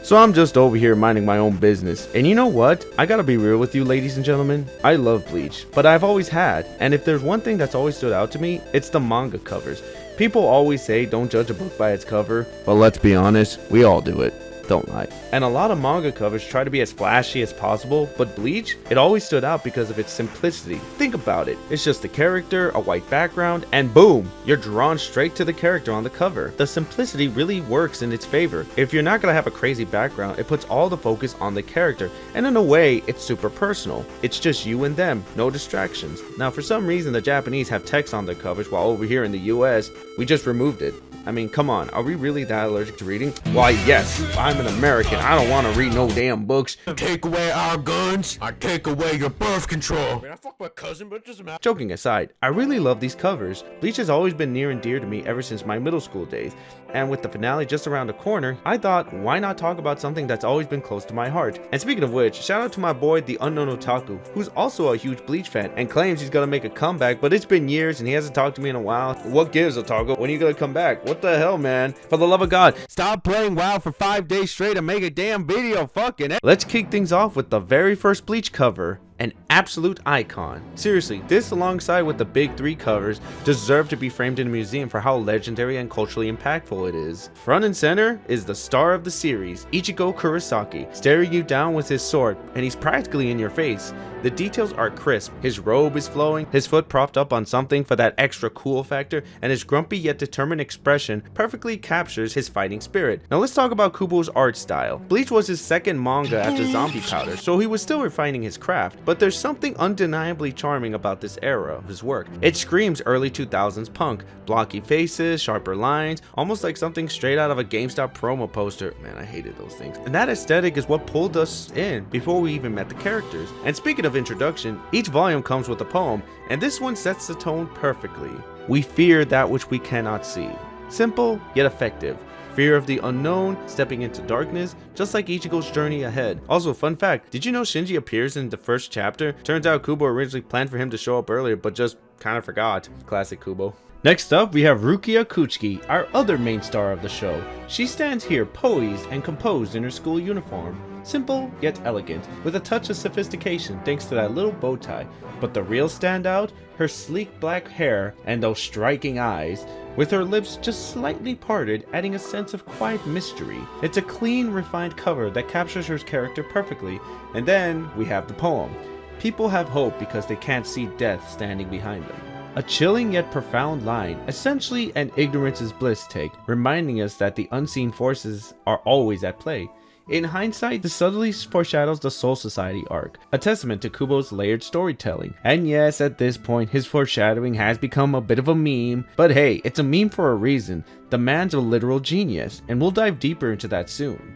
So I'm just over here minding my own business. And you know what? I gotta be real with you, ladies and gentlemen. I love Bleach, but I've always had. And if there's one thing that's always stood out to me, it's the manga covers. People always say don't judge a book by its cover, but let's be honest, we all do it. Don't lie. And a lot of manga covers try to be as flashy as possible, but Bleach, it always stood out because of its simplicity. Think about it. It's just a character, a white background, and boom, you're drawn straight to the character on the cover. The simplicity really works in its favor. If you're not gonna have a crazy background, it puts all the focus on the character, and in a way, it's super personal. It's just you and them, no distractions. Now, for some reason, the Japanese have text on their covers, while over here in the US, we just removed it. I mean, come on, are we really that allergic to reading? Why, yes, I'm an American. I don't want to read no damn books. Take away our guns, I take away your birth control. I mean, I fuck my cousin, but it doesn't matter. Joking aside, I really love these covers. Bleach has always been near and dear to me ever since my middle school days. And with the finale just around the corner, I thought, why not talk about something that's always been close to my heart? And speaking of which, shout out to my boy, the Unknown Otaku, who's also a huge Bleach fan and claims he's gonna make a comeback, but it's been years and he hasn't talked to me in a while. What gives, Otaku? When are you gonna come back? What the hell, man? For the love of God, stop playing WoW for 5 days straight and make a damn video, fucking. Let's kick things off with the very first Bleach cover. An absolute icon. Seriously, this alongside with the big 3 covers deserve to be framed in a museum for how legendary and culturally impactful it is. Front and center is the star of the series, Ichigo Kurosaki, staring you down with his sword, and he's practically in your face. The details are crisp, his robe is flowing, his foot propped up on something for that extra cool factor, and his grumpy yet determined expression perfectly captures his fighting spirit. Now let's talk about Kubo's art style. Bleach was his second manga after Zombie Powder, so he was still refining his craft, but there's something undeniably charming about this era of his work. It screams early 2000s punk, blocky faces, sharper lines, almost like something straight out of a GameStop promo poster. Man, I hated those things. And that aesthetic is what pulled us in before we even met the characters. And speaking of introduction, each volume comes with a poem, and this one sets the tone perfectly. We fear that which we cannot see. Simple, yet effective. Fear of the unknown, stepping into darkness, just like Ichigo's journey ahead. Also, fun fact, did you know Shinji appears in the first chapter? Turns out Kubo originally planned for him to show up earlier, but just kind of forgot. Classic Kubo. Next up, we have Rukia Kuchiki, our other main star of the show. She stands here poised and composed in her school uniform. Simple, yet elegant, with a touch of sophistication thanks to that little bow tie. But the real standout? Her sleek black hair and those striking eyes, with her lips just slightly parted, adding a sense of quiet mystery. It's a clean, refined cover that captures her character perfectly. And then we have the poem. People have hope because they can't see death standing behind them. A chilling yet profound line, essentially an ignorance is bliss take, reminding us that the unseen forces are always at play. In hindsight, this subtly foreshadows the Soul Society arc, a testament to Kubo's layered storytelling. And yes, at this point, his foreshadowing has become a bit of a meme, but hey, it's a meme for a reason. The man's a literal genius, and we'll dive deeper into that soon.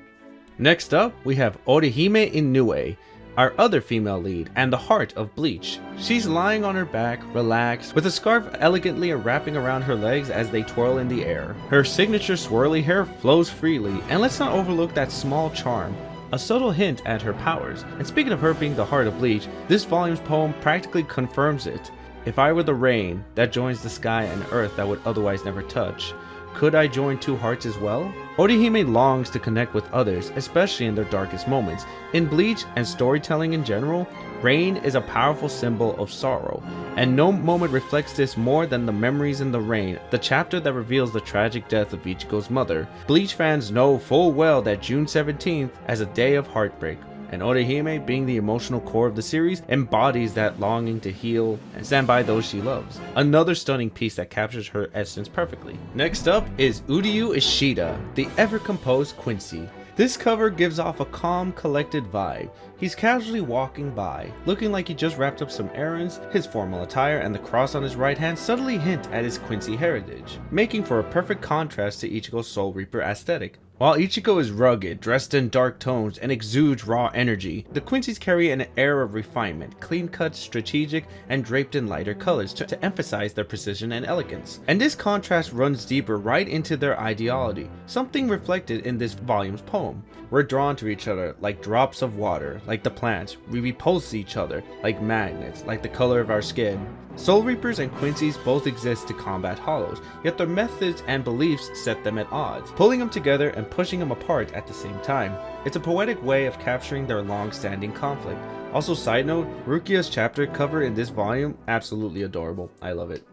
Next up, we have Orihime Inoue, our other female lead and the heart of Bleach. She's lying on her back, relaxed, with a scarf elegantly wrapping around her legs as they twirl in the air. Her signature swirly hair flows freely, and let's not overlook that small charm, a subtle hint at her powers. And speaking of her being the heart of Bleach, this volume's poem practically confirms it. If I were the rain that joins the sky and earth that would otherwise never touch, could I join 2 hearts as well? Orihime longs to connect with others, especially in their darkest moments. In Bleach and storytelling in general, rain is a powerful symbol of sorrow, and no moment reflects this more than the memories in the rain, the chapter that reveals the tragic death of Ichigo's mother. Bleach fans know full well that June 17th as a day of heartbreak, and Orihime, being the emotional core of the series, embodies that longing to heal and stand by those she loves. Another stunning piece that captures her essence perfectly. Next up is Uryu Ishida, the ever-composed Quincy. This cover gives off a calm, collected vibe. He's casually walking by, looking like he just wrapped up some errands. His formal attire and the cross on his right hand subtly hint at his Quincy heritage, making for a perfect contrast to Ichigo's Soul Reaper aesthetic. While Ichigo is rugged, dressed in dark tones, and exudes raw energy, the Quincy's carry an air of refinement, clean-cut, strategic, and draped in lighter colors to emphasize their precision and elegance. And this contrast runs deeper right into their ideology, something reflected in this volume's poem. We're drawn to each other like drops of water, like the plants. We repulse each other like magnets, like the color of our skin. Soul Reapers and Quincy's both exist to combat Hollows, yet their methods and beliefs set them at odds, pulling them together and pushing them apart at the same time. It's a poetic way of capturing their long-standing conflict. Also, side note, Rukia's chapter cover in this volume, absolutely adorable. I love it.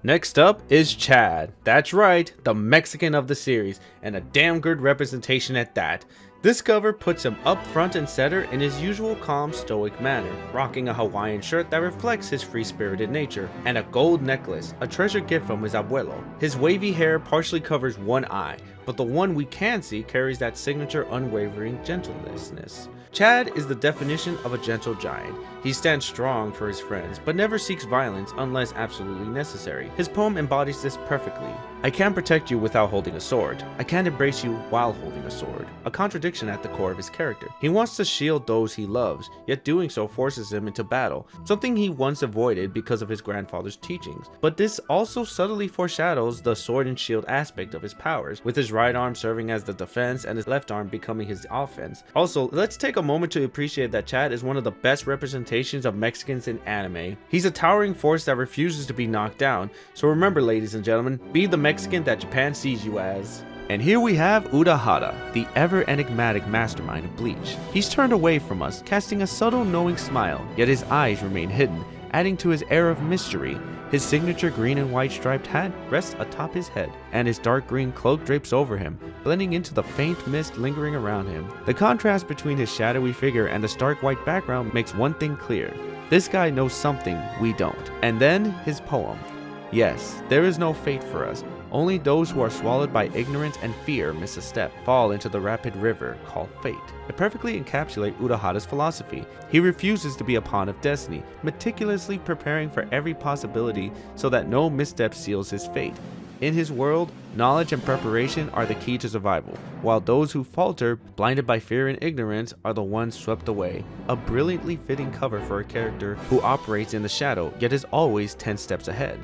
Next up is Chad. That's right, the Mexican of the series, and a damn good representation at that. This cover puts him up front and center in his usual calm, stoic manner, rocking a Hawaiian shirt that reflects his free-spirited nature, and a gold necklace, a treasure gift from his abuelo. His wavy hair partially covers one eye, but the one we can see carries that signature unwavering gentleness. Chad is the definition of a gentle giant. He stands strong for his friends, but never seeks violence unless absolutely necessary. His poem embodies this perfectly. I can't protect you without holding a sword. I can't embrace you while holding a sword. A contradiction at the core of his character. He wants to shield those he loves, yet doing so forces him into battle, something he once avoided because of his grandfather's teachings. But this also subtly foreshadows the sword and shield aspect of his powers, with his right arm serving as the defense and his left arm becoming his offense. Also, let's take a moment to appreciate that Chad is one of the best representations of Mexicans in anime. He's a towering force that refuses to be knocked down, so remember, ladies and gentlemen, be the Mexican that Japan sees you as. And here we have Urahara, the ever enigmatic mastermind of Bleach. He's turned away from us, casting a subtle knowing smile, yet his eyes remain hidden, adding to his air of mystery. His signature green and white striped hat rests atop his head, and his dark green cloak drapes over him, blending into the faint mist lingering around him. The contrast between his shadowy figure and the stark white background makes one thing clear. This guy knows something we don't. And then his poem. Yes, there is no fate for us. Only those who are swallowed by ignorance and fear miss a step, fall into the rapid river called fate. It perfectly encapsulates Urahara's philosophy. He refuses to be a pawn of destiny, meticulously preparing for every possibility so that no misstep seals his fate. In his world, knowledge and preparation are the key to survival, while those who falter, blinded by fear and ignorance, are the ones swept away. A brilliantly fitting cover for a character who operates in the shadow, yet is always 10 steps ahead.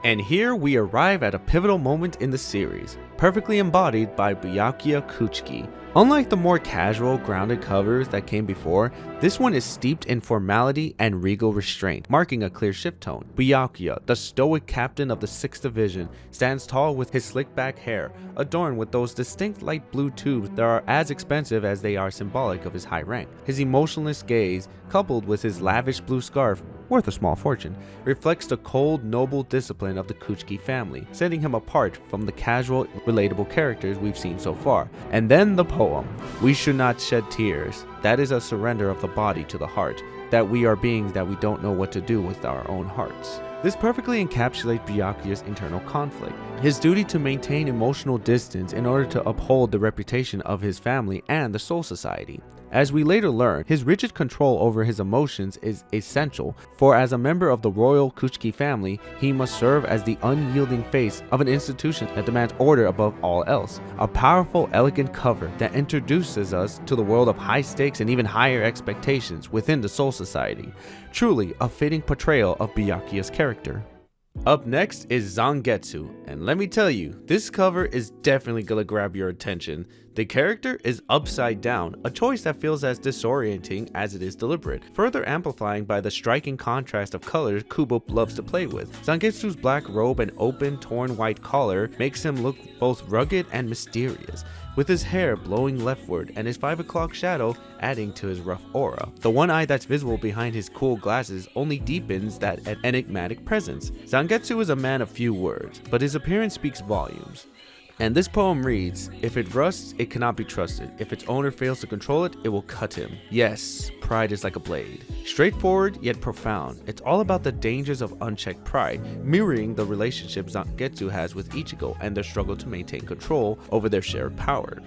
And here we arrive at a pivotal moment in the series, perfectly embodied by Byakuya Kuchiki. Unlike the more casual, grounded covers that came before, this one is steeped in formality and regal restraint, marking a clear shift tone. Byakuya, the stoic captain of the 6th Division, stands tall with his slick back hair, adorned with those distinct light blue tubes that are as expensive as they are symbolic of his high rank. His emotionless gaze, coupled with his lavish blue scarf, worth a small fortune, reflects the cold, noble discipline of the Kuchiki family, setting him apart from the casual, relatable characters we've seen so far. And then the poem. We should not shed tears. That is a surrender of the body to the heart, that we are beings that we don't know what to do with our own hearts. This perfectly encapsulates Byakuya's internal conflict, his duty to maintain emotional distance in order to uphold the reputation of his family and the Soul Society. As we later learn, his rigid control over his emotions is essential, for as a member of the royal Kuchiki family, he must serve as the unyielding face of an institution that demands order above all else. A powerful, elegant cover that introduces us to the world of high stakes and even higher expectations within the Soul Society. Truly a fitting portrayal of Byakuya's character. Up next is Zangetsu, and let me tell you, this cover is definitely gonna grab your attention. The character is upside down, a choice that feels as disorienting as it is deliberate, further amplifying by the striking contrast of colors Kubo loves to play with. Zangetsu's black robe and open, torn white collar makes him look both rugged and mysterious, with his hair blowing leftward and his 5 o'clock shadow adding to his rough aura. The one eye that's visible behind his cool glasses only deepens that enigmatic presence. Zangetsu is a man of few words, but his appearance speaks volumes. And this poem reads, if it rusts, it cannot be trusted. If its owner fails to control it, it will cut him. Yes, pride is like a blade. Straightforward yet profound. It's all about the dangers of unchecked pride, mirroring the relationship Zangetsu has with Ichigo and their struggle to maintain control over their shared power.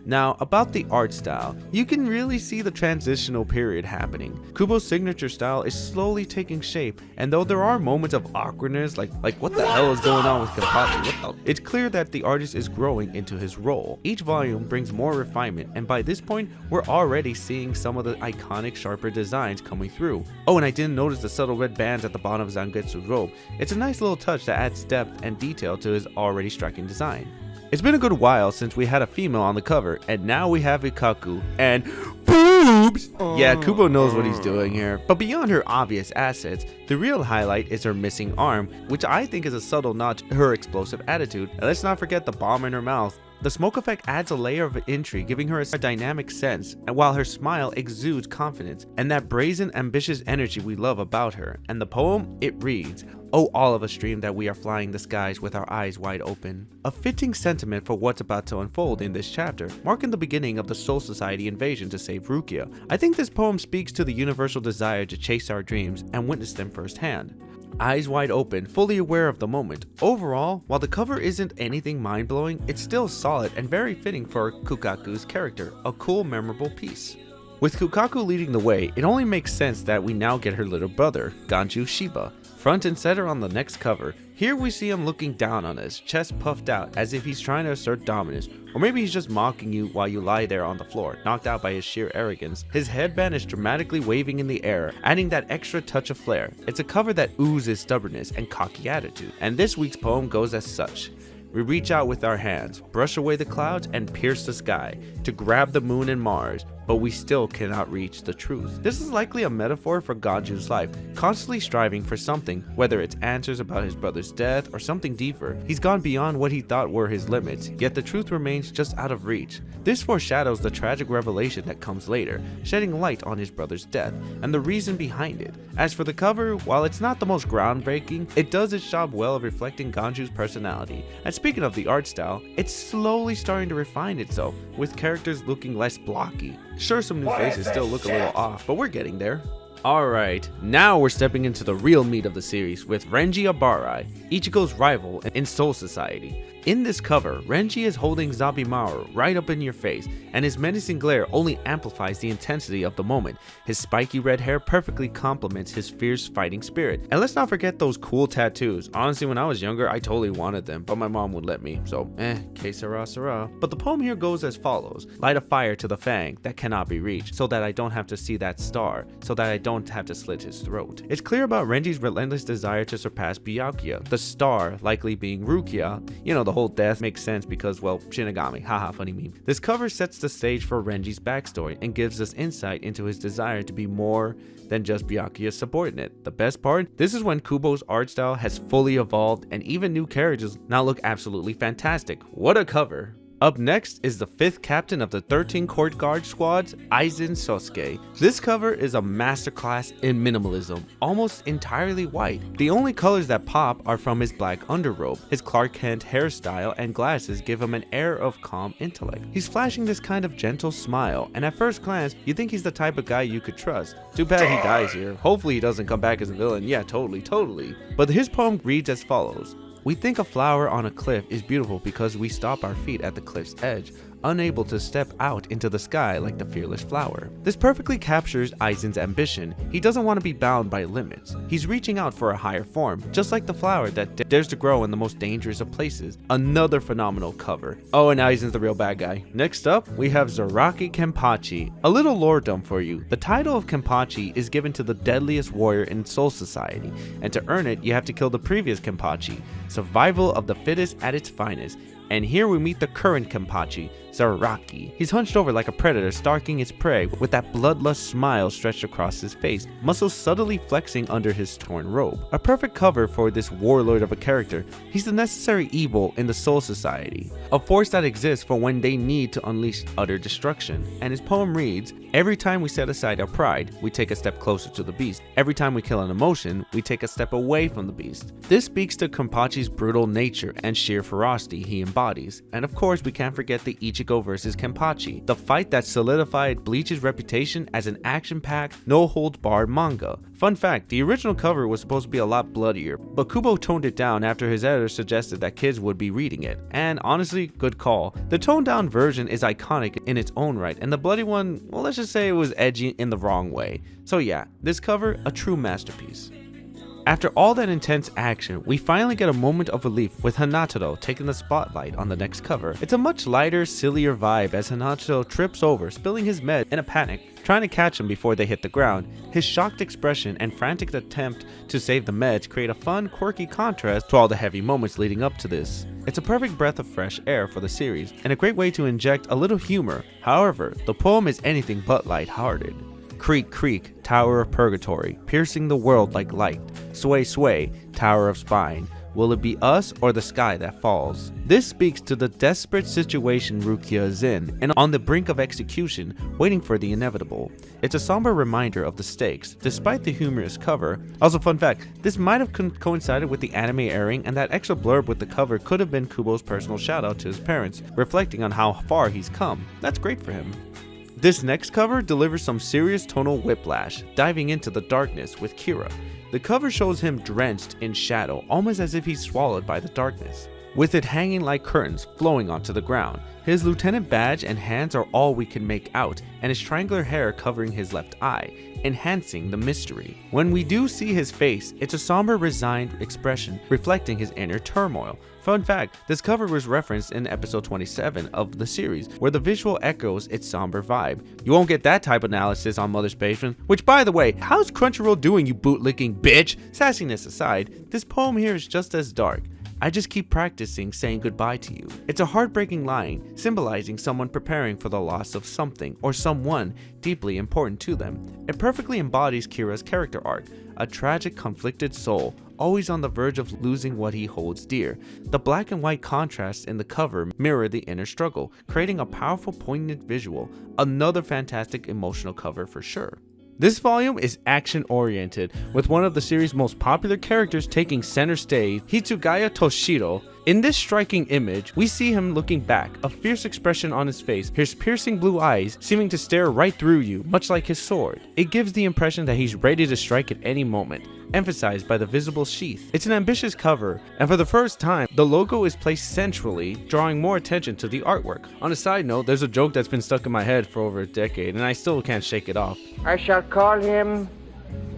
Now, about the art style, you can really see the transitional period happening. Kubo's signature style is slowly taking shape, and though there are moments of awkwardness like what the hell is going on with Kenpachi, it's clear that the artist is growing into his role. Each volume brings more refinement, and by this point, we're already seeing some of the iconic sharper designs coming through. Oh, and I didn't notice the subtle red bands at the bottom of Zangetsu's robe. It's a nice little touch that adds depth and detail to his already striking design. It's been a good while since we had a female on the cover, and now we have Ikaku, and boom! boobs. Yeah, Kubo knows what he's doing here. But beyond her obvious assets, the real highlight is her missing arm, which I think is a subtle nod to her explosive attitude. And let's not forget the bomb in her mouth. The smoke effect adds a layer of intrigue, giving her a dynamic sense, and while her smile exudes confidence and that brazen, ambitious energy we love about her. And the poem, it reads, "Oh, all of us dream that we are flying the skies with our eyes wide open." A fitting sentiment for what's about to unfold in this chapter, marking the beginning of the Soul Society invasion to save Rukia. I think this poem speaks to the universal desire to chase our dreams and witness them firsthand. Eyes wide open, fully aware of the moment. Overall, while the cover isn't anything mind-blowing, it's still solid and very fitting for Kukaku's character, a cool, memorable piece. With Kukaku leading the way, it only makes sense that we now get her little brother, Ganju Shiba, front and center on the next cover. Here we see him looking down on us, chest puffed out as if he's trying to assert dominance, or maybe he's just mocking you while you lie there on the floor, knocked out by his sheer arrogance. His headband is dramatically waving in the air, adding that extra touch of flair. It's a cover that oozes stubbornness and cocky attitude, and this week's poem goes as such. We reach out with our hands, brush away the clouds, and pierce the sky to grab the moon and Mars, but we still cannot reach the truth. This is likely a metaphor for Ganju's life, constantly striving for something, whether it's answers about his brother's death or something deeper. He's gone beyond what he thought were his limits, yet the truth remains just out of reach. This foreshadows the tragic revelation that comes later, shedding light on his brother's death and the reason behind it. As for the cover, while it's not the most groundbreaking, it does its job well of reflecting Ganju's personality. And speaking of the art style, it's slowly starting to refine itself, with characters looking less blocky. Sure, some new faces still look a little off, but we're getting there. Alright, now we're stepping into the real meat of the series with Renji Abarai, Ichigo's rival in Soul Society. In this cover, Renji is holding Zabimaru right up in your face, and his menacing glare only amplifies the intensity of the moment. His spiky red hair perfectly complements his fierce fighting spirit. And let's not forget those cool tattoos. Honestly, when I was younger, I totally wanted them, but my mom wouldn't let me, so que sera sera. But the poem here goes as follows. Light a fire to the fang that cannot be reached, so that I don't have to see that star, so that I don't have to slit his throat. It's clear about Renji's relentless desire to surpass Byakuya, the star likely being Rukia. You know, the whole death makes sense because, well, Shinigami, haha, funny meme. This cover sets the stage for Renji's backstory and gives us insight into his desire to be more than just Byakuya's subordinate. The best part? This is when Kubo's art style has fully evolved and even new characters now look absolutely fantastic. What a cover! Up next is the 5th captain of the 13 Court Guard squads, Aizen Sosuke. This cover is a masterclass in minimalism, almost entirely white. The only colors that pop are from his black underrobe. His Clark Kent hairstyle and glasses give him an air of calm intellect. He's flashing this kind of gentle smile, and at first glance, you think he's the type of guy you could trust. Too bad he dies here. Hopefully he doesn't come back as a villain. Yeah, totally. But his poem reads as follows. We think a flower on a cliff is beautiful because we stop our feet at the cliff's edge, unable to step out into the sky like the fearless flower. This perfectly captures Aizen's ambition. He doesn't want to be bound by limits. He's reaching out for a higher form, just like the flower that dares to grow in the most dangerous of places. Another phenomenal cover. Oh, and Aizen's the real bad guy. Next up, we have Zaraki Kenpachi. A little lore dump for you. The title of Kenpachi is given to the deadliest warrior in Soul Society, and to earn it, you have to kill the previous Kenpachi. Survival of the fittest at its finest. And here we meet the current Kenpachi, Zaraki. He's hunched over like a predator stalking its prey with that bloodlust smile stretched across his face, muscles subtly flexing under his torn robe. A perfect cover for this warlord of a character. He's the necessary evil in the Soul Society, a force that exists for when they need to unleash utter destruction. And his poem reads, every time we set aside our pride, we take a step closer to the beast. Every time we kill an emotion, we take a step away from the beast. This speaks to Kenpachi's brutal nature and sheer ferocity he embodies. And of course, we can't forget the Ichigo vs Kenpachi, the fight that solidified Bleach's reputation as an action-packed, no-holds-barred manga. Fun fact, the original cover was supposed to be a lot bloodier, but Kubo toned it down after his editor suggested that kids would be reading it. And honestly, good call. The toned-down version is iconic in its own right, and the bloody one, well, let's just say it was edgy in the wrong way. So yeah, this cover, a true masterpiece. After all that intense action, we finally get a moment of relief with Hinata taking the spotlight on the next cover. It's a much lighter, sillier vibe as Hinata trips over, spilling his med in a panic, trying to catch him before they hit the ground. His shocked expression and frantic attempt to save the meds create a fun, quirky contrast to all the heavy moments leading up to this. It's a perfect breath of fresh air for the series, and a great way to inject a little humor. However, the poem is anything but lighthearted. Creak, creak, tower of purgatory, piercing the world like light. Sway, sway, tower of spine. Will it be us or the sky that falls? This speaks to the desperate situation Rukia is in, and on the brink of execution, waiting for the inevitable. It's a somber reminder of the stakes, despite the humorous cover. Also, fun fact, this might have coincided with the anime airing, and that extra blurb with the cover could have been Kubo's personal shout out to his parents, reflecting on how far he's come. That's great for him. This next cover delivers some serious tonal whiplash, diving into the darkness with Kira. The cover shows him drenched in shadow, almost as if he's swallowed by the darkness, with it hanging like curtains flowing onto the ground. His lieutenant badge and hands are all we can make out, and his triangular hair covering his left eye, enhancing the mystery. When we do see his face, it's a somber, resigned expression reflecting his inner turmoil. Fun fact, this cover was referenced in episode 27 of the series, where the visual echoes its somber vibe. You won't get that type of analysis on Mother's Basement, which, by the way, how's Crunchyroll doing, you bootlicking bitch? Sassiness aside, this poem here is just as dark. I just keep practicing saying goodbye to you. It's a heartbreaking line, symbolizing someone preparing for the loss of something or someone deeply important to them. It perfectly embodies Kira's character arc, a tragic, conflicted soul, always on the verge of losing what he holds dear. The black and white contrasts in the cover mirror the inner struggle, creating a powerful, poignant visual. Another fantastic emotional cover for sure. This volume is action-oriented, with one of the series' most popular characters taking center stage, Hitsugaya Toshiro. In this striking image, we see him looking back, a fierce expression on his face, his piercing blue eyes seeming to stare right through you, much like his sword. It gives the impression that he's ready to strike at any moment, emphasized by the visible sheath. It's an ambitious cover, and for the first time, the logo is placed centrally, drawing more attention to the artwork. On a side note, there's a joke that's been stuck in my head for over a decade, and I still can't shake it off. I shall call him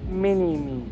Mini-Me.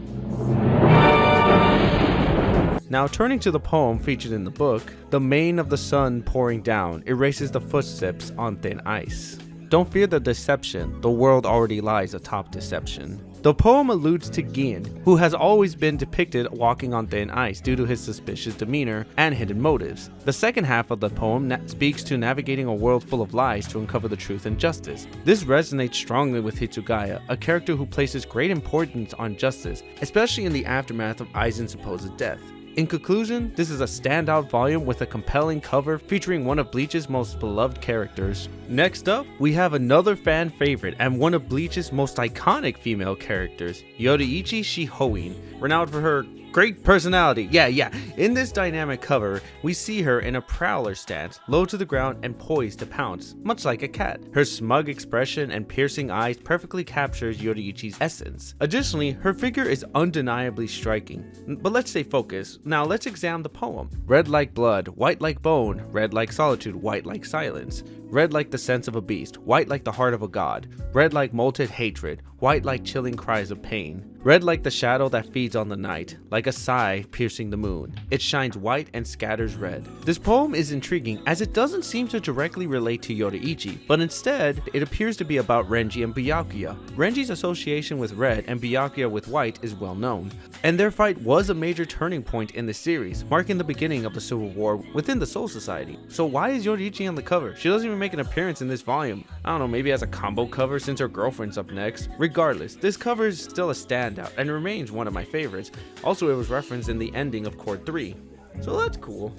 Now, turning to the poem featured in the book, the mane of the sun pouring down erases the footsteps on thin ice. Don't fear the deception, the world already lies atop deception. The poem alludes to Gin, who has always been depicted walking on thin ice due to his suspicious demeanor and hidden motives. The second half of the poem speaks to navigating a world full of lies to uncover the truth and justice. This resonates strongly with Hitsugaya, a character who places great importance on justice, especially in the aftermath of Aizen's supposed death. In conclusion, this is a standout volume with a compelling cover featuring one of Bleach's most beloved characters. Next up, we have another fan favorite and one of Bleach's most iconic female characters, Yoruichi Shihoin, renowned for her great personality. Yeah. In this dynamic cover, we see her in a prowler stance, low to the ground and poised to pounce, much like a cat. Her smug expression and piercing eyes perfectly captures Yoruichi's essence. Additionally, her figure is undeniably striking. But let's stay focused. Now let's examine the poem. Red like blood, white like bone, red like solitude, white like silence. Red like the sense of a beast, white like the heart of a god. Red like molten hatred, white like chilling cries of pain. Red like the shadow that feeds on the night, like a sigh piercing the moon. It shines white and scatters red. This poem is intriguing as it doesn't seem to directly relate to Yoruichi, but instead, it appears to be about Renji and Byakuya. Renji's association with red and Byakuya with white is well known, and their fight was a major turning point in the series, marking the beginning of the civil war within the Soul Society. So why is Yoruichi on the cover? She doesn't even make an appearance in this volume. I don't know, maybe as a combo cover since her girlfriend's up next. Regardless, this cover is still a standout and remains one of my favorites. Also, it was referenced in the ending of Court 3, so that's cool.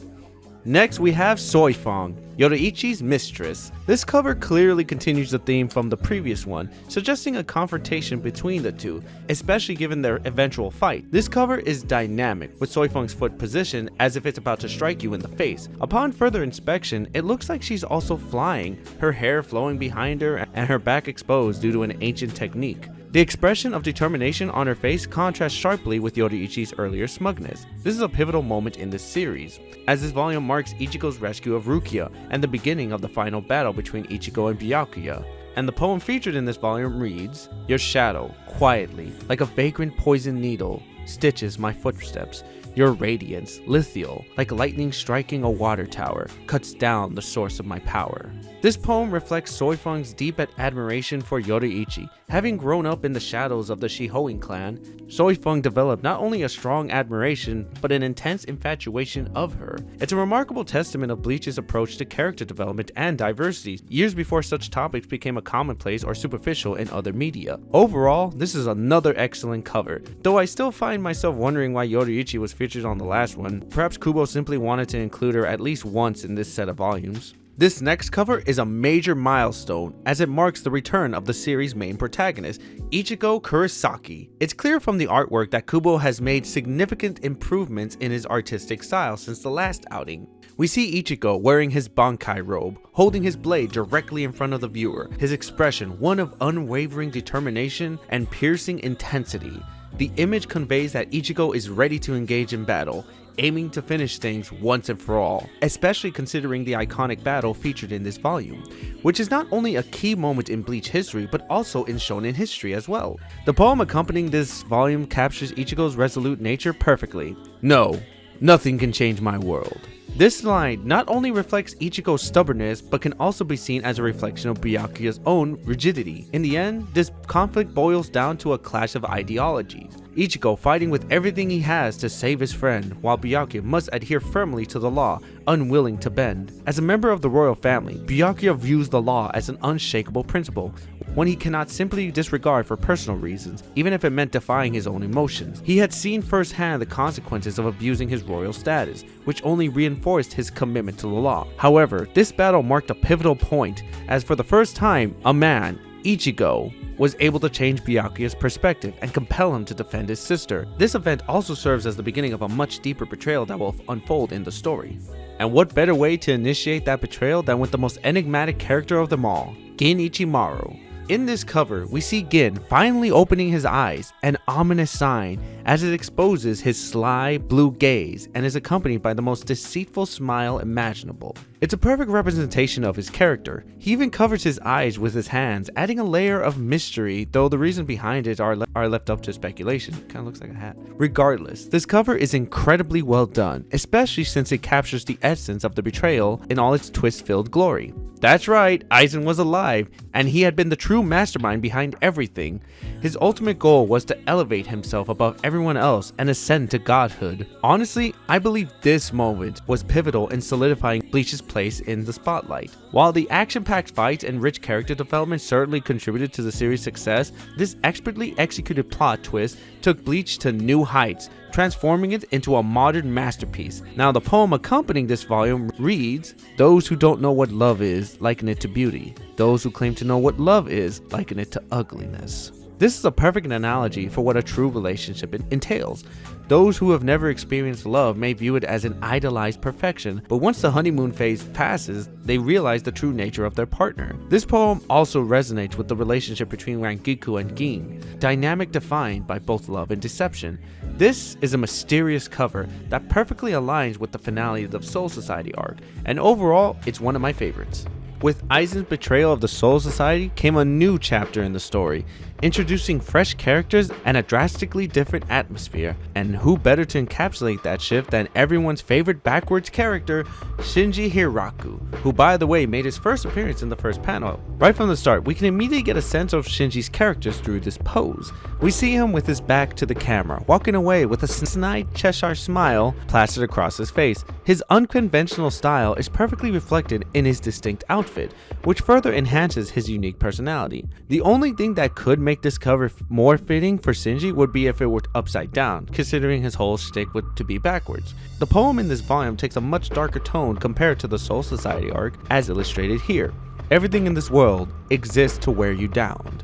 Next, we have Soifong, Yoruichi's mistress. This cover clearly continues the theme from the previous one, suggesting a confrontation between the two, especially given their eventual fight. This cover is dynamic, with Soifong's foot positioned as if it's about to strike you in the face. Upon further inspection, it looks like she's also flying, her hair flowing behind her and her back exposed due to an ancient technique. The expression of determination on her face contrasts sharply with Yoruichi's earlier smugness. This is a pivotal moment in this series, as this volume marks Ichigo's rescue of Rukia and the beginning of the final battle between Ichigo and Byakuya. And the poem featured in this volume reads, "Your shadow, quietly, like a vagrant poison needle, stitches my footsteps. Your radiance, lithial, like lightning striking a water tower, cuts down the source of my power. This poem reflects Soifeng's deep admiration for Yoruichi. Having grown up in the shadows of the Shihoin clan, Soifeng developed not only a strong admiration, but an intense infatuation of her. It's a remarkable testament of Bleach's approach to character development and diversity, years before such topics became a commonplace or superficial in other media. Overall, this is another excellent cover, though I still find myself wondering why Yoruichi was featured on the last one. Perhaps Kubo simply wanted to include her at least once in this set of volumes. This next cover is a major milestone as it marks the return of the series' main protagonist, Ichigo Kurosaki. It's clear from the artwork that Kubo has made significant improvements in his artistic style since the last outing. We see Ichigo wearing his Bankai robe, holding his blade directly in front of the viewer, his expression one of unwavering determination and piercing intensity. The image conveys that Ichigo is ready to engage in battle, aiming to finish things once and for all, especially considering the iconic battle featured in this volume, which is not only a key moment in Bleach history, but also in shonen history as well. The poem accompanying this volume captures Ichigo's resolute nature perfectly. No, nothing can change my world. This line not only reflects Ichigo's stubbornness, but can also be seen as a reflection of Byakuya's own rigidity. In the end, this conflict boils down to a clash of ideologies. Ichigo fighting with everything he has to save his friend, while Byakuya must adhere firmly to the law, unwilling to bend. As a member of the royal family, Byakuya views the law as an unshakable principle, one he cannot simply disregard for personal reasons, even if it meant defying his own emotions. He had seen firsthand the consequences of abusing his royal status, which only reinforced his commitment to the law. However, this battle marked a pivotal point, as for the first time, a man, Ichigo, was able to change Byakuya's perspective and compel him to defend his sister. This event also serves as the beginning of a much deeper betrayal that will unfold in the story. And what better way to initiate that betrayal than with the most enigmatic character of them all, Gin Ichimaru. In this cover, we see Gin finally opening his eyes, an ominous sign, as it exposes his sly, blue gaze and is accompanied by the most deceitful smile imaginable. It's a perfect representation of his character. He even covers his eyes with his hands, adding a layer of mystery, though the reason behind it are left up to speculation. Kinda looks like a hat. Regardless, this cover is incredibly well done, especially since it captures the essence of the betrayal in all its twist-filled glory. That's right, Aizen was alive, and he had been the true mastermind behind everything. His ultimate goal was to elevate himself above everyone else and ascend to godhood. Honestly, I believe this moment was pivotal in solidifying Bleach's place in the spotlight. While the action-packed fights and rich character development certainly contributed to the series' success, this expertly executed plot twist took Bleach to new heights, transforming it into a modern masterpiece. Now, the poem accompanying this volume reads, "Those who don't know what love is liken it to beauty. Those who claim to know what love is liken it to ugliness." This is a perfect analogy for what a true relationship entails. Those who have never experienced love may view it as an idolized perfection, but once the honeymoon phase passes, they realize the true nature of their partner. This poem also resonates with the relationship between Rangiku and Gin, dynamic defined by both love and deception. This is a mysterious cover that perfectly aligns with the finale of the Soul Society arc, and overall, it's one of my favorites. With Aizen's betrayal of the Soul Society came a new chapter in the story, introducing fresh characters and a drastically different atmosphere. And who better to encapsulate that shift than everyone's favorite backwards character, Shinji Hiraku, who by the way made his first appearance in the first panel. Right from the start, we can immediately get a sense of Shinji's character through this pose. We see him with his back to the camera, walking away with a snide Cheshire smile plastered across his face. His unconventional style is perfectly reflected in his distinct outfit, which further enhances his unique personality. The only thing that could make this cover more fitting for Shinji would be if it were upside down, considering his whole shtick would to be backwards. The poem in this volume takes a much darker tone compared to the Soul Society arc, as illustrated here. Everything in this world exists to wear you down.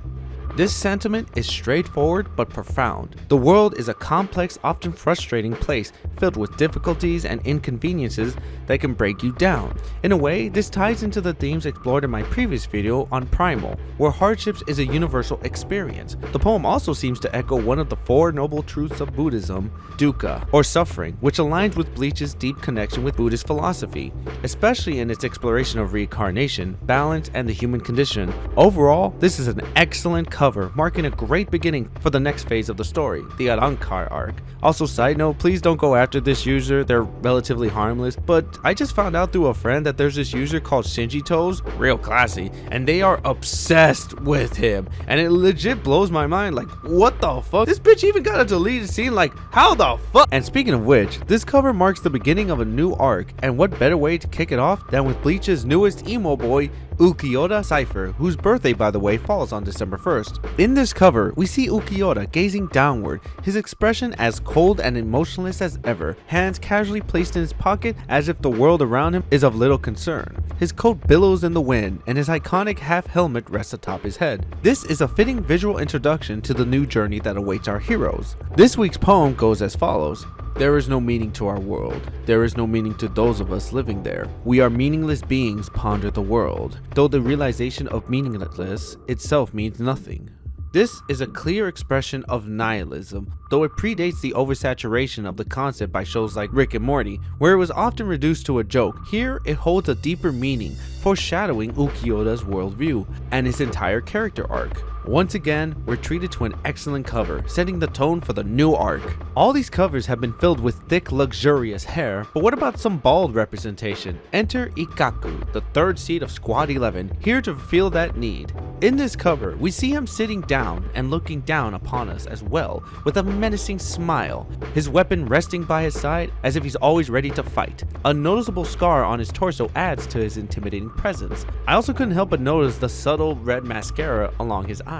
This sentiment is straightforward but profound. The world is a complex, often frustrating place filled with difficulties and inconveniences that can break you down. In a way, this ties into the themes explored in my previous video on Primal, where hardships is a universal experience. The poem also seems to echo one of the four noble truths of Buddhism, dukkha, or suffering, which aligns with Bleach's deep connection with Buddhist philosophy, especially in its exploration of reincarnation, balance, and the human condition. Overall, this is an excellent cover cover, marking a great beginning for the next phase of the story, the Arrancar Arc. Also, side note, please don't go after this user, they're relatively harmless, but I just found out through a friend that there's this user called Shinji Toes, real classy, and they are obsessed with him, and it legit blows my mind, like, what the fuck? This bitch even got a deleted scene, like, how the fuck? And speaking of which, this cover marks the beginning of a new arc, and what better way to kick it off than with Bleach's newest emo boy, Ukiyoda Cypher, whose birthday, by the way, falls on December 1st. In this cover, we see Ukiyoda gazing downward, his expression as cold and emotionless as ever, hands casually placed in his pocket as if the world around him is of little concern. His coat billows in the wind, and his iconic half helmet rests atop his head. This is a fitting visual introduction to the new journey that awaits our heroes. This week's poem goes as follows. There is no meaning to our world. There is no meaning to those of us living there. We are meaningless beings ponder the world, though the realization of meaninglessness itself means nothing. This is a clear expression of nihilism, though it predates the oversaturation of the concept by shows like Rick and Morty, where it was often reduced to a joke. Here, it holds a deeper meaning, foreshadowing Ukiyoda's worldview and his entire character arc. Once again, we're treated to an excellent cover, setting the tone for the new arc. All these covers have been filled with thick, luxurious hair, but what about some bald representation? Enter Ikkaku, the third seed of Squad 11, here to fulfill that need. In this cover, we see him sitting down and looking down upon us as well, with a menacing smile, his weapon resting by his side as if he's always ready to fight. A noticeable scar on his torso adds to his intimidating presence. I also couldn't help but notice the subtle red mascara along his eyes.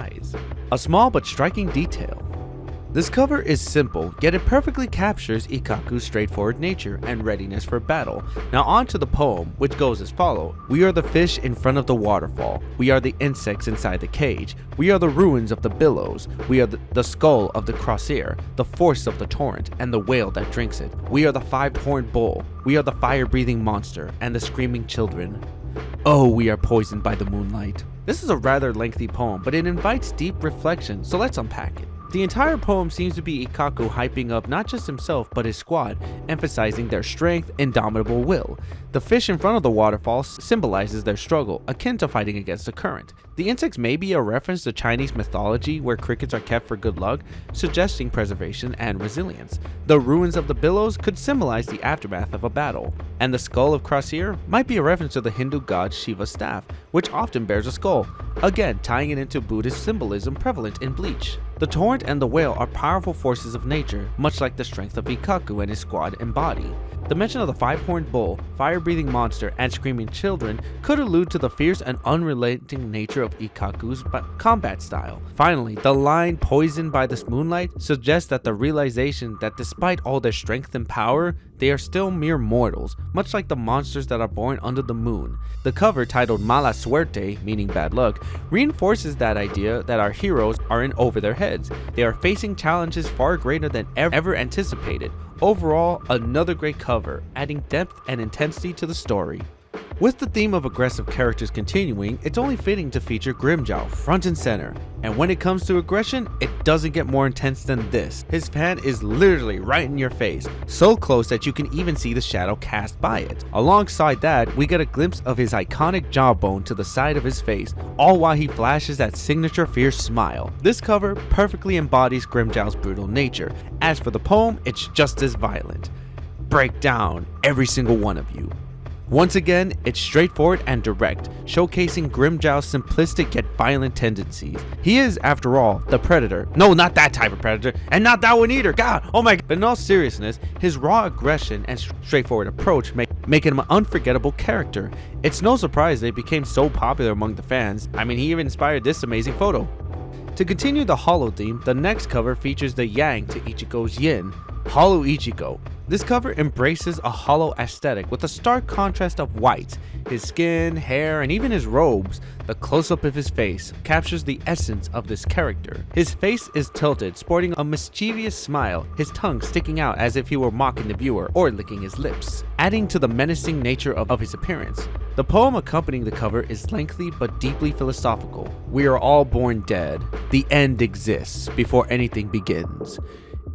A small but striking detail. This cover is simple, yet it perfectly captures Ikkaku's straightforward nature and readiness for battle. Now on to the poem, which goes as follows. We are the fish in front of the waterfall. We are the insects inside the cage. We are the ruins of the billows. We are the skull of the crosshair, the force of the torrent, and the whale that drinks it. We are the five-horned bull. We are the fire-breathing monster, and the screaming children. Oh, we are poisoned by the moonlight. This is a rather lengthy poem, but it invites deep reflection, so let's unpack it. The entire poem seems to be Ikkaku hyping up not just himself but his squad, emphasizing their strength, indomitable will. The fish in front of the waterfall symbolizes their struggle, akin to fighting against the current. The insects may be a reference to Chinese mythology where crickets are kept for good luck, suggesting preservation and resilience. The ruins of the billows could symbolize the aftermath of a battle, and the skull of Crosshair might be a reference to the Hindu god Shiva's staff, which often bears a skull, again tying it into Buddhist symbolism prevalent in Bleach. The torrent and the whale are powerful forces of nature, much like the strength of Ikkaku and his squad embody. The mention of the five-horned bull, fire-breathing monster, and screaming children could allude to the fierce and unrelenting nature of Ikkaku's combat style. Finally, the line "poisoned by this moonlight" suggests that the realization that despite all their strength and power, they are still mere mortals, much like the monsters that are born under the moon. The cover, titled Mala Suerte, meaning bad luck, reinforces that idea that our heroes are in over their heads. They are facing challenges far greater than ever anticipated. Overall, another great cover, adding depth and intensity to the story. With the theme of aggressive characters continuing, it's only fitting to feature Grimmjow front and center. And when it comes to aggression, it doesn't get more intense than this. His fan is literally right in your face, so close that you can even see the shadow cast by it. Alongside that, we get a glimpse of his iconic jawbone to the side of his face, all while he flashes that signature fierce smile. This cover perfectly embodies Grimmjow's brutal nature. As for the poem, it's just as violent. Break down every single one of you. Once again, it's straightforward and direct, showcasing Grimmjow's simplistic yet violent tendencies. He is, after all, the predator. No, not that type of predator, and not that one either. God, oh my God. But in all seriousness, his raw aggression and straightforward approach make him an unforgettable character. It's no surprise they became so popular among the fans. I mean, he even inspired this amazing photo. To continue the hollow theme, the next cover features the yang to Ichigo's yin, Hollow Ichigo. This cover embraces a hollow aesthetic with a stark contrast of whites. His skin, hair, and even his robes. The close-up of his face captures the essence of this character. His face is tilted, sporting a mischievous smile, his tongue sticking out as if he were mocking the viewer or licking his lips, adding to the menacing nature of his appearance. The poem accompanying the cover is lengthy but deeply philosophical. We are all born dead. The end exists before anything begins.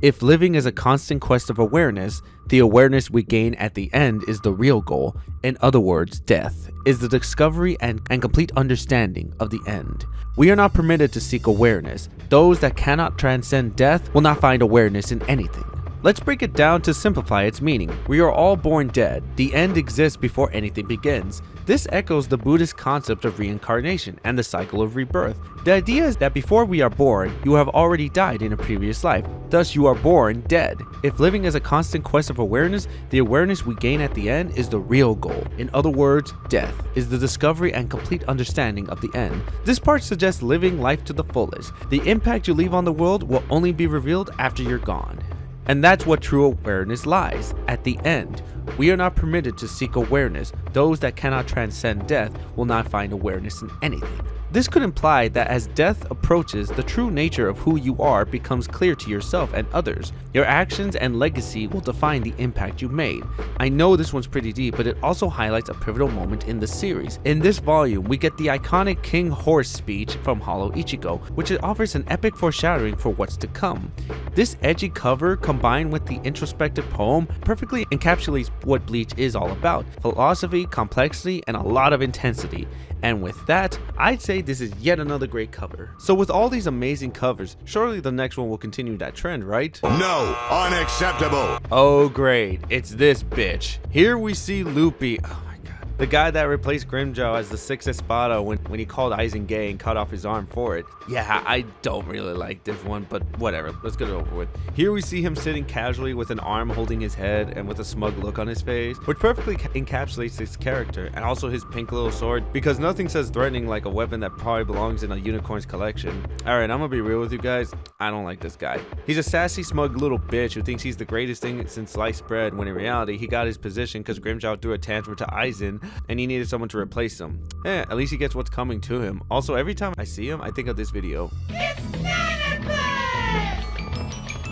If living is a constant quest of awareness, the awareness we gain at the end is the real goal. In other words, death is the discovery and complete understanding of the end. We are not permitted to seek awareness. Those that cannot transcend death will not find awareness in anything. Let's break it down to simplify its meaning. We are all born dead. The end exists before anything begins. This echoes the Buddhist concept of reincarnation and the cycle of rebirth. The idea is that before we are born, you have already died in a previous life. Thus, you are born dead. If living is a constant quest of awareness, the awareness we gain at the end is the real goal. In other words, death is the discovery and complete understanding of the end. This part suggests living life to the fullest. The impact you leave on the world will only be revealed after you're gone. And that's what true awareness lies, at the end. We are not permitted to seek awareness. Those that cannot transcend death will not find awareness in anything. This could imply that as death approaches, the true nature of who you are becomes clear to yourself and others. Your actions and legacy will define the impact you made. I know this one's pretty deep, but it also highlights a pivotal moment in the series. In this volume, we get the iconic King Horse speech from Hollow Ichigo, which offers an epic foreshadowing for what's to come. This edgy cover, combined with the introspective poem, perfectly encapsulates what Bleach is all about: philosophy, complexity, and a lot of intensity. And with that, I'd say this is yet another great cover. So with all these amazing covers, surely the next one will continue that trend, right? No, unacceptable. Oh great, it's this bitch. Here we see Loopy. Oh my god. The guy that replaced Grimjaw as the sixth Espada when he called Aizen gay and cut off his arm for it. Yeah, I don't really like this one, but whatever, let's get it over with. Here we see him sitting casually with an arm holding his head and with a smug look on his face, which perfectly encapsulates his character, and also his pink little sword, because nothing says threatening like a weapon that probably belongs in a unicorn's collection. Alright, I'm gonna be real with you guys, I don't like this guy. He's a sassy, smug little bitch who thinks he's the greatest thing since sliced bread, when in reality he got his position because Grimjaw threw a tantrum to Aizen and he needed someone to replace him. At least he gets what's coming to him. Also, every time I see him, I think of this video.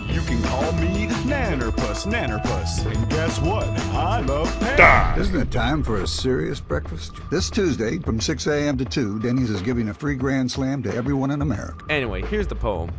You can call me Nannerpuss, and guess what? I'm a pet. Isn't it time for a serious breakfast? This Tuesday from 6 a.m. to 2, Denny's is giving a free Grand Slam to everyone in America. Anyway, here's the poem.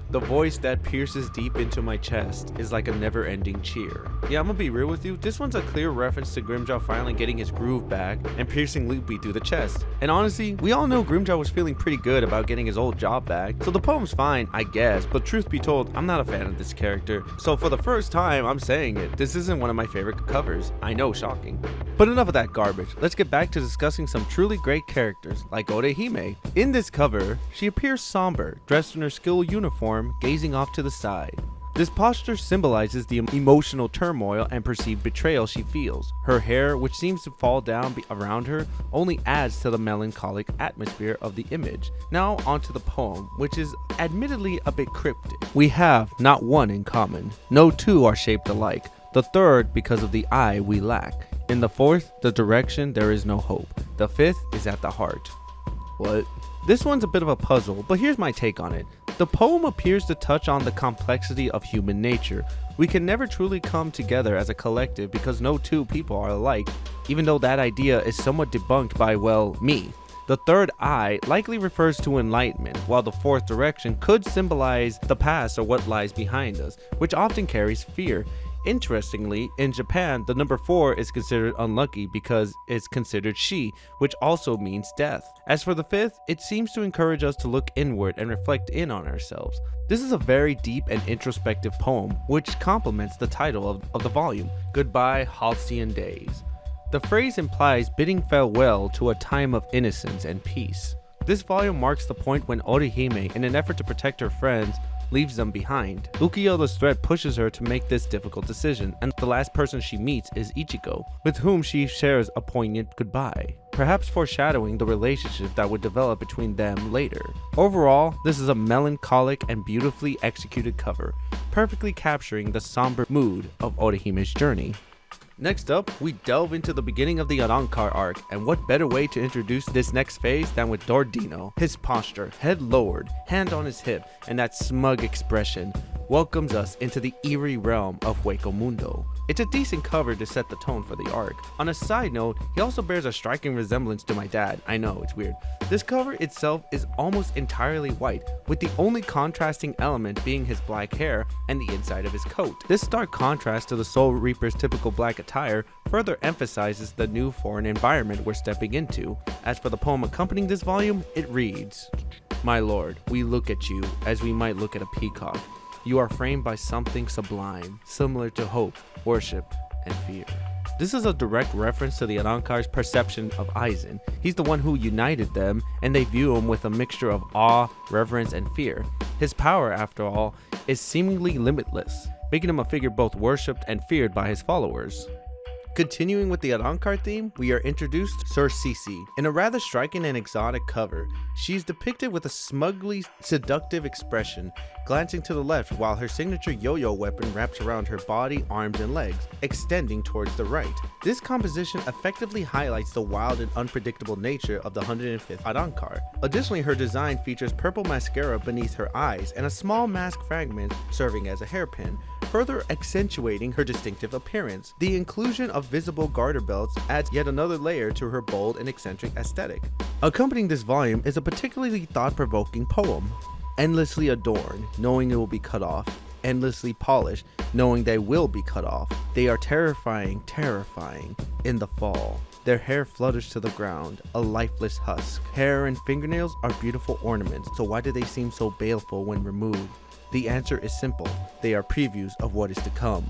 The voice that pierces deep into my chest is like a never-ending cheer. Yeah, I'm gonna be real with you, this one's a clear reference to Grimjaw finally getting his groove back and piercing Loopy through the chest. And honestly, we all know Grimjaw was feeling pretty good about getting his old job back, so the poem's fine, I guess, but truth be told, I'm not a fan of this character. So for the first time, I'm saying it, this isn't one of my favorite covers. I know, shocking. But enough of that garbage, let's get back to discussing some truly great characters, like Orihime. In this cover, she appears somber, dressed in her skill uniform, gazing off to the side. This posture symbolizes the emotional turmoil and perceived betrayal she feels. Her hair, which seems to fall down around her, only adds to the melancholic atmosphere of the image. Now onto the poem, which is admittedly a bit cryptic. We have not one in common. No two are shaped alike. The third, because of the eye we lack. In the fourth, the direction, there is no hope. The fifth is at the heart. What? This one's a bit of a puzzle, but here's my take on it. The poem appears to touch on the complexity of human nature. We can never truly come together as a collective because no two people are alike, even though that idea is somewhat debunked by, well, me. The third eye likely refers to enlightenment, while the fourth direction could symbolize the past or what lies behind us, which often carries fear. Interestingly, in Japan, the number 4 is considered unlucky because it's considered she, which also means death. As for the fifth, it seems to encourage us to look inward and reflect in on ourselves. This is a very deep and introspective poem, which complements the title of the volume, Goodbye Halcyon Days. The phrase implies bidding farewell to a time of innocence and peace. This volume marks the point when Orihime, in an effort to protect her friends, leaves them behind. Ukiyo's threat pushes her to make this difficult decision, and the last person she meets is Ichigo, with whom she shares a poignant goodbye, perhaps foreshadowing the relationship that would develop between them later. Overall, this is a melancholic and beautifully executed cover, perfectly capturing the somber mood of Orihime's journey. Next up, we delve into the beginning of the Arrancar arc, and what better way to introduce this next phase than with Dordino. His posture, head lowered, hand on his hip, and that smug expression. welcomes us into the eerie realm of Hueco Mundo. It's a decent cover to set the tone for the arc. On a side note, he also bears a striking resemblance to my dad. I know, it's weird. This cover itself is almost entirely white, with the only contrasting element being his black hair and the inside of his coat. This stark contrast to the Soul Reaper's typical black attire further emphasizes the new foreign environment we're stepping into. As for the poem accompanying this volume, it reads, "My lord, we look at you as we might look at a peacock. You are framed by something sublime, similar to hope, worship, and fear." This is a direct reference to the Arrancar's perception of Aizen. He's the one who united them, and they view him with a mixture of awe, reverence, and fear. His power, after all, is seemingly limitless, making him a figure both worshipped and feared by his followers. Continuing with the Arrancar theme, we are introduced to Sir Cece. In a rather striking and exotic cover, she is depicted with a smugly seductive expression, glancing to the left while her signature yo-yo weapon wraps around her body, arms, and legs, extending towards the right. This composition effectively highlights the wild and unpredictable nature of the 105th Arrancar. Additionally, her design features purple mascara beneath her eyes and a small mask fragment serving as a hairpin, further accentuating her distinctive appearance. The inclusion of visible garter belts adds yet another layer to her bold and eccentric aesthetic. Accompanying this volume is a particularly thought-provoking poem. Endlessly adorned, knowing it will be cut off. Endlessly polished, knowing they will be cut off. They are terrifying, terrifying in the fall. Their hair flutters to the ground, a lifeless husk. Hair and fingernails are beautiful ornaments, so why do they seem so baleful when removed? The answer is simple. They are previews of what is to come,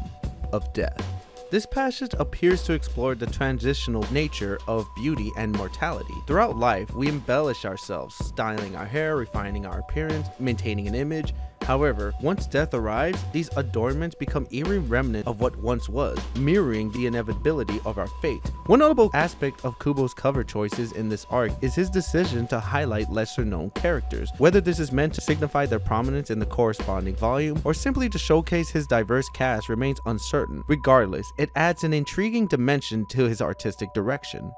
of death. This passage appears to explore the transitional nature of beauty and mortality. Throughout life, we embellish ourselves, styling our hair, refining our appearance, maintaining an image. However, once death arrives, these adornments become eerie remnants of what once was, mirroring the inevitability of our fate. One notable aspect of Kubo's cover choices in this arc is his decision to highlight lesser-known characters. Whether this is meant to signify their prominence in the corresponding volume, or simply to showcase his diverse cast remains uncertain. Regardless, it adds an intriguing dimension to his artistic direction.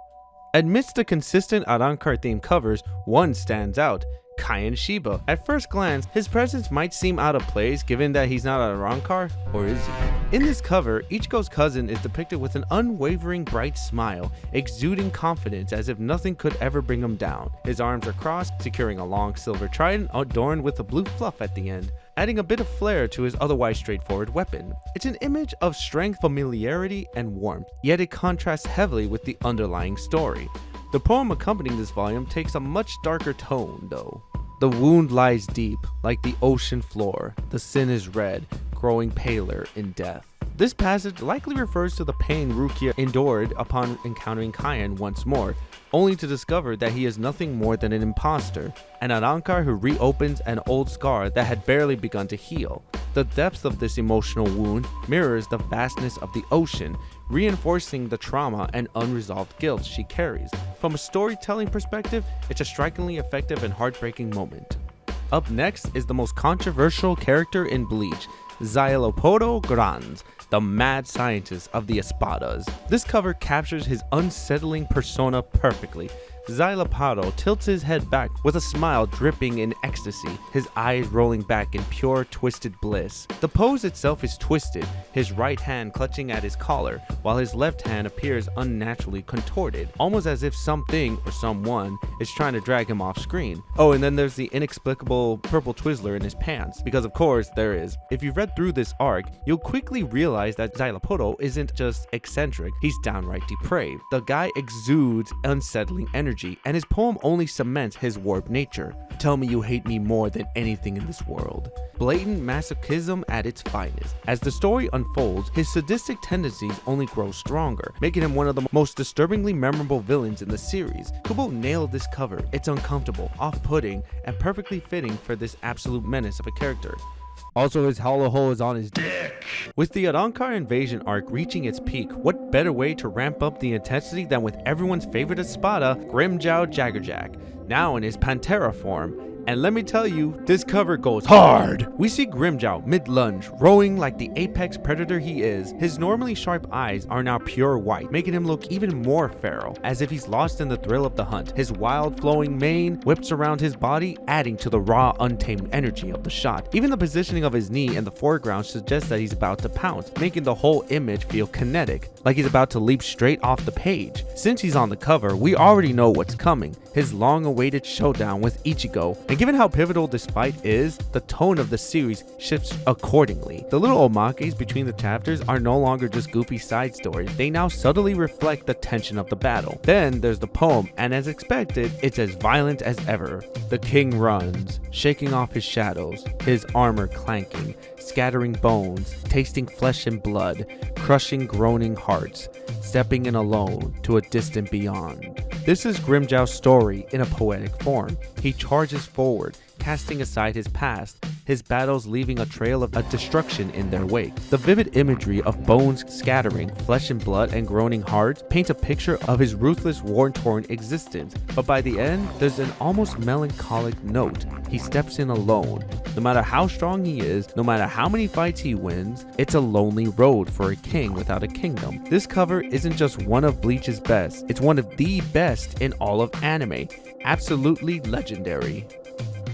Amidst the consistent Arrancar-themed covers, one stands out. Kaien Shiba. At first glance, his presence might seem out of place given that he's not an Arrancar, or is he? In this cover, Ichigo's cousin is depicted with an unwavering bright smile, exuding confidence as if nothing could ever bring him down. His arms are crossed, securing a long silver trident adorned with a blue fluff at the end, adding a bit of flair to his otherwise straightforward weapon. It's an image of strength, familiarity, and warmth, yet it contrasts heavily with the underlying story. The poem accompanying this volume takes a much darker tone, though. The wound lies deep, like the ocean floor. The sin is red, growing paler in death. This passage likely refers to the pain Rukia endured upon encountering Kaien once more, only to discover that he is nothing more than an imposter, an Arrancar who reopens an old scar that had barely begun to heal. The depth of this emotional wound mirrors the vastness of the ocean, reinforcing the trauma and unresolved guilt she carries. From a storytelling perspective, it's a strikingly effective and heartbreaking moment. Up next is the most controversial character in Bleach, Xylopodo Granz, the mad scientist of the Espadas. This cover captures his unsettling persona perfectly. Xylopodo tilts his head back with a smile dripping in ecstasy, his eyes rolling back in pure twisted bliss. The pose itself is twisted, his right hand clutching at his collar, while his left hand appears unnaturally contorted, almost as if something or someone is trying to drag him off screen. Oh, and then there's the inexplicable purple Twizzler in his pants, because of course there is. If you've read through this arc, you'll quickly realize that Xylopodo isn't just eccentric, he's downright depraved. The guy exudes unsettling energy, and his poem only cements his warped nature. Tell me you hate me more than anything in this world. Blatant masochism at its finest. As the story unfolds, his sadistic tendencies only grow stronger, making him one of the most disturbingly memorable villains in the series. Kubo nailed this cover. It's uncomfortable, off-putting, and perfectly fitting for this absolute menace of a character. Also, his hollow hole is on his dick. With the Arrancar Invasion Arc reaching its peak, what better way to ramp up the intensity than with everyone's favorite espada, Grimmjow Jaggerjack. Now in his Pantera form, And let me tell you, this cover goes hard. We see Grimmjow mid-lunge, rowing like the apex predator he is. His normally sharp eyes are now pure white, making him look even more feral, as if he's lost in the thrill of the hunt. His wild flowing mane whips around his body, adding to the raw, untamed energy of the shot. Even the positioning of his knee in the foreground suggests that he's about to pounce, making the whole image feel kinetic, like he's about to leap straight off the page. Since he's on the cover, we already know what's coming, his long-awaited showdown with Ichigo. And given how pivotal this fight is, the tone of the series shifts accordingly. The little omakes between the chapters are no longer just goofy side stories, they now subtly reflect the tension of the battle. Then there's the poem, and as expected, it's as violent as ever. The king runs, shaking off his shadows, his armor clanking, scattering bones, tasting flesh and blood, crushing groaning hearts, stepping in alone to a distant beyond. This is Grimmjow's story in a poetic form. He charges forward, casting aside his past, his battles leaving a trail of destruction in their wake. The vivid imagery of bones scattering, flesh and blood, and groaning hearts paint a picture of his ruthless, war-torn existence. But by the end, there's an almost melancholic note. He steps in alone. No matter how strong he is, no matter how many fights he wins, it's a lonely road for a king without a kingdom. This cover isn't just one of Bleach's best, it's one of the best in all of anime. Absolutely legendary.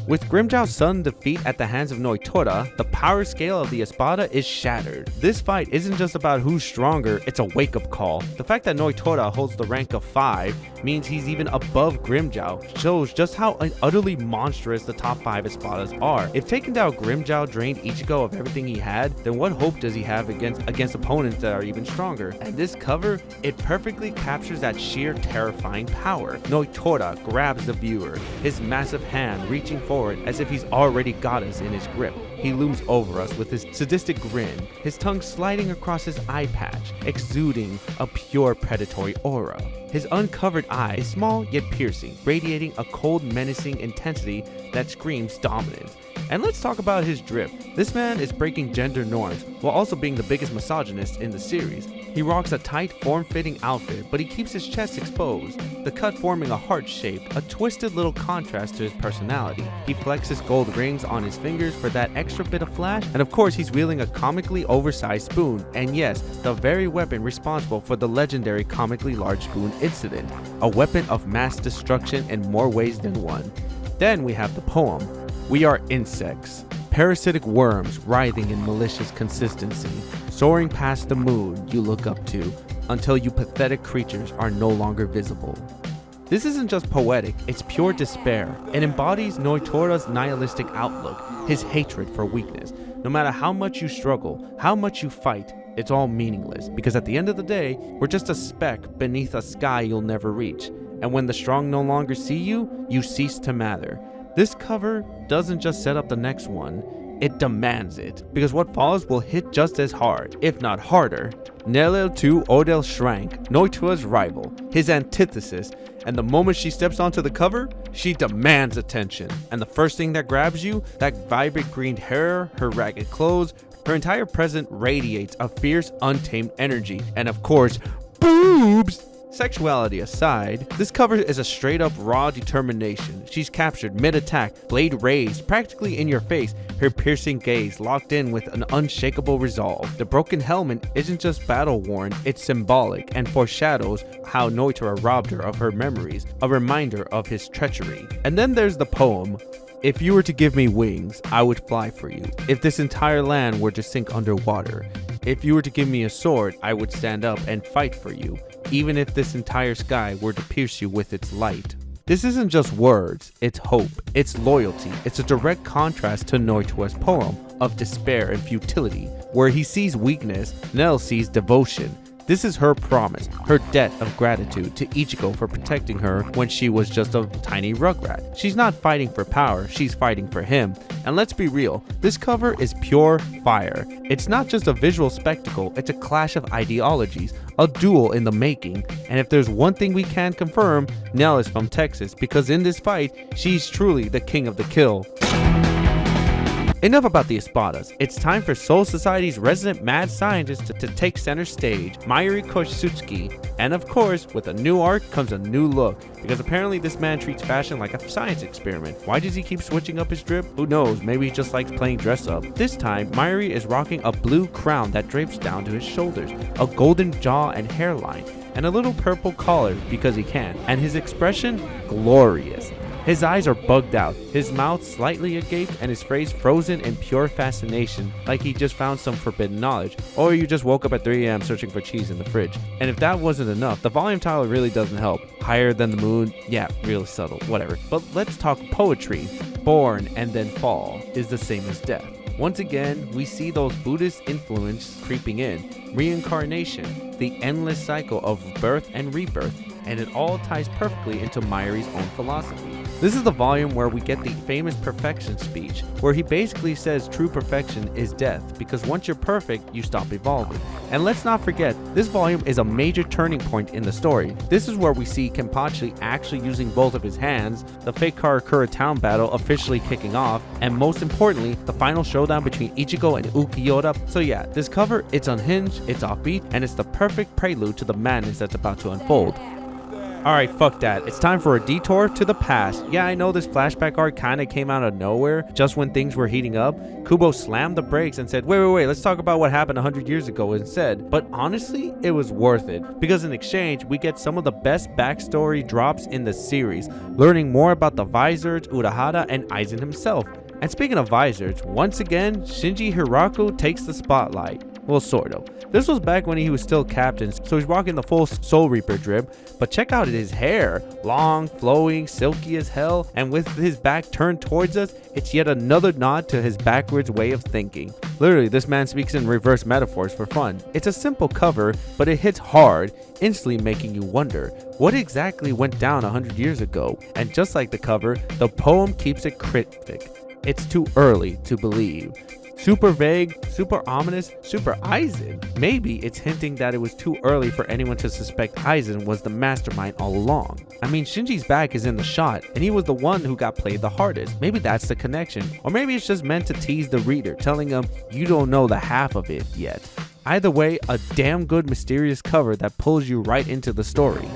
With Grimmjow's sudden defeat at the hands of Noitora, the power scale of the Espada is shattered. This fight isn't just about who's stronger, it's a wake-up call. The fact that Noitora holds the rank of 5 means he's even above Grimmjow shows just how utterly monstrous the top 5 Espadas are. If taking down Grimmjow drained Ichigo of everything he had, then what hope does he have against opponents that are even stronger? And this cover, it perfectly captures that sheer terrifying power. Noitora grabs the viewer, his massive hand reaching forward as if he's already got us in his grip. He looms over us with his sadistic grin, his tongue sliding across his eye patch, exuding a pure predatory aura. His uncovered eye is small yet piercing, radiating a cold, menacing intensity that screams dominance. And let's talk about his drip. This man is breaking gender norms while also being the biggest misogynist in the series. He rocks a tight, form-fitting outfit, but he keeps his chest exposed, the cut forming a heart shape, a twisted little contrast to his personality. He flexes gold rings on his fingers for that extra bit of flash, and of course he's wielding a comically oversized spoon, and yes, the very weapon responsible for the legendary comically large spoon incident, a weapon of mass destruction in more ways than one. Then we have the poem. We are insects, parasitic worms writhing in malicious consistency, soaring past the moon you look up to, until you pathetic creatures are no longer visible. This isn't just poetic, it's pure despair. It embodies Noitora's nihilistic outlook, his hatred for weakness. No matter how much you struggle, how much you fight, it's all meaningless, because at the end of the day, we're just a speck beneath a sky you'll never reach. And when the strong no longer see you, you cease to matter. This cover doesn't just set up the next one, it demands it, because what follows will hit just as hard, if not harder. Nelel 2 Odell Shrank, Noitora's rival, his antithesis, and the moment she steps onto the cover, she demands attention. And the first thing that grabs you, that vibrant green hair, her ragged clothes, her entire presence radiates a fierce, untamed energy, and of course, boobs! Sexuality aside, this cover is a straight up raw determination. She's captured mid-attack, blade raised, practically in your face, her piercing gaze locked in with an unshakable resolve. The broken helmet isn't just battle-worn, it's symbolic and foreshadows how Noitora robbed her of her memories, a reminder of his treachery. And then there's the poem. If you were to give me wings, I would fly for you. If this entire land were to sink underwater. If you were to give me a sword, I would stand up and fight for you. Even if this entire sky were to pierce you with its light. This isn't just words, it's hope, it's loyalty, it's a direct contrast to Noitora's poem of despair and futility. Where he sees weakness, Nell sees devotion. This is her promise, her debt of gratitude to Ichigo for protecting her when she was just a tiny rugrat. She's not fighting for power, she's fighting for him. And let's be real, this cover is pure fire. It's not just a visual spectacle, it's a clash of ideologies, a duel in the making. And if there's one thing we can confirm, Nell is from Texas, because in this fight, she's truly the king of the kill. enough about the espadas. It's time for Soul Society's resident mad scientist to take center stage, Mayuri Koshitsuki. And of course, with a new arc comes a new look, because apparently this man treats fashion like a science experiment. Why does he keep switching up his drip? Who knows, maybe he just likes playing dress up. This time, Mayuri is rocking a blue crown that drapes down to his shoulders, a golden jaw and hairline, and a little purple collar because he can. And his expression? Glorious. His eyes are bugged out, his mouth slightly agape, and his face frozen in pure fascination, like he just found some forbidden knowledge, or you just woke up at 3 AM searching for cheese in the fridge. And if that wasn't enough, the volume title really doesn't help. Higher than the moon, yeah, really subtle, whatever. But let's talk poetry. Born and then fall is the same as death. Once again, we see those Buddhist influence creeping in. Reincarnation, the endless cycle of birth and rebirth, and it all ties perfectly into Mayuri's own philosophy. This is the volume where we get the famous perfection speech, where he basically says true perfection is death, because once you're perfect, you stop evolving. And let's not forget, this volume is a major turning point in the story. This is where we see Kenpachi actually using both of his hands, the fake Karakura town battle officially kicking off, and most importantly, the final showdown between Ichigo and Ukiyoda. So yeah, this cover, it's unhinged, it's offbeat, and it's the perfect prelude to the madness that's about to unfold. Alright, fuck that. It's time for a detour to the past. Yeah, I know this flashback arc kinda came out of nowhere, just when things were heating up. Kubo slammed the brakes and said, wait, let's talk about what happened 100 years ago instead. But honestly, it was worth it, because in exchange, we get some of the best backstory drops in the series, learning more about the Vizards, Urahara, and Aizen himself. And speaking of Vizards, once again, Shinji Hiraku takes the spotlight. Well, sort of. This was back when he was still captain, so he's rocking the full Soul Reaper drip, but check out his hair. Long, flowing, silky as hell, and with his back turned towards us, it's yet another nod to his backwards way of thinking. Literally, this man speaks in reverse metaphors for fun. It's a simple cover, but it hits hard, instantly making you wonder, what exactly went down 100 years ago? And just like the cover, the poem keeps it cryptic. It's too early to believe. Super vague, super ominous, super Aizen. Maybe it's hinting that it was too early for anyone to suspect Aizen was the mastermind all along. I mean, Shinji's back is in the shot, and he was the one who got played the hardest. Maybe that's the connection. Or maybe it's just meant to tease the reader, telling him you don't know the half of it yet. Either way, a damn good mysterious cover that pulls you right into the story.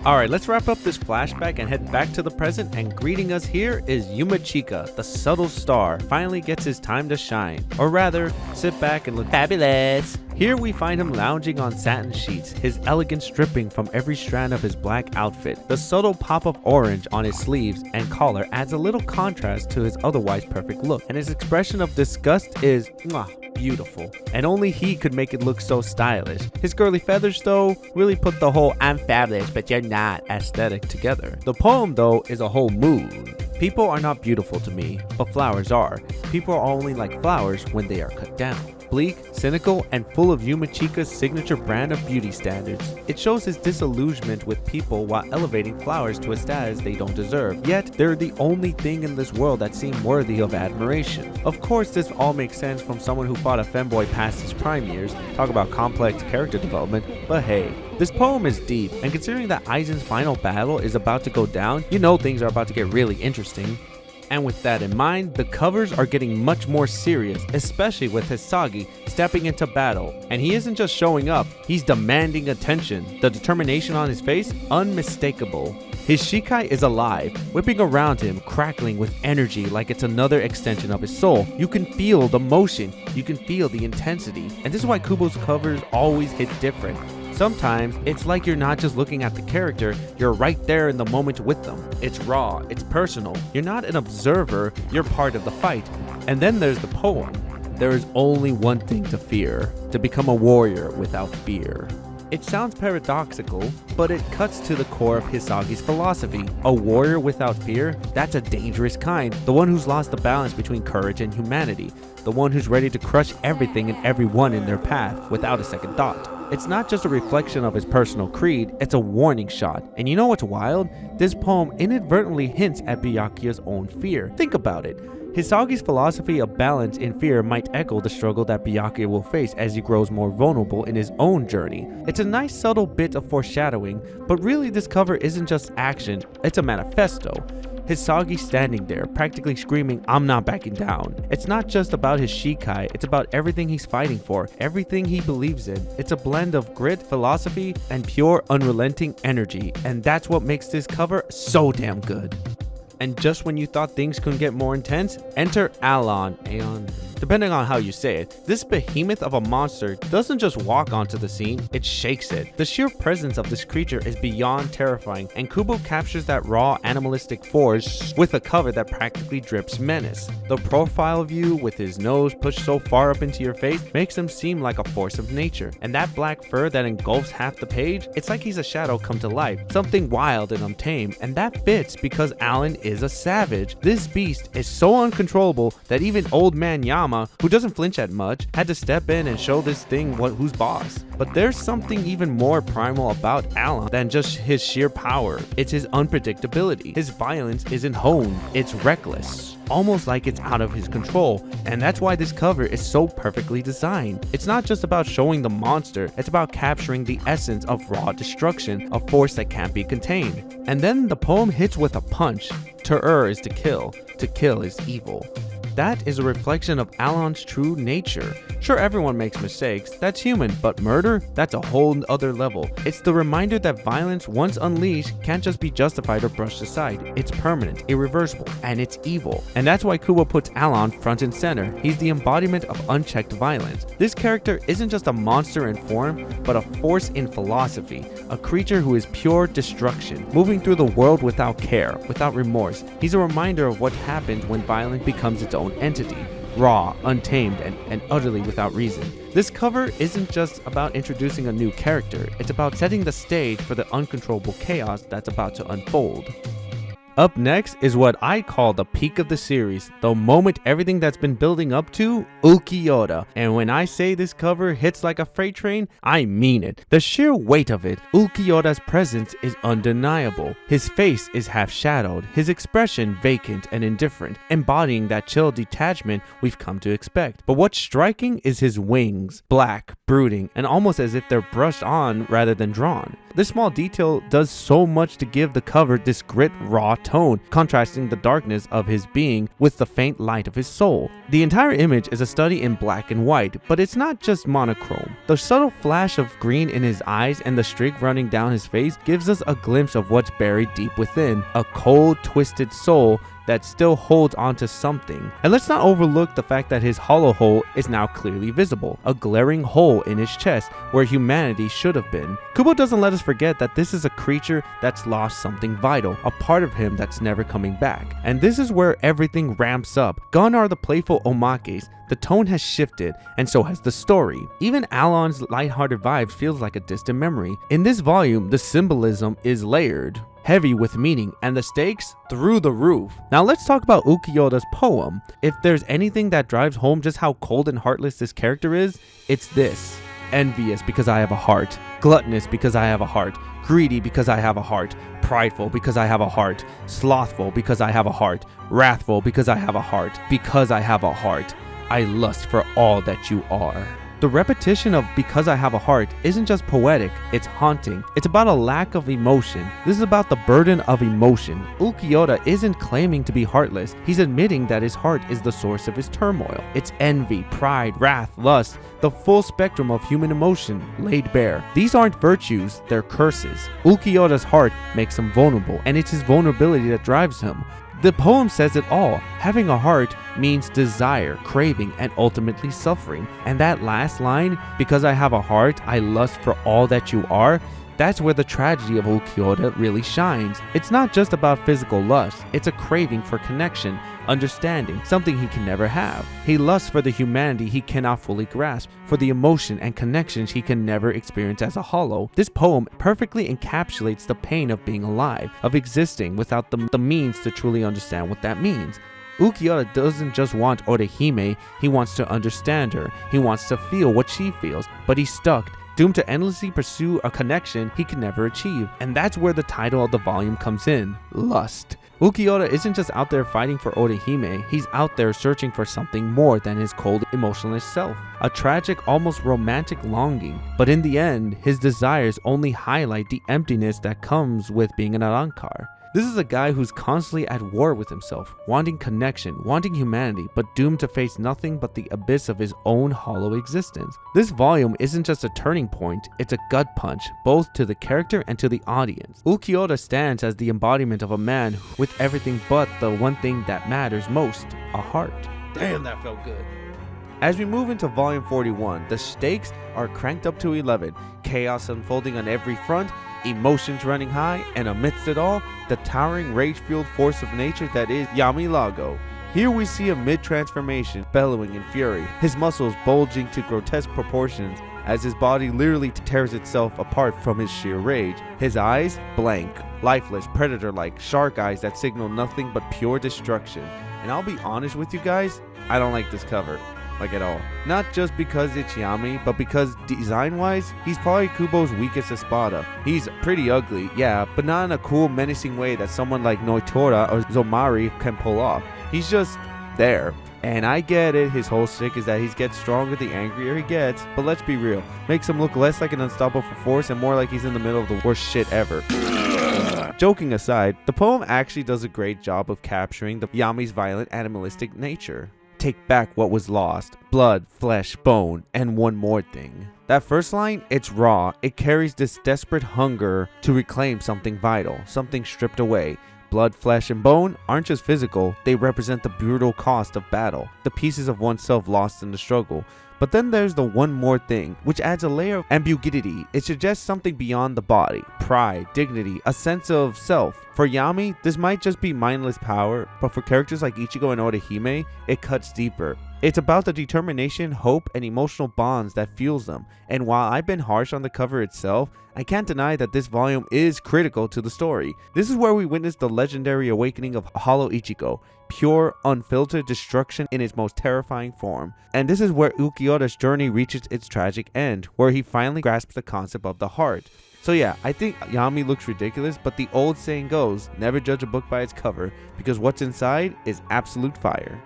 Alright, let's wrap up this flashback and head back to the present, and greeting us here is Yumachika, the subtle star, finally gets his time to shine. Or rather, sit back and look fabulous. Here we find him lounging on satin sheets, his elegance dripping from every strand of his black outfit. The subtle pop of orange on his sleeves and collar adds a little contrast to his otherwise perfect look, and his expression of disgust is beautiful, and only he could make it look so stylish. His curly feathers though really put the whole "I'm fabulous but you're not" aesthetic together. The poem though is a whole mood. People are not beautiful to me, but flowers are. People are only like flowers when they are cut down. Bleak, cynical, and full of Yumachika's signature brand of beauty standards. It shows his disillusionment with people while elevating flowers to a status they don't deserve. Yet, they're the only thing in this world that seem worthy of admiration. Of course, this all makes sense from someone who fought a femboy past his prime years. Talk about complex character development, but hey. This poem is deep, and considering that Aizen's final battle is about to go down, you know things are about to get really interesting. And with that in mind, the covers are getting much more serious, especially with Hisagi stepping into battle. And he isn't just showing up, he's demanding attention. The determination on his face, unmistakable. His Shikai is alive, whipping around him, crackling with energy like it's another extension of his soul. You can feel the motion, you can feel the intensity. And this is why Kubo's covers always hit different. Sometimes, it's like you're not just looking at the character, you're right there in the moment with them. It's raw, it's personal. You're not an observer, you're part of the fight. And then there's the poem. There is only one thing to fear, to become a warrior without fear. It sounds paradoxical, but it cuts to the core of Hisagi's philosophy. A warrior without fear? That's a dangerous kind. The one who's lost the balance between courage and humanity. The one who's ready to crush everything and everyone in their path without a second thought. It's not just a reflection of his personal creed, it's a warning shot. And you know what's wild? This poem inadvertently hints at Byakuya's own fear. Think about it. Hisagi's philosophy of balance in fear might echo the struggle that Byakuya will face as he grows more vulnerable in his own journey. It's a nice subtle bit of foreshadowing, but really this cover isn't just action, it's a manifesto. Hisagi standing there, practically screaming, "I'm not backing down." It's not just about his Shikai, it's about everything he's fighting for, everything he believes in. It's a blend of grit, philosophy, and pure unrelenting energy, and that's what makes this cover so damn good. And just when you thought things couldn't get more intense, enter Aeon, depending on how you say it. This behemoth of a monster doesn't just walk onto the scene, it shakes it. The sheer presence of this creature is beyond terrifying, and Kubo captures that raw animalistic force with a cover that practically drips menace. The profile view with his nose pushed so far up into your face makes him seem like a force of nature, and that black fur that engulfs half the page, it's like he's a shadow come to life, something wild and untamed, and that fits because Alan is a savage. This beast is so uncontrollable that even old man Yama, who doesn't flinch at much, had to step in and show this thing who's boss. But there's something even more primal about Alan than just his sheer power. It's his unpredictability. His violence isn't honed, it's reckless, almost like it's out of his control, and that's why this cover is so perfectly designed. It's not just about showing the monster, it's about capturing the essence of raw destruction, a force that can't be contained. And then the poem hits with a punch. To err is to kill is evil. That is a reflection of Alan's true nature. Sure, everyone makes mistakes, that's human, but murder? That's a whole other level. It's the reminder that violence, once unleashed, can't just be justified or brushed aside. It's permanent, irreversible, and it's evil. And that's why Kubo puts Alan front and center. He's the embodiment of unchecked violence. This character isn't just a monster in form, but a force in philosophy. A creature who is pure destruction, moving through the world without care, without remorse. He's a reminder of what happens when violence becomes its own entity, raw, untamed, and utterly without reason. This cover isn't just about introducing a new character, it's about setting the stage for the uncontrollable chaos that's about to unfold. Up next is what I call the peak of the series, the moment everything that's been building up to, Ukiyoda. And when I say this cover hits like a freight train, I mean it. The sheer weight of it, Ukiyoda's presence is undeniable. His face is half shadowed, his expression vacant and indifferent, embodying that chill detachment we've come to expect. But what's striking is his wings, black, brooding, and almost as if they're brushed on rather than drawn. This small detail does so much to give the cover this grit, raw tone, contrasting the darkness of his being with the faint light of his soul. The entire image is a study in black and white, but it's not just monochrome. The subtle flash of green in his eyes and the streak running down his face gives us a glimpse of what's buried deep within, a cold, twisted soul that still holds onto something. And let's not overlook the fact that his hollow hole is now clearly visible, a glaring hole in his chest where humanity should have been. Kubo doesn't let us forget that this is a creature that's lost something vital, a part of him that's never coming back. And this is where everything ramps up. Gone are the playful omakes, the tone has shifted, and so has the story. Even Alan's lighthearted vibes feels like a distant memory. In this volume, the symbolism is layered, heavy with meaning, and the stakes through the roof. Now let's talk about Ukiyoda's poem. If there's anything that drives home just how cold and heartless this character is, it's this. Envious because I have a heart, gluttonous because I have a heart, greedy because I have a heart, prideful because I have a heart, slothful because I have a heart, wrathful because I have a heart, because I have a heart. I lust for all that you are. The repetition of "because I have a heart" isn't just poetic, it's haunting. It's about a lack of emotion. This is about the burden of emotion. Ukiyoda isn't claiming to be heartless, he's admitting that his heart is the source of his turmoil. It's envy, pride, wrath, lust, the full spectrum of human emotion laid bare. These aren't virtues, they're curses. Ukiyoda's heart makes him vulnerable, and it's his vulnerability that drives him. The poem says it all. Having a heart means desire, craving, and ultimately suffering. And that last line, "because I have a heart, I lust for all that you are," that's where the tragedy of Ukiyoda really shines. It's not just about physical lust, it's a craving for connection, understanding, something he can never have. He lusts for the humanity he cannot fully grasp, for the emotion and connections he can never experience as a hollow. This poem perfectly encapsulates the pain of being alive, of existing without the means to truly understand what that means. Ukiyoda doesn't just want Orihime, he wants to understand her, he wants to feel what she feels, but he's stuck, doomed to endlessly pursue a connection he can never achieve. And that's where the title of the volume comes in, Lust. Ukiyoda isn't just out there fighting for Orihime, he's out there searching for something more than his cold, emotionless self. A tragic, almost romantic longing. But in the end, his desires only highlight the emptiness that comes with being an Arrancar. This is a guy who's constantly at war with himself, wanting connection, wanting humanity, but doomed to face nothing but the abyss of his own hollow existence. This volume isn't just a turning point, it's a gut punch, both to the character and to the audience. Ukiyoda stands as the embodiment of a man with everything but the one thing that matters most, a heart. Damn, that felt good. As we move into volume 41, the stakes are cranked up to 11, chaos unfolding on every front, emotions running high, and amidst it all, the towering rage-fueled force of nature that is Yami Lago. Here we see a mid-transformation, bellowing in fury, his muscles bulging to grotesque proportions as his body literally tears itself apart from his sheer rage. His eyes, blank, lifeless, predator-like, shark eyes that signal nothing but pure destruction. And I'll be honest with you guys, I don't like this cover. Like at all. Not just because it's Yami, but because design-wise, he's probably Kubo's weakest espada. He's pretty ugly, yeah, but not in a cool, menacing way that someone like Noitora or Zomari can pull off. He's just there. And I get it, his whole shtick is that he gets stronger the angrier he gets, but let's be real, makes him look less like an unstoppable force and more like he's in the middle of the worst shit ever. Joking aside, the poem actually does a great job of capturing the Yami's violent animalistic nature. Take back what was lost, blood, flesh, bone, and one more thing. That first line, it's raw. It carries this desperate hunger to reclaim something vital, something stripped away. Blood, flesh, and bone aren't just physical, they represent the brutal cost of battle, the pieces of oneself lost in the struggle. But then there's the one more thing, which adds a layer of ambiguity. It suggests something beyond the body, pride, dignity, a sense of self. For Yami, this might just be mindless power, but for characters like Ichigo and Orihime, it cuts deeper. It's about the determination, hope, and emotional bonds that fuels them. And while I've been harsh on the cover itself, I can't deny that this volume is critical to the story. This is where we witness the legendary awakening of Hollow Ichigo, pure, unfiltered destruction in its most terrifying form. And this is where Ukiyoda's journey reaches its tragic end, where he finally grasps the concept of the heart. So yeah, I think Yami looks ridiculous, but the old saying goes, never judge a book by its cover, because what's inside is absolute fire.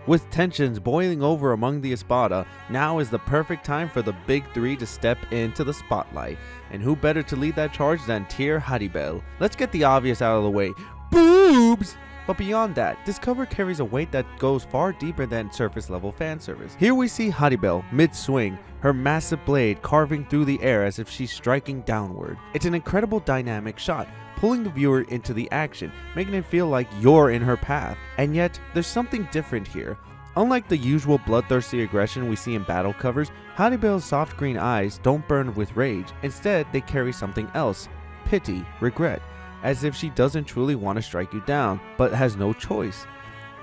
With tensions boiling over among the Espada, now is the perfect time for the big three to step into the spotlight. And who better to lead that charge than Tier Haribel? Let's get the obvious out of the way. Boobs! But beyond that, this cover carries a weight that goes far deeper than surface level fan service. Here we see Haribel mid-swing, her massive blade carving through the air as if she's striking downward. It's an incredible dynamic shot, pulling the viewer into the action, making it feel like you're in her path. And yet, there's something different here. Unlike the usual bloodthirsty aggression we see in battle covers, Haribel's soft green eyes don't burn with rage. Instead, they carry something else, pity, regret, as if she doesn't truly want to strike you down, but has no choice.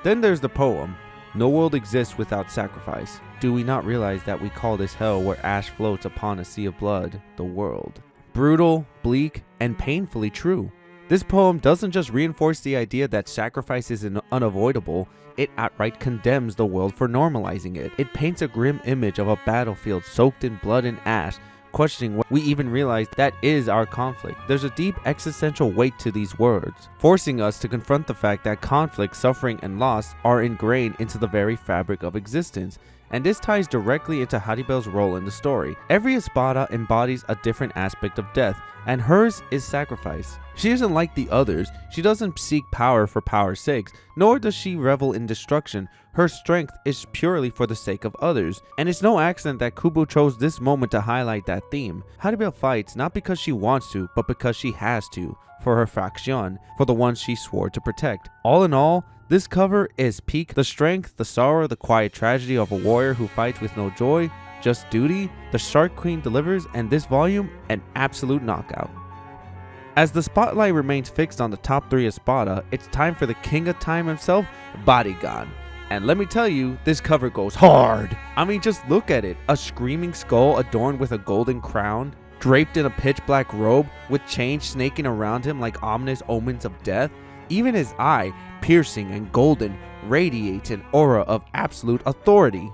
Then there's the poem. No world exists without sacrifice. Do we not realize that we call this hell where ash floats upon a sea of blood, the world? Brutal, bleak, and painfully true. This poem doesn't just reinforce the idea that sacrifice is unavoidable, it outright condemns the world for normalizing it. It paints a grim image of a battlefield soaked in blood and ash, questioning what we even realize that is our conflict. There's a deep existential weight to these words, forcing us to confront the fact that conflict, suffering, and loss are ingrained into the very fabric of existence. And this ties directly into Haribel's role in the story. Every Espada embodies a different aspect of death, and hers is sacrifice. She isn't like the others. She doesn't seek power for power's sake, nor does she revel in destruction. Her strength is purely for the sake of others, and it's no accident that Kubo chose this moment to highlight that theme. Haribel fights not because she wants to, but because she has to, for her faction, for the ones she swore to protect. All in all, this cover is peak the strength, the sorrow, the quiet tragedy of a warrior who fights with no joy, just duty. The Shark Queen delivers, and this volume, an absolute knockout. As the spotlight remains fixed on the top three Espada, it's time for the king of time himself, Barigan. And let me tell you, this cover goes hard. I mean, just look at it. A screaming skull adorned with a golden crown, draped in a pitch black robe, with chains snaking around him like ominous omens of death. Even his eye, piercing and golden, radiates an aura of absolute authority.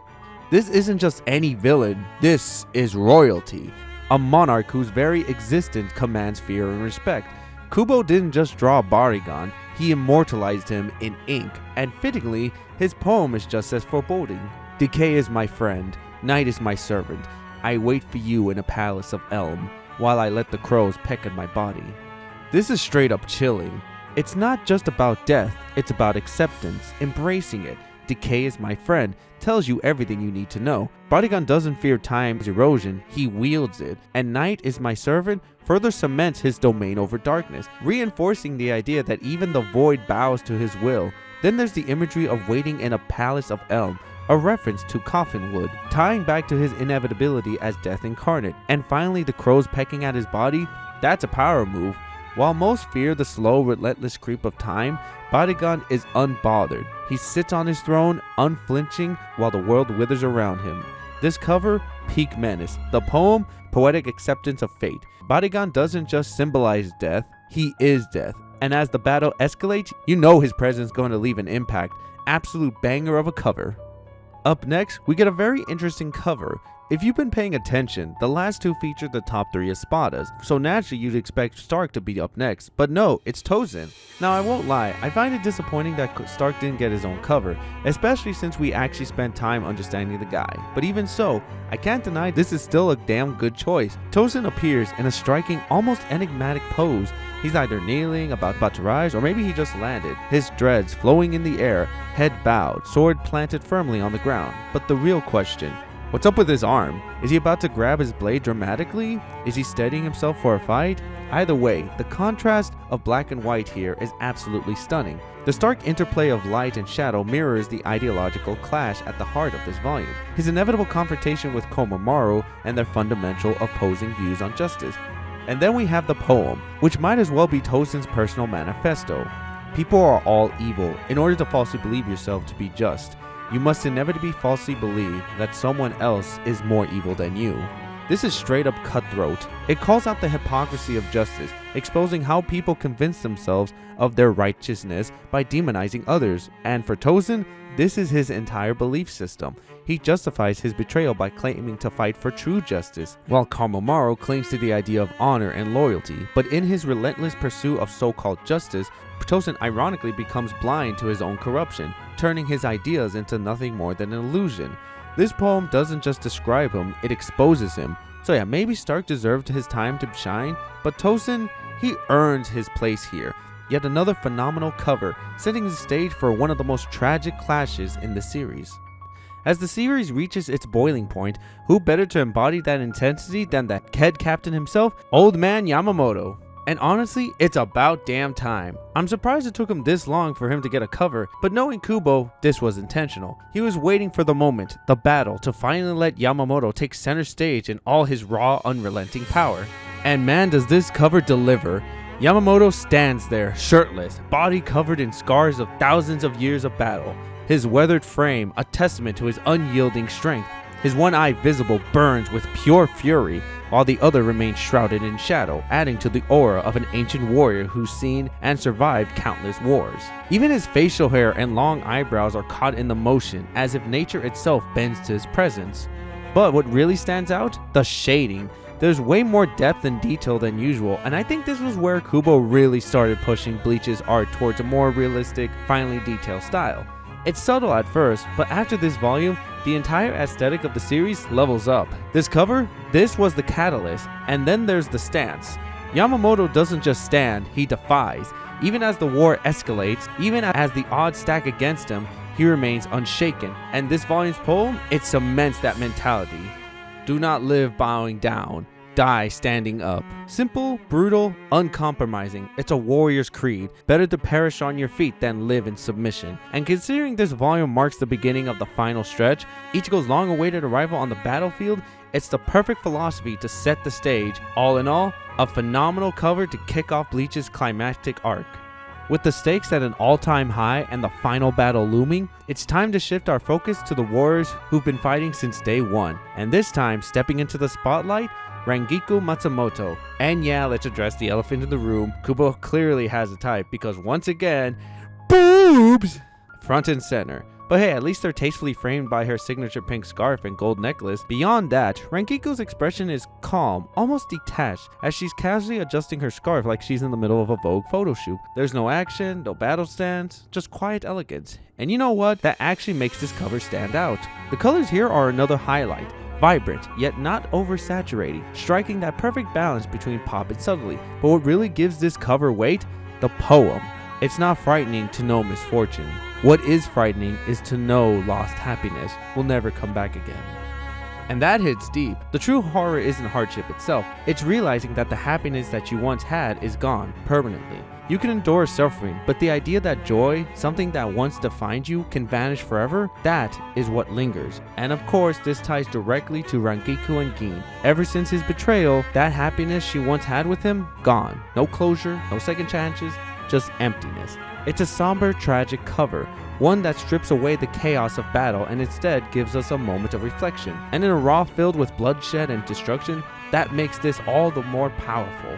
This isn't just any villain, this is royalty. A monarch whose very existence commands fear and respect. Kubo didn't just draw Barigan, he immortalized him in ink, and fittingly, his poem is just as foreboding. Decay is my friend, night is my servant. I wait for you in a palace of elm, while I let the crows peck at my body. This is straight up chilling. It's not just about death, it's about acceptance, embracing it. Decay is my friend, tells you everything you need to know. Bakugan doesn't fear time's erosion, he wields it. And night is my servant further cements his domain over darkness, reinforcing the idea that even the void bows to his will. Then there's the imagery of waiting in a palace of elm, a reference to coffin wood, tying back to his inevitability as death incarnate. And finally the crows pecking at his body, that's a power move. While most fear the slow, relentless creep of time, Bakugan is unbothered. He sits on his throne, unflinching, while the world withers around him. This cover, peak menace. The poem, poetic acceptance of fate. Bakugan doesn't just symbolize death, he is death. And as the battle escalates, you know his presence is going to leave an impact. Absolute banger of a cover. Up next, we get a very interesting cover. If you've been paying attention, the last two feature the top 3 espadas, so naturally you'd expect Stark to be up next, but no, it's Tozen. Now I won't lie, I find it disappointing that Stark didn't get his own cover, especially since we actually spent time understanding the guy. But even so, I can't deny this is still a damn good choice. Tozen appears in a striking, almost enigmatic pose. He's either kneeling, about to rise, or maybe he just landed. His dreads flowing in the air, head bowed, sword planted firmly on the ground. But the real question, what's up with his arm? Is he about to grab his blade dramatically? Is he steadying himself for a fight? Either way, the contrast of black and white here is absolutely stunning. The stark interplay of light and shadow mirrors the ideological clash at the heart of this volume. His inevitable confrontation with Komamoru and their fundamental opposing views on justice. And then we have the poem, which might as well be Tozen's personal manifesto. People are all evil. In order to falsely believe yourself to be just, you must inevitably falsely believe that someone else is more evil than you. This is straight up cutthroat. It calls out the hypocrisy of justice, exposing how people convince themselves of their righteousness by demonizing others. And for Tozen, this is his entire belief system. He justifies his betrayal by claiming to fight for true justice, while Komamoru clings to the idea of honor and loyalty. But in his relentless pursuit of so-called justice, Tozen ironically becomes blind to his own corruption, turning his ideas into nothing more than an illusion. This poem doesn't just describe him, it exposes him. So yeah, maybe Stark deserved his time to shine, but Tozen, he earned his place here. Yet another phenomenal cover, setting the stage for one of the most tragic clashes in the series. As the series reaches its boiling point, who better to embody that intensity than that head captain himself, Old Man Yamamoto. And honestly, it's about damn time. I'm surprised it took him this long for him to get a cover, but knowing Kubo, this was intentional. He was waiting for the moment, the battle, to finally let Yamamoto take center stage in all his raw, unrelenting power. And man, does this cover deliver. Yamamoto stands there, shirtless, body covered in scars of thousands of years of battle. His weathered frame, a testament to his unyielding strength. His one eye visible burns with pure fury, while the other remains shrouded in shadow, adding to the aura of an ancient warrior who's seen and survived countless wars. Even his facial hair and long eyebrows are caught in the motion, as if nature itself bends to his presence. But what really stands out? The shading. There's way more depth and detail than usual, and I think this was where Kubo really started pushing Bleach's art towards a more realistic, finely detailed style. It's subtle at first, but after this volume, the entire aesthetic of the series levels up. This cover, this was the catalyst, and then there's the stance. Yamamoto doesn't just stand, he defies. Even as the war escalates, even as the odds stack against him, he remains unshaken. And this volume's poem, it cements that mentality. Do not live bowing down, die standing up. Simple, brutal, uncompromising. It's a warrior's creed. Better to perish on your feet than live in submission. And considering this volume marks the beginning of the final stretch, Ichigo's long-awaited arrival on the battlefield, it's the perfect philosophy to set the stage. All in all, a phenomenal cover to kick off Bleach's climactic arc. With the stakes at an all-time high and the final battle looming, it's time to shift our focus to the warriors who've been fighting since day one. And this time, stepping into the spotlight, Rangiku Matsumoto. And yeah, let's address the elephant in the room. Kubo clearly has a type because once again, boobs! Front and center. But hey, at least they're tastefully framed by her signature pink scarf and gold necklace. Beyond that, Rangiku's expression is calm, almost detached, as she's casually adjusting her scarf like she's in the middle of a Vogue photo shoot. There's no action, no battle stance, just quiet elegance. And you know what? That actually makes this cover stand out. The colors here are another highlight. Vibrant, yet not oversaturating, striking that perfect balance between pop and subtlety. But what really gives this cover weight? The poem. It's not frightening to know misfortune. What is frightening is to know lost happiness will never come back again. And that hits deep. The true horror isn't hardship itself, it's realizing that the happiness that you once had is gone permanently. You can endure suffering, but the idea that joy, something that once defined you, can vanish forever, that is what lingers. And of course, this ties directly to Rangiku and Gin. Ever since his betrayal, that happiness she once had with him, gone. No closure, no second chances, just emptiness. It's a somber, tragic cover, one that strips away the chaos of battle and instead gives us a moment of reflection. And in a raw filled with bloodshed and destruction, that makes this all the more powerful.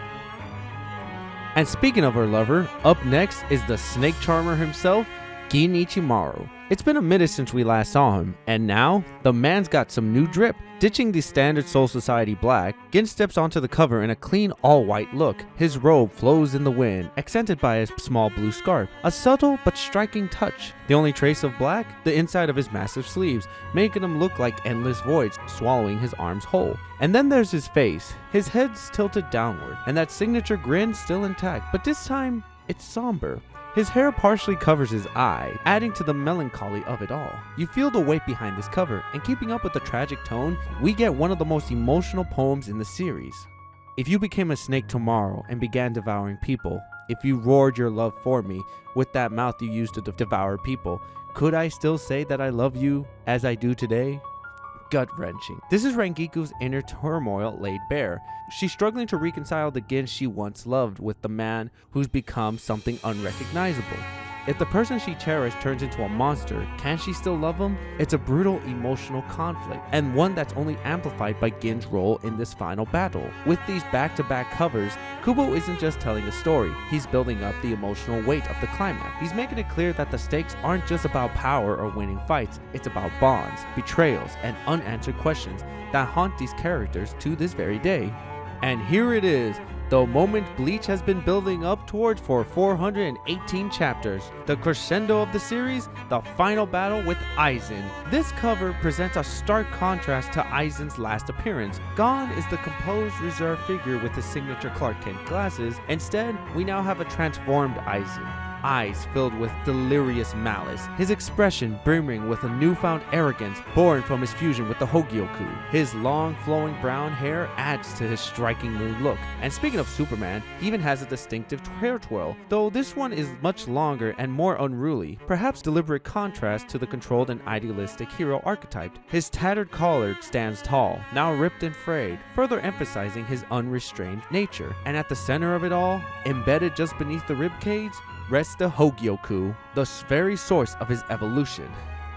And speaking of her lover, up next is the snake charmer himself, Gin Ichimaru. It's been a minute since we last saw him, and now, the man's got some new drip. Ditching the standard Soul Society black, Gin steps onto the cover in a clean all-white look. His robe flows in the wind, accented by a small blue scarf, a subtle but striking touch. The only trace of black? The inside of his massive sleeves, making him look like endless voids swallowing his arms whole. And then there's his face. His head's tilted downward, and that signature grin still intact, but this time, it's somber. His hair partially covers his eye, adding to the melancholy of it all. You feel the weight behind this cover, and keeping up with the tragic tone, we get one of the most emotional poems in the series. If you became a snake tomorrow and began devouring people, if you roared your love for me with that mouth you used to devour people, could I still say that I love you as I do today? Gut-wrenching. This is Rangiku's inner turmoil laid bare. She's struggling to reconcile the Gin she once loved with the man who's become something unrecognizable. If the person she cherished turns into a monster, can she still love him? It's a brutal emotional conflict, and one that's only amplified by Gin's role in this final battle. With these back-to-back covers, Kubo isn't just telling a story, he's building up the emotional weight of the climax. He's making it clear that the stakes aren't just about power or winning fights, it's about bonds, betrayals, and unanswered questions that haunt these characters to this very day. And here it is, the moment Bleach has been building up towards for 418 chapters. The crescendo of the series, the final battle with Aizen. This cover presents a stark contrast to Aizen's last appearance. Gone is the composed, reserved figure with his signature Clark Kent glasses. Instead, we now have a transformed Aizen. Eyes filled with delirious malice, his expression brimming with a newfound arrogance born from his fusion with the Hogyoku. His long flowing brown hair adds to his striking new look. And speaking of Superman, he even has a distinctive hair twirl, though this one is much longer and more unruly, perhaps deliberate contrast to the controlled and idealistic hero archetype. His tattered collar stands tall, now ripped and frayed, further emphasizing his unrestrained nature. And at the center of it all, embedded just beneath the ribcage, rests the Hogyoku, the very source of his evolution.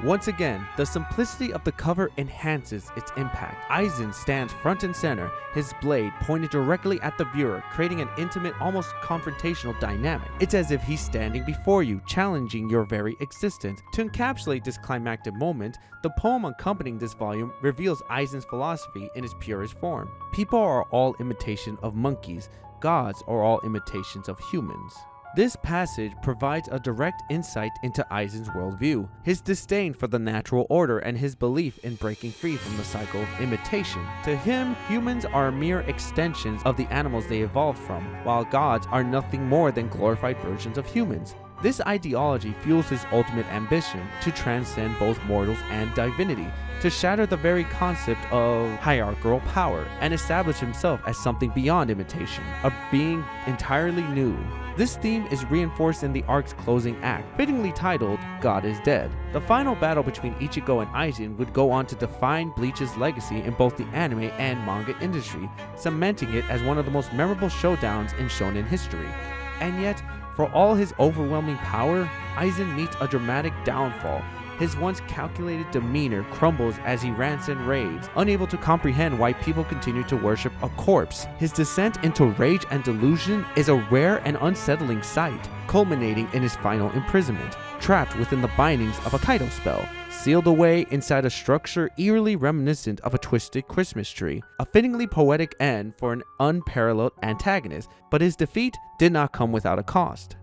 Once again, the simplicity of the cover enhances its impact. Aizen stands front and center, his blade pointed directly at the viewer, creating an intimate, almost confrontational dynamic. It's as if he's standing before you, challenging your very existence. To encapsulate this climactic moment, the poem accompanying this volume reveals Aizen's philosophy in its purest form. People are all imitation of monkeys, gods are all imitations of humans. This passage provides a direct insight into Aizen's worldview, his disdain for the natural order, and his belief in breaking free from the cycle of imitation. To him, humans are mere extensions of the animals they evolved from, while gods are nothing more than glorified versions of humans. This ideology fuels his ultimate ambition to transcend both mortals and divinity, to shatter the very concept of hierarchical power, and establish himself as something beyond imitation, a being entirely new. This theme is reinforced in the arc's closing act, fittingly titled, God is Dead. The final battle between Ichigo and Aizen would go on to define Bleach's legacy in both the anime and manga industry, cementing it as one of the most memorable showdowns in shonen history. And yet, for all his overwhelming power, Aizen meets a dramatic downfall. His once calculated demeanor crumbles as he rants and raves, unable to comprehend why people continue to worship a corpse. His descent into rage and delusion is a rare and unsettling sight, culminating in his final imprisonment, trapped within the bindings of a Kaido spell, sealed away inside a structure eerily reminiscent of a twisted Christmas tree. A fittingly poetic end for an unparalleled antagonist, but his defeat did not come without a cost.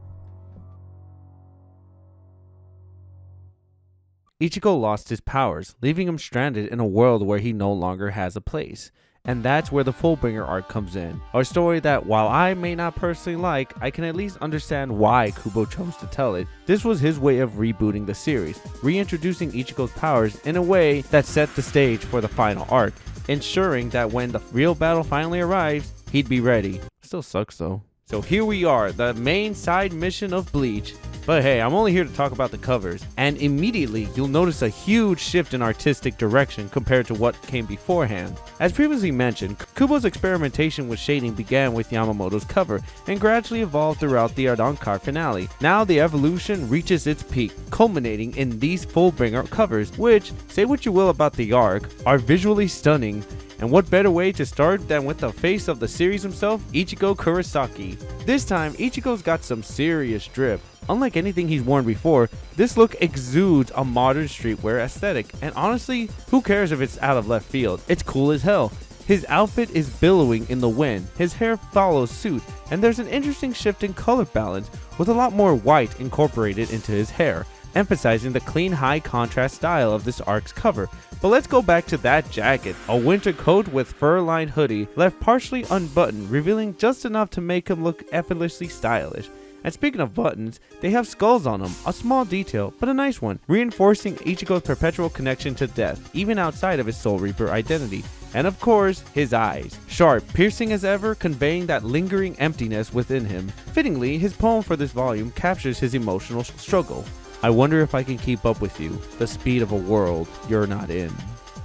Ichigo lost his powers, leaving him stranded in a world where he no longer has a place. and that's where the Fullbringer Arc comes in. A story that, while I may not personally like, I can at least understand why Kubo chose to tell it. This was his way of rebooting the series, reintroducing Ichigo's powers in a way that set the stage for the final arc, ensuring that when the real battle finally arrives, he'd be ready. Still sucks though. So here we are, the main side mission of Bleach. But hey, I'm only here to talk about the covers, and immediately you'll notice a huge shift in artistic direction compared to what came beforehand. As previously mentioned, Kubo's experimentation with shading began with Yamamoto's cover and gradually evolved throughout the Arrancar finale. Now the evolution reaches its peak, culminating in these Fullbringer covers, which, say what you will about the arc, are visually stunning. And what better way to start than with the face of the series himself, Ichigo Kurosaki. This time, Ichigo's got some serious drip. Unlike anything he's worn before, this look exudes a modern streetwear aesthetic, and honestly, who cares if it's out of left field? It's cool as hell. His outfit is billowing in the wind, his hair follows suit, and there's an interesting shift in color balance with a lot more white incorporated into his hair, emphasizing the clean high contrast style of this arc's cover. But let's go back to that jacket, a winter coat with fur-lined hoodie left partially unbuttoned, revealing just enough to make him look effortlessly stylish. And speaking of buttons, they have skulls on them, a small detail, but a nice one, reinforcing Ichigo's perpetual connection to death, even outside of his Soul Reaper identity. And of course, his eyes, sharp, piercing as ever, conveying that lingering emptiness within him. Fittingly, his poem for this volume captures his emotional struggle. I wonder if I can keep up with you, the speed of a world you're not in.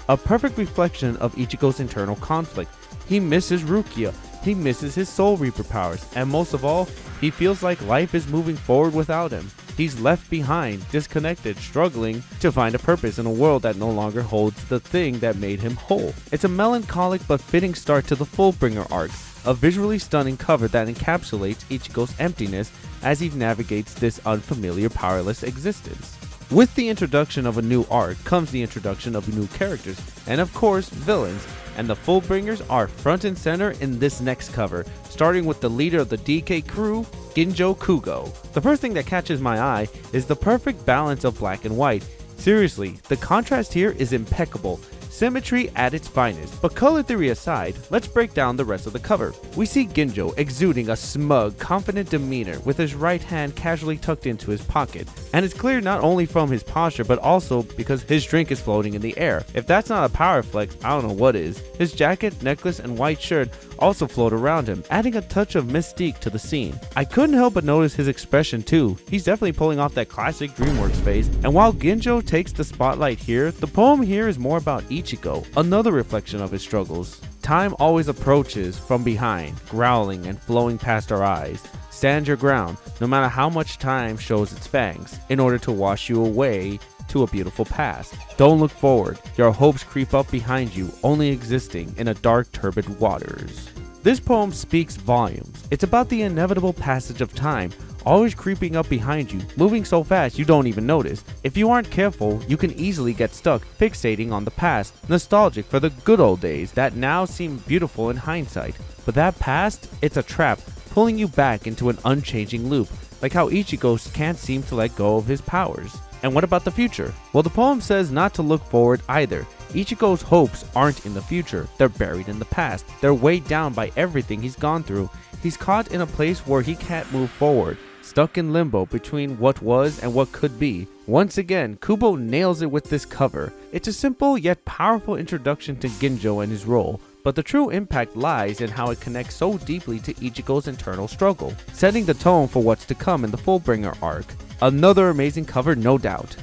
A perfect reflection of Ichigo's internal conflict. He misses Rukia, he misses his Soul Reaper powers, and most of all, he feels like life is moving forward without him. He's left behind, disconnected, struggling to find a purpose in a world that no longer holds the thing that made him whole. It's a melancholic but fitting start to the Fullbringer Arc, a visually stunning cover that encapsulates Ichigo's emptiness as he navigates this unfamiliar, powerless existence. With the introduction of a new arc comes the introduction of new characters, and of course, villains, and the Fullbringers are front and center in this next cover, starting with the leader of the DK crew, Ginjo Kugo. The first thing that catches my eye is the perfect balance of black and white. Seriously, the contrast here is impeccable. Symmetry at its finest. But color theory aside, let's break down the rest of the cover. We see Ginjo exuding a smug, confident demeanor with his right hand casually tucked into his pocket. And it's clear not only from his posture, but also because his drink is floating in the air. If that's not a power flex, I don't know what is. His jacket, necklace, and white shirt also float around him, adding a touch of mystique to the scene. I couldn't help but notice his expression too. He's definitely pulling off that classic DreamWorks face. And while Ginjo takes the spotlight here, the poem here is more about Ichigo, another reflection of his struggles. Time always approaches from behind, growling and flowing past our eyes. Stand your ground, no matter how much time shows its fangs, in order to wash you away to a beautiful past. Don't look forward, your hopes creep up behind you, only existing in a dark, turbid waters. This poem speaks volumes. It's about the inevitable passage of time, always creeping up behind you, moving so fast you don't even notice. If you aren't careful, you can easily get stuck, fixating on the past, nostalgic for the good old days that now seem beautiful in hindsight. But that past, it's a trap, pulling you back into an unchanging loop, like how Ichigo can't seem to let go of his powers. And what about the future? Well, the poem says not to look forward either. Ichigo's hopes aren't in the future, they're buried in the past. They're weighed down by everything he's gone through. He's caught in a place where he can't move forward, stuck in limbo between what was and what could be. Once again, Kubo nails it with this cover. It's a simple yet powerful introduction to Ginjo and his role, but the true impact lies in how it connects so deeply to Ichigo's internal struggle, setting the tone for what's to come in the Fullbringer Arc. Another amazing cover, no doubt.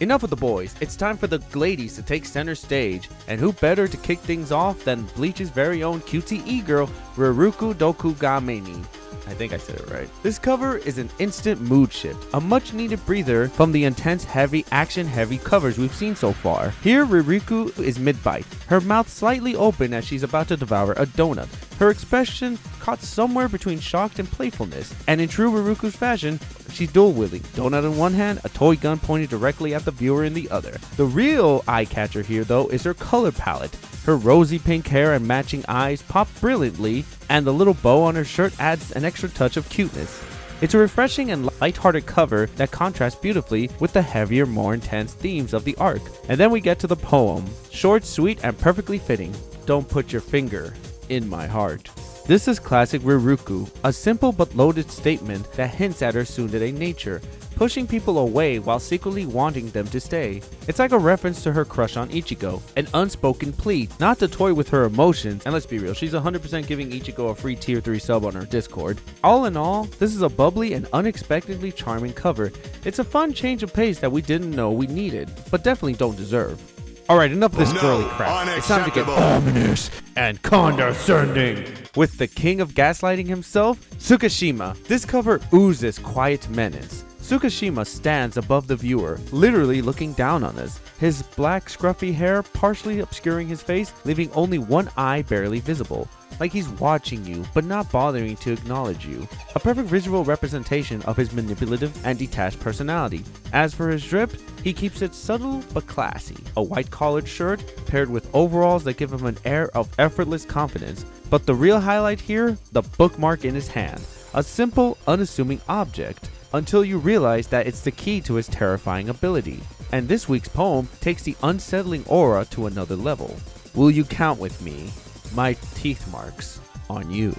Enough with the boys, it's time for the ladies to take center stage, and who better to kick things off than Bleach's very own cutesy e-girl, Riruku Dokugameni. I think I said it right. This cover is an instant mood shift, a much needed breather from the intense, heavy, action-heavy covers we've seen so far. Here, Riruku is mid-bite, her mouth slightly open as she's about to devour a donut. Her expression caught somewhere between shocked and playfulness, and in true Riruku's fashion, she's dual-wielding, donut in one hand, a toy gun pointed directly at the viewer in the other. The real eye-catcher here, though, is her color palette. Her rosy pink hair and matching eyes pop brilliantly, and the little bow on her shirt adds an extra touch of cuteness. It's a refreshing and lighthearted cover that contrasts beautifully with the heavier, more intense themes of the arc. And then we get to the poem. Short, sweet, and perfectly fitting. Don't put your finger in my heart. This is classic Riruku, a simple but loaded statement that hints at her tsundere nature, pushing people away while secretly wanting them to stay. It's like a reference to her crush on Ichigo, an unspoken plea not to toy with her emotions, and let's be real, she's 100% giving Ichigo a free tier 3 sub on her Discord. All in all, this is a bubbly and unexpectedly charming cover. It's a fun change of pace that we didn't know we needed, but definitely don't deserve. Alright, enough of this girly crap. It's time to get ominous and condescending with the king of gaslighting himself, Tsukishima. This cover oozes quiet menace. Tsukishima stands above the viewer, literally looking down on us, his black scruffy hair partially obscuring his face, leaving only one eye barely visible, like he's watching you but not bothering to acknowledge you. A perfect visual representation of his manipulative and detached personality. As for his drip, he keeps it subtle but classy. A white collared shirt paired with overalls that give him an air of effortless confidence. But the real highlight here, the bookmark in his hand. A simple, unassuming object, until you realize that it's the key to his terrifying ability. And this week's poem takes the unsettling aura to another level. Will you count with me? My teeth marks on you.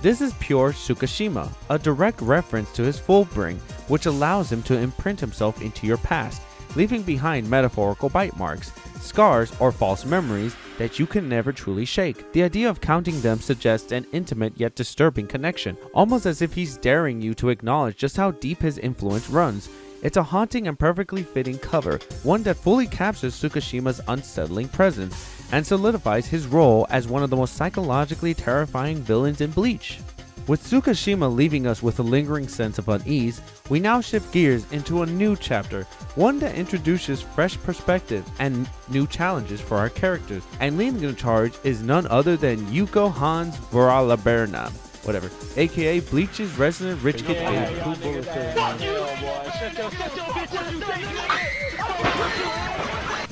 This is pure Tsukishima, a direct reference to his Fullbringer, which allows him to imprint himself into your past, leaving behind metaphorical bite marks, scars, or false memories that you can never truly shake. The idea of counting them suggests an intimate yet disturbing connection, almost as if he's daring you to acknowledge just how deep his influence runs. It's a haunting and perfectly fitting cover, one that fully captures Tsukishima's unsettling presence and solidifies his role as one of the most psychologically terrifying villains in Bleach. With Tsukishima leaving us with a lingering sense of unease, we now shift gears into a new chapter, one that introduces fresh perspective and new challenges for our characters, and leading the charge is none other than Yuko Hans Voralaberna, whatever, aka Bleach's resident rich kid baby.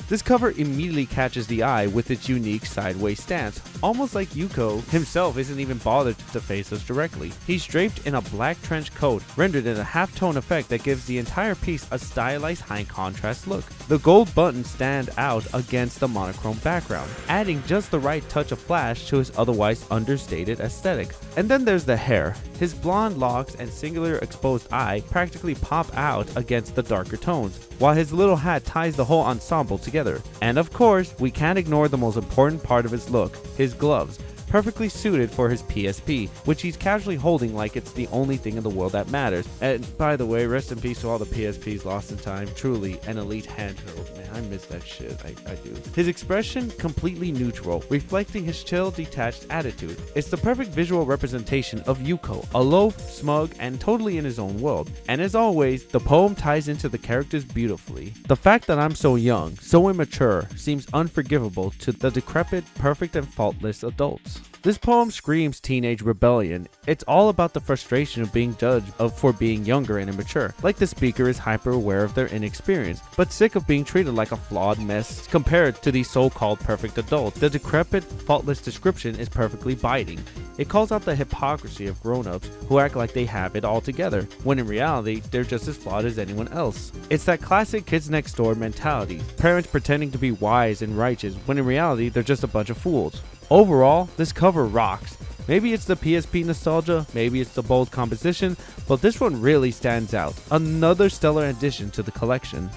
This cover immediately catches the eye with its unique sideways stance, almost like Yuko himself isn't even bothered to face us directly. He's draped in a black trench coat, rendered in a halftone effect that gives the entire piece a stylized high contrast look. The gold buttons stand out against the monochrome background, adding just the right touch of flash to his otherwise understated aesthetic. And then there's the hair. His blonde locks and singular exposed eye practically pop out against the darker tones, while his little hat ties the whole ensemble together. And of course, we can't ignore the most important part of his look, his gloves, perfectly suited for his PSP, which he's casually holding like it's the only thing in the world that matters. And by the way, rest in peace to all the PSPs lost in time. Truly an elite handheld, man. I miss that shit. I do. His expression completely neutral, reflecting his chill, detached attitude. It's the perfect visual representation of Yuko, aloof, smug, and totally in his own world. And as always, the poem ties into the characters beautifully. The fact that I'm so young, so immature, seems unforgivable to the decrepit, perfect, and faultless adults. This poem screams teenage rebellion. It's all about the frustration of being judged for being younger and immature. Like the speaker is hyper aware of their inexperience, but sick of being treated like a flawed mess compared to the so-called perfect adult. The decrepit, faultless description is perfectly biting. It calls out the hypocrisy of grown-ups who act like they have it all together, when in reality, they're just as flawed as anyone else. It's that classic kids next door mentality, parents pretending to be wise and righteous when in reality, they're just a bunch of fools. Overall, this cover rocks. Maybe it's the PSP nostalgia, maybe it's the bold composition, but this one really stands out. Another stellar addition to the collection.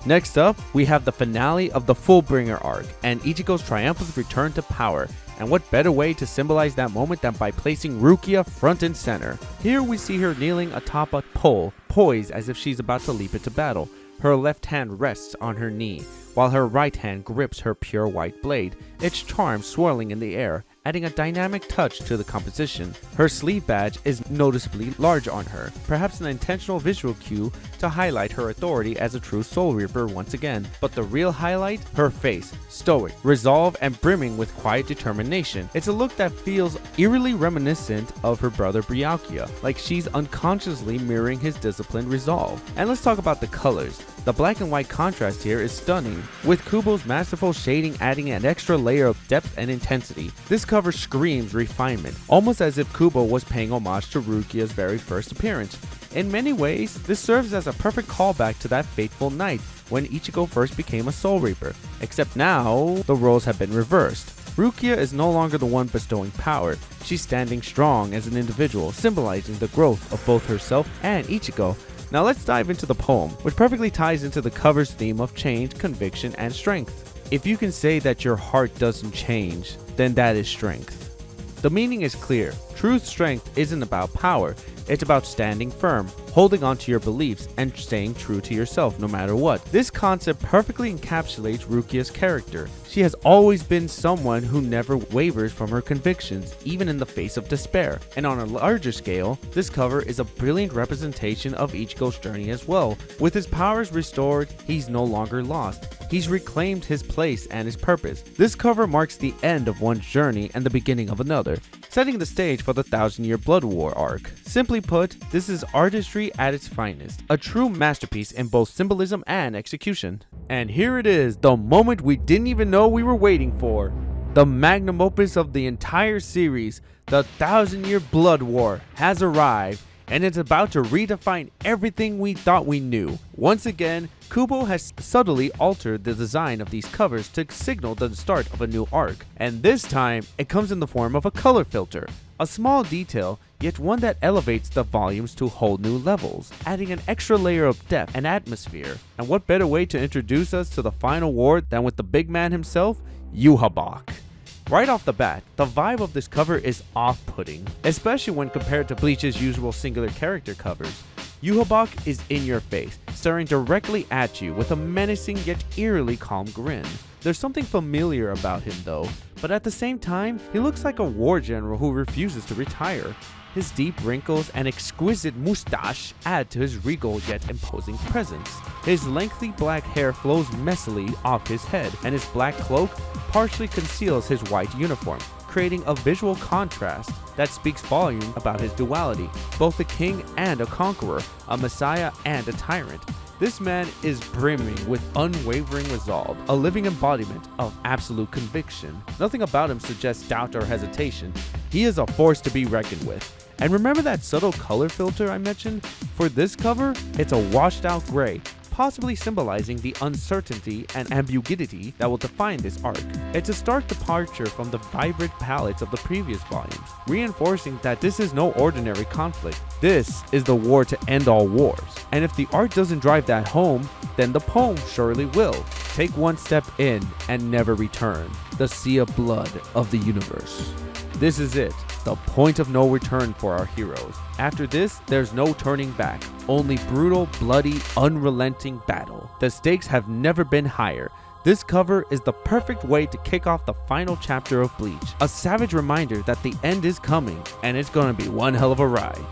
Next up, we have the finale of the Fullbringer Arc and Ichigo's triumphant return to power. And what better way to symbolize that moment than by placing Rukia front and center. Here we see her kneeling atop a pole, poised as if she's about to leap into battle. Her left hand rests on her knee, while her right hand grips her pure white blade, its charm swirling in the air, adding a dynamic touch to the composition. Her sleeve badge is noticeably large on her, perhaps an intentional visual cue to highlight her authority as a true Soul Reaper once again. But the real highlight? Her face, stoic, resolved, and brimming with quiet determination. It's a look that feels eerily reminiscent of her brother Byakuya, like she's unconsciously mirroring his disciplined resolve. And let's talk about the colors. The black and white contrast here is stunning, with Kubo's masterful shading adding an extra layer of depth and intensity. This cover screams refinement, almost as if Kubo was paying homage to Rukia's very first appearance. In many ways, this serves as a perfect callback to that fateful night when Ichigo first became a Soul Reaper, except now the roles have been reversed. Rukia is no longer the one bestowing power. She's standing strong as an individual, symbolizing the growth of both herself and Ichigo. Now let's dive into the poem, which perfectly ties into the cover's theme of change, conviction, and strength. If you can say that your heart doesn't change, then that is strength. The meaning is clear. True strength isn't about power, it's about standing firm, holding on to your beliefs, and staying true to yourself no matter what. This concept perfectly encapsulates Rukia's character. She has always been someone who never wavers from her convictions, even in the face of despair. And on a larger scale, this cover is a brilliant representation of Ichigo's journey as well. With his powers restored, he's no longer lost. He's reclaimed his place and his purpose. This cover marks the end of one journey and the beginning of another, setting the stage for the 1000-Year Blood War arc. Simply put, this is artistry at its finest, a true masterpiece in both symbolism and execution. And here it is, the moment we didn't even know we were waiting for. The magnum opus of the entire series, the 1000-Year Blood War, has arrived, and it's about to redefine everything we thought we knew. Once again, Kubo has subtly altered the design of these covers to signal the start of a new arc, and this time it comes in the form of a color filter. A small detail, yet one that elevates the volumes to whole new levels, adding an extra layer of depth and atmosphere. And what better way to introduce us to the final war than with the big man himself, Yhwach. Right off the bat, the vibe of this cover is off-putting, especially when compared to Bleach's usual singular character covers. Yhwach is in your face, staring directly at you with a menacing yet eerily calm grin. There's something familiar about him though, but at the same time, he looks like a war general who refuses to retire. His deep wrinkles and exquisite moustache add to his regal yet imposing presence. His lengthy black hair flows messily off his head, and his black cloak partially conceals his white uniform, creating a visual contrast that speaks volume about his duality, both a king and a conqueror, a messiah and a tyrant. This man is brimming with unwavering resolve, a living embodiment of absolute conviction. Nothing about him suggests doubt or hesitation. He is a force to be reckoned with. And remember that subtle color filter I mentioned? For this cover, it's a washed out gray, possibly symbolizing the uncertainty and ambiguity that will define this arc. It's a stark departure from the vibrant palettes of the previous volumes, reinforcing that this is no ordinary conflict. This is the war to end all wars. And if the art doesn't drive that home, then the poem surely will. Take one step in and never return. The sea of blood of the universe. This is it, the point of no return for our heroes. After this, there's no turning back, only brutal, bloody, unrelenting battle. The stakes have never been higher. This cover is the perfect way to kick off the final chapter of Bleach, a savage reminder that the end is coming, and it's gonna be one hell of a ride.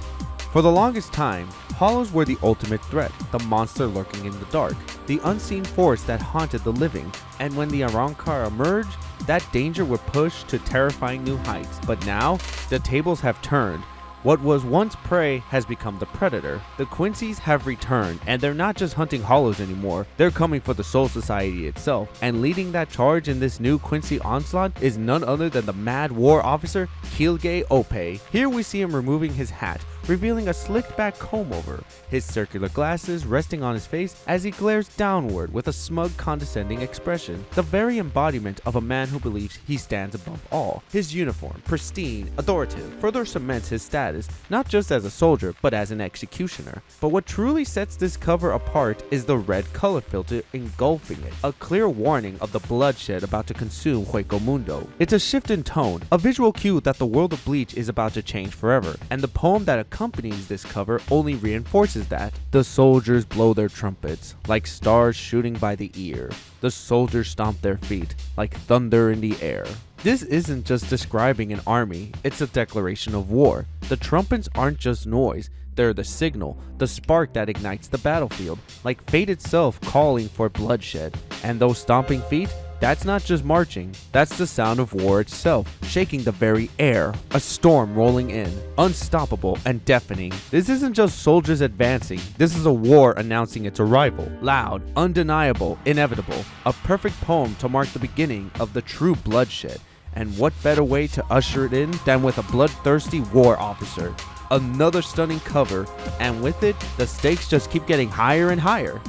For the longest time, Hollows were the ultimate threat, the monster lurking in the dark, the unseen force that haunted the living, and when the Arrancar emerged, that danger would push to terrifying new heights. But now, the tables have turned. What was once prey has become the predator. The Quincy's have returned, and they're not just hunting Hollows anymore, they're coming for the Soul Society itself. And leading that charge in this new Quincy onslaught is none other than the mad war officer, Kyuge Ope. Here we see him removing his hat, revealing a slicked back comb over, his circular glasses resting on his face as he glares downward with a smug, condescending expression, the very embodiment of a man who believes he stands above all. His uniform, pristine, authoritative, further cements his status, not just as a soldier, but as an executioner. But what truly sets this cover apart is the red color filter engulfing it, a clear warning of the bloodshed about to consume Hueco Mundo. It's a shift in tone, a visual cue that the world of Bleach is about to change forever, and the poem that accompanies this cover only reinforces that. The soldiers blow their trumpets, like stars shooting by the ear. The soldiers stomp their feet, like thunder in the air. This isn't just describing an army, it's a declaration of war. The trumpets aren't just noise, they're the signal, the spark that ignites the battlefield, like fate itself calling for bloodshed. And those stomping feet? That's not just marching, that's the sound of war itself, shaking the very air, a storm rolling in, unstoppable and deafening. This isn't just soldiers advancing, this is a war announcing its arrival, loud, undeniable, inevitable, a perfect poem to mark the beginning of the true bloodshed. And what better way to usher it in than with a bloodthirsty war officer? Another stunning cover, and with it, the stakes just keep getting higher and higher.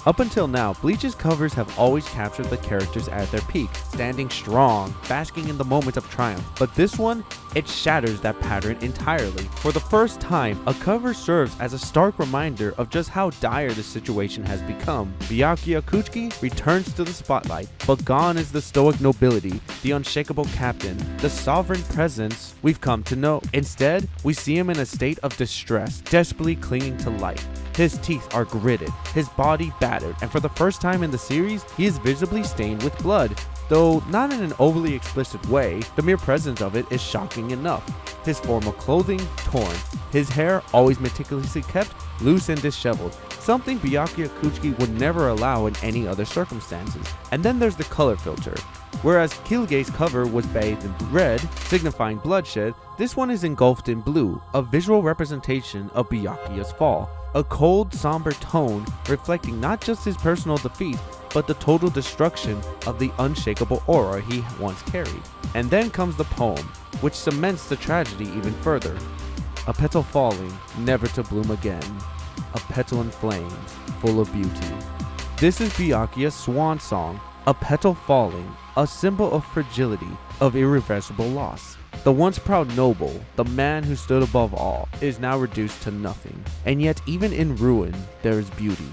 Up until now, Bleach's covers have always captured the characters at their peak, standing strong, basking in the moments of triumph. But this one, it shatters that pattern entirely. For the first time, a cover serves as a stark reminder of just how dire the situation has become. Byakuya Kuchiki returns to the spotlight, but gone is the stoic nobility, the unshakable captain, the sovereign presence we've come to know. Instead, we see him in a state of distress, desperately clinging to life. His teeth are gritted, his body battered, and for the first time in the series, he is visibly stained with blood. Though not in an overly explicit way, the mere presence of it is shocking enough. His formal clothing torn, his hair always meticulously kept, loose and disheveled, something Byakuya Kuchiki would never allow in any other circumstances. And then there's the color filter. Whereas Kilge's cover was bathed in red, signifying bloodshed, this one is engulfed in blue, a visual representation of Byakuya's fall. A cold, somber tone reflecting not just his personal defeat, but the total destruction of the unshakable aura he once carried. And then comes the poem, which cements the tragedy even further. A petal falling, never to bloom again. A petal in flames, full of beauty. This is Byakuya's swan song, a petal falling, a symbol of fragility, of irreversible loss. The once proud noble, the man who stood above all, is now reduced to nothing. And yet even in ruin, there is beauty.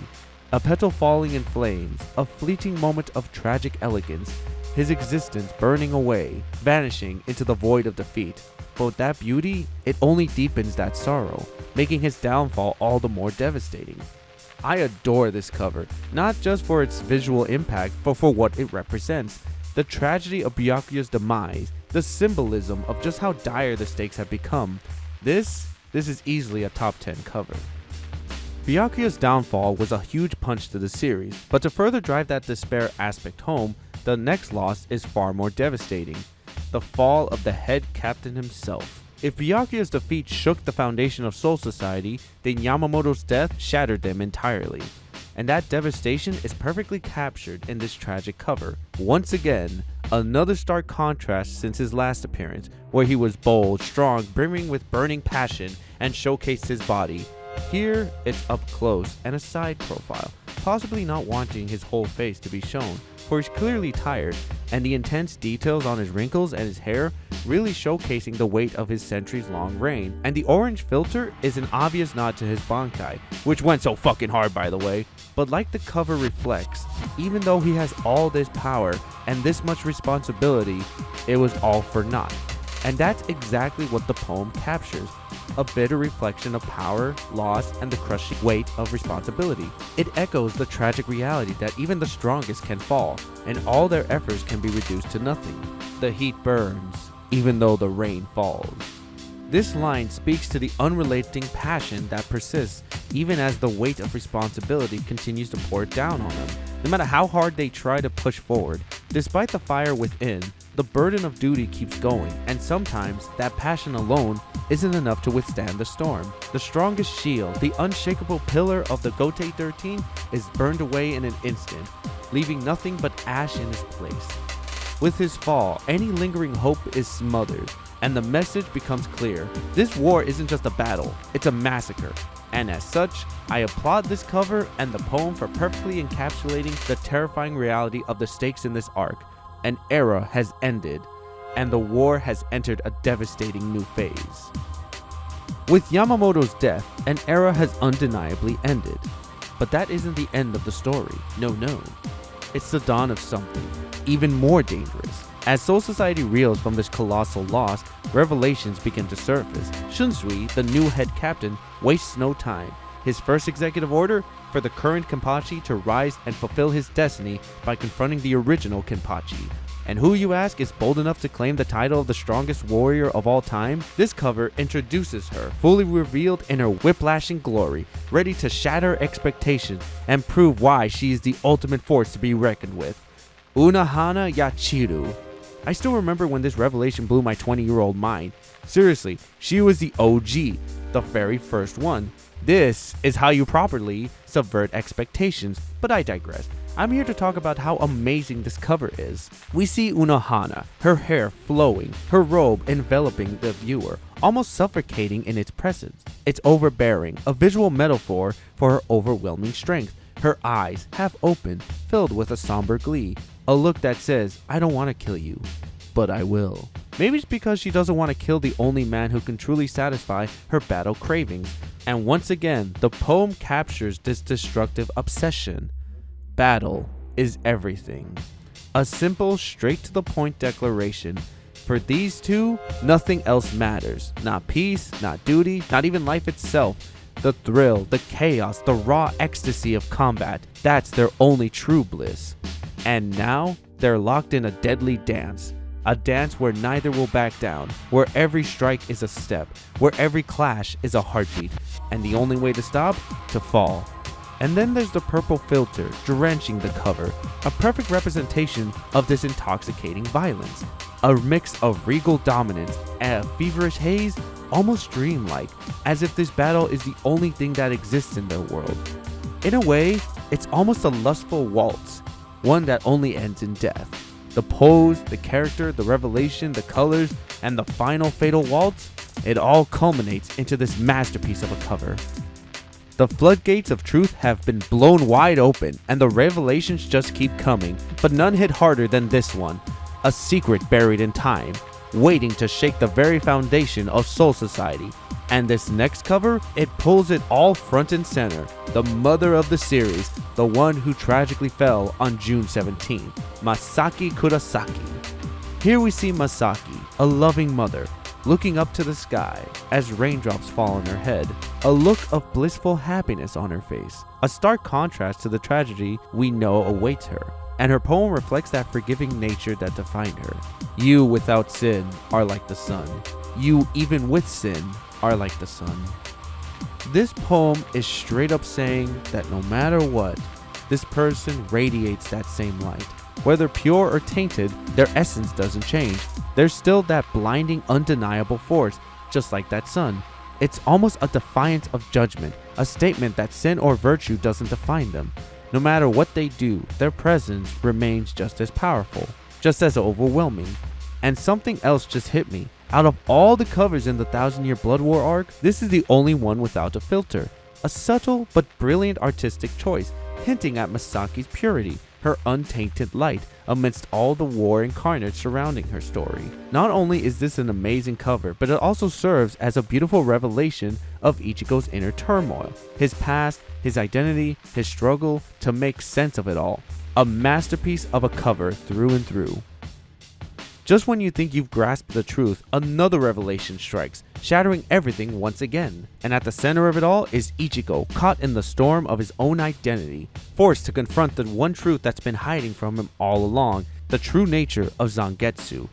A petal falling in flames, a fleeting moment of tragic elegance, his existence burning away, vanishing into the void of defeat. But that beauty, it only deepens that sorrow, making his downfall all the more devastating. I adore this cover, not just for its visual impact, but for what it represents. The tragedy of Byakuya's demise, the symbolism of just how dire the stakes have become. This is easily a top 10 cover. Byakuya's downfall was a huge punch to the series, but to further drive that despair aspect home, the next loss is far more devastating. The fall of the head captain himself. If Byakuya's defeat shook the foundation of Soul Society, then Yamamoto's death shattered them entirely. And that devastation is perfectly captured in this tragic cover. Once again, another stark contrast since his last appearance, where he was bold, strong, brimming with burning passion, and showcased his body. Here, it's up close and a side profile, possibly not wanting his whole face to be shown, for he's clearly tired, and the intense details on his wrinkles and his hair really showcasing the weight of his centuries-long reign. And the orange filter is an obvious nod to his Bankai, which went so fucking hard by the way. But like the cover reflects, even though he has all this power and this much responsibility, it was all for naught. And that's exactly what the poem captures. A bitter reflection of power, loss, and the crushing weight of responsibility. It echoes the tragic reality that even the strongest can fall, and all their efforts can be reduced to nothing. The heat burns, even though the rain falls. This line speaks to the unrelenting passion that persists even as the weight of responsibility continues to pour down on them. No matter how hard they try to push forward, despite the fire within, the burden of duty keeps going, and sometimes that passion alone isn't enough to withstand the storm. The strongest shield, the unshakable pillar of the Gotei 13, is burned away in an instant, leaving nothing but ash in its place. With his fall, any lingering hope is smothered, and the message becomes clear. This war isn't just a battle, it's a massacre. And as such, I applaud this cover and the poem for perfectly encapsulating the terrifying reality of the stakes in this arc. An era has ended, and the war has entered a devastating new phase. With Yamamoto's death, an era has undeniably ended. But that isn't the end of the story. No. It's the dawn of something even more dangerous. As Soul Society reels from this colossal loss, revelations begin to surface. Shunsui, the new head captain, wastes no time. His first executive order for the current Kenpachi to rise and fulfill his destiny by confronting the original Kenpachi. And who, you ask, is bold enough to claim the title of the strongest warrior of all time? This cover introduces her, fully revealed in her whiplashing glory, ready to shatter expectations and prove why she is the ultimate force to be reckoned with. Unohana Yachiru. I still remember when this revelation blew my 20-year-old mind. Seriously, she was the OG, the very first one. This is how you properly subvert expectations, but I digress. I'm here to talk about how amazing this cover is. We see Unohana, her hair flowing, her robe enveloping the viewer, almost suffocating in its presence. It's overbearing, a visual metaphor for her overwhelming strength. Her eyes, half open, filled with a somber glee. A look that says, I don't want to kill you, but I will. Maybe it's because she doesn't want to kill the only man who can truly satisfy her battle cravings. And once again, the poem captures this destructive obsession. Battle is everything. A simple, straight-to-the-point declaration. For these two, nothing else matters. Not peace, not duty, not even life itself. The thrill, the chaos, the raw ecstasy of combat, that's their only true bliss. And now, they're locked in a deadly dance. A dance where neither will back down, where every strike is a step, where every clash is a heartbeat, and the only way to stop? To fall. And then there's the purple filter drenching the cover, a perfect representation of this intoxicating violence. A mix of regal dominance and a feverish haze, almost dreamlike, as if this battle is the only thing that exists in their world. In a way, it's almost a lustful waltz, one that only ends in death. The pose, the character, the revelation, the colors, and the final fatal waltz, it all culminates into this masterpiece of a cover. The floodgates of truth have been blown wide open, and the revelations just keep coming, but none hit harder than this one. A secret buried in time, waiting to shake the very foundation of Soul Society. And this next cover, it pulls it all front and center. The mother of the series, the one who tragically fell on June 17th, Masaki Kurosaki. Here we see Masaki, a loving mother, looking up to the sky as raindrops fall on her head, a look of blissful happiness on her face, a stark contrast to the tragedy we know awaits her. And her poem reflects that forgiving nature that defined her. You without sin are like the sun. You even with sin are like the sun. This poem is straight up saying that no matter what, this person radiates that same light. Whether pure or tainted, their essence doesn't change. There's still that blinding, undeniable force, just like that sun. It's almost a defiance of judgment, a statement that sin or virtue doesn't define them. No matter what they do, their presence remains just as powerful, just as overwhelming. And something else just hit me. Out of all the covers in the 1000-Year Blood War arc, this is the only one without a filter. A subtle but brilliant artistic choice, hinting at Masaki's purity, her untainted light, amidst all the war and carnage surrounding her story. Not only is this an amazing cover, but it also serves as a beautiful revelation of Ichigo's inner turmoil, his past, his identity, his struggle to make sense of it all. A masterpiece of a cover through and through. Just when you think you've grasped the truth, another revelation strikes, shattering everything once again. And at the center of it all is Ichigo, caught in the storm of his own identity, forced to confront the one truth that's been hiding from him all along, the true nature of Zangetsu.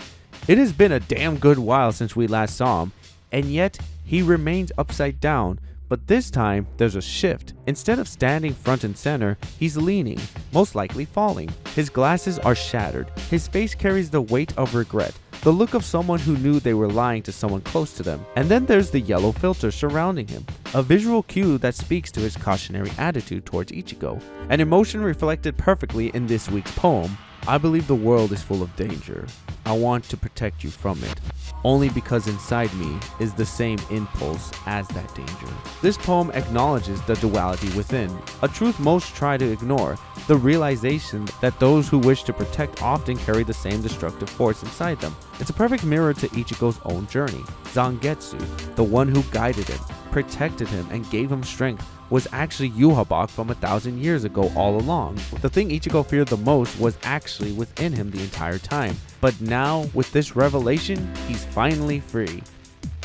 It has been a damn good while since we last saw him, and yet he remains upside down. But this time, there's a shift. Instead of standing front and center, he's leaning, most likely falling. His glasses are shattered. His face carries the weight of regret, the look of someone who knew they were lying to someone close to them. And then there's the yellow filter surrounding him, a visual cue that speaks to his cautionary attitude towards Ichigo. An emotion reflected perfectly in this week's poem. I believe the world is full of danger. I want to protect you from it, only because inside me is the same impulse as that danger. This poem acknowledges the duality within, a truth most try to ignore, the realization that those who wish to protect often carry the same destructive force inside them. It's a perfect mirror to Ichigo's own journey. Zangetsu, the one who guided him, protected him, and gave him strength, was actually Yhwach from 1,000 years ago all along. The thing Ichigo feared the most was actually within him the entire time. But now, with this revelation, he's finally free.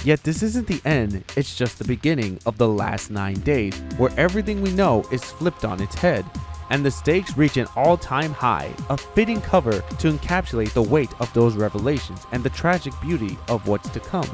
Yet this isn't the end, it's just the beginning of the last 9 days, where everything we know is flipped on its head, and the stakes reach an all-time high, a fitting cover to encapsulate the weight of those revelations and the tragic beauty of what's to come.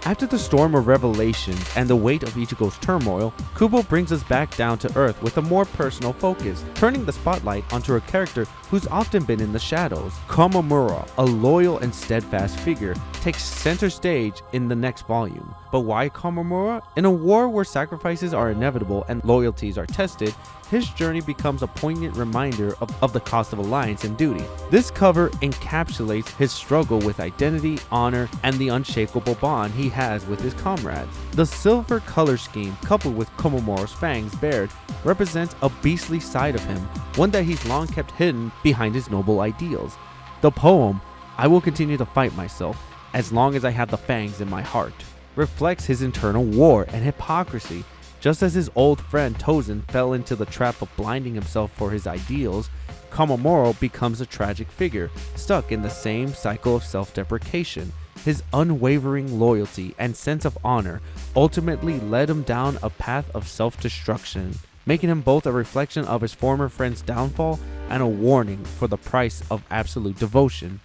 After the storm of revelations and the weight of Ichigo's turmoil, Kubo brings us back down to earth with a more personal focus, turning the spotlight onto a character who's often been in the shadows. Komamura, a loyal and steadfast figure, takes center stage in the next volume. But why Komamura? In a war where sacrifices are inevitable and loyalties are tested, his journey becomes a poignant reminder of the cost of alliance and duty. This cover encapsulates his struggle with identity, honor, and the unshakable bond he has with his comrades. The silver color scheme, coupled with Komamura's fangs bared, represents a beastly side of him, one that he's long kept hidden behind his noble ideals. The poem, "I will continue to fight myself as long as I have the fangs in my heart," reflects his internal war and hypocrisy. Just as his old friend Tozen fell into the trap of blinding himself for his ideals, Komamura becomes a tragic figure, stuck in the same cycle of self-deprecation. His unwavering loyalty and sense of honor ultimately led him down a path of self-destruction, making him both a reflection of his former friend's downfall and a warning for the price of absolute devotion.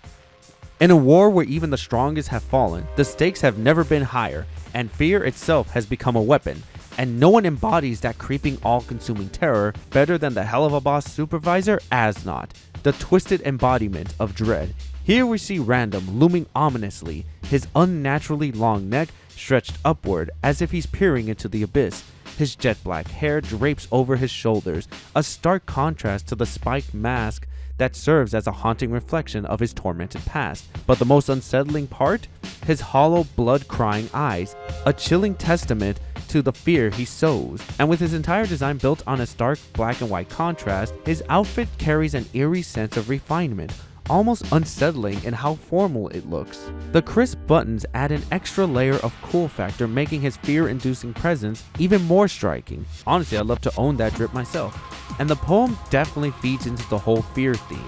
In a war where even the strongest have fallen, the stakes have never been higher, and fear itself has become a weapon. And no one embodies that creeping all-consuming terror better than the hell of a boss supervisor Asnot, the twisted embodiment of dread. Here we see Random looming ominously, his unnaturally long neck stretched upward as if he's peering into the abyss. His jet black hair drapes over his shoulders, a stark contrast to the spiked mask that serves as a haunting reflection of his tormented past. But the most unsettling part? His hollow, blood-crying eyes, a chilling testament to the fear he sows. And with his entire design built on a stark black and white contrast, his outfit carries an eerie sense of refinement, almost unsettling in how formal it looks. The crisp buttons add an extra layer of cool factor, making his fear-inducing presence even more striking. Honestly, I'd love to own that drip myself. And the poem definitely feeds into the whole fear theme.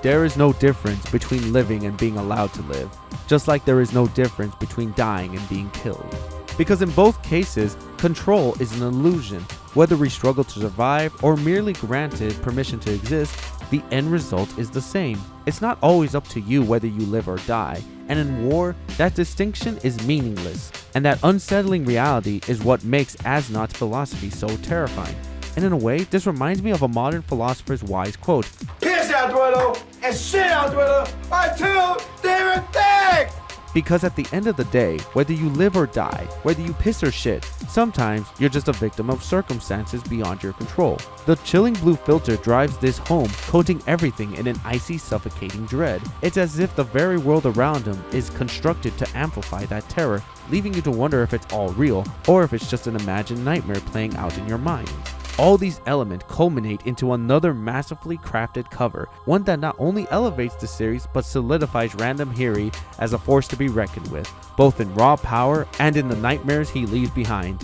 There is no difference between living and being allowed to live, just like there is no difference between dying and being killed. Because in both cases, control is an illusion. Whether we struggle to survive or merely granted permission to exist, the end result is the same. It's not always up to you whether you live or die, and in war, that distinction is meaningless, and that unsettling reality is what makes Asnot's philosophy so terrifying. And in a way, this reminds me of a modern philosopher's wise quote: Piss out, Duelo, and shit out, Duelo, until they're thick! Because at the end of the day, whether you live or die, whether you piss or shit, sometimes you're just a victim of circumstances beyond your control. The chilling blue filter drives this home, coating everything in an icy, suffocating dread. It's as if the very world around him is constructed to amplify that terror, leaving you to wonder if it's all real, or if it's just an imagined nightmare playing out in your mind. All these elements culminate into another massively crafted cover, one that not only elevates the series but solidifies Random Hiri as a force to be reckoned with, both in raw power and in the nightmares he leaves behind.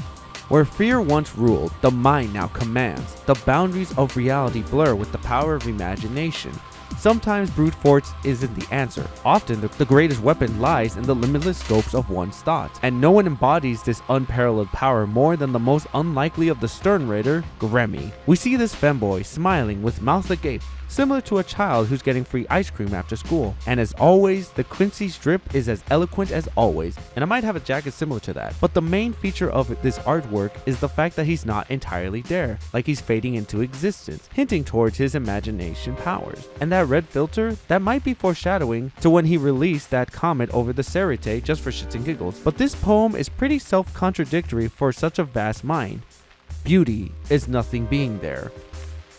Where fear once ruled, the mind now commands. The boundaries of reality blur with the power of imagination. Sometimes brute force isn't the answer. Often the greatest weapon lies in the limitless scopes of one's thoughts. And no one embodies this unparalleled power more than the most unlikely of the Stern Raider, Gremmy. We see this femboy smiling with mouth agape, similar to a child who's getting free ice cream after school. And as always, the Quincy strip is as eloquent as always, and I might have a jacket similar to that. But the main feature of this artwork is the fact that he's not entirely there, like he's fading into existence, hinting towards his imagination powers. And that red filter, that might be foreshadowing to when he released that comment over the Serite just for shits and giggles. But this poem is pretty self-contradictory for such a vast mind. Beauty is nothing being there.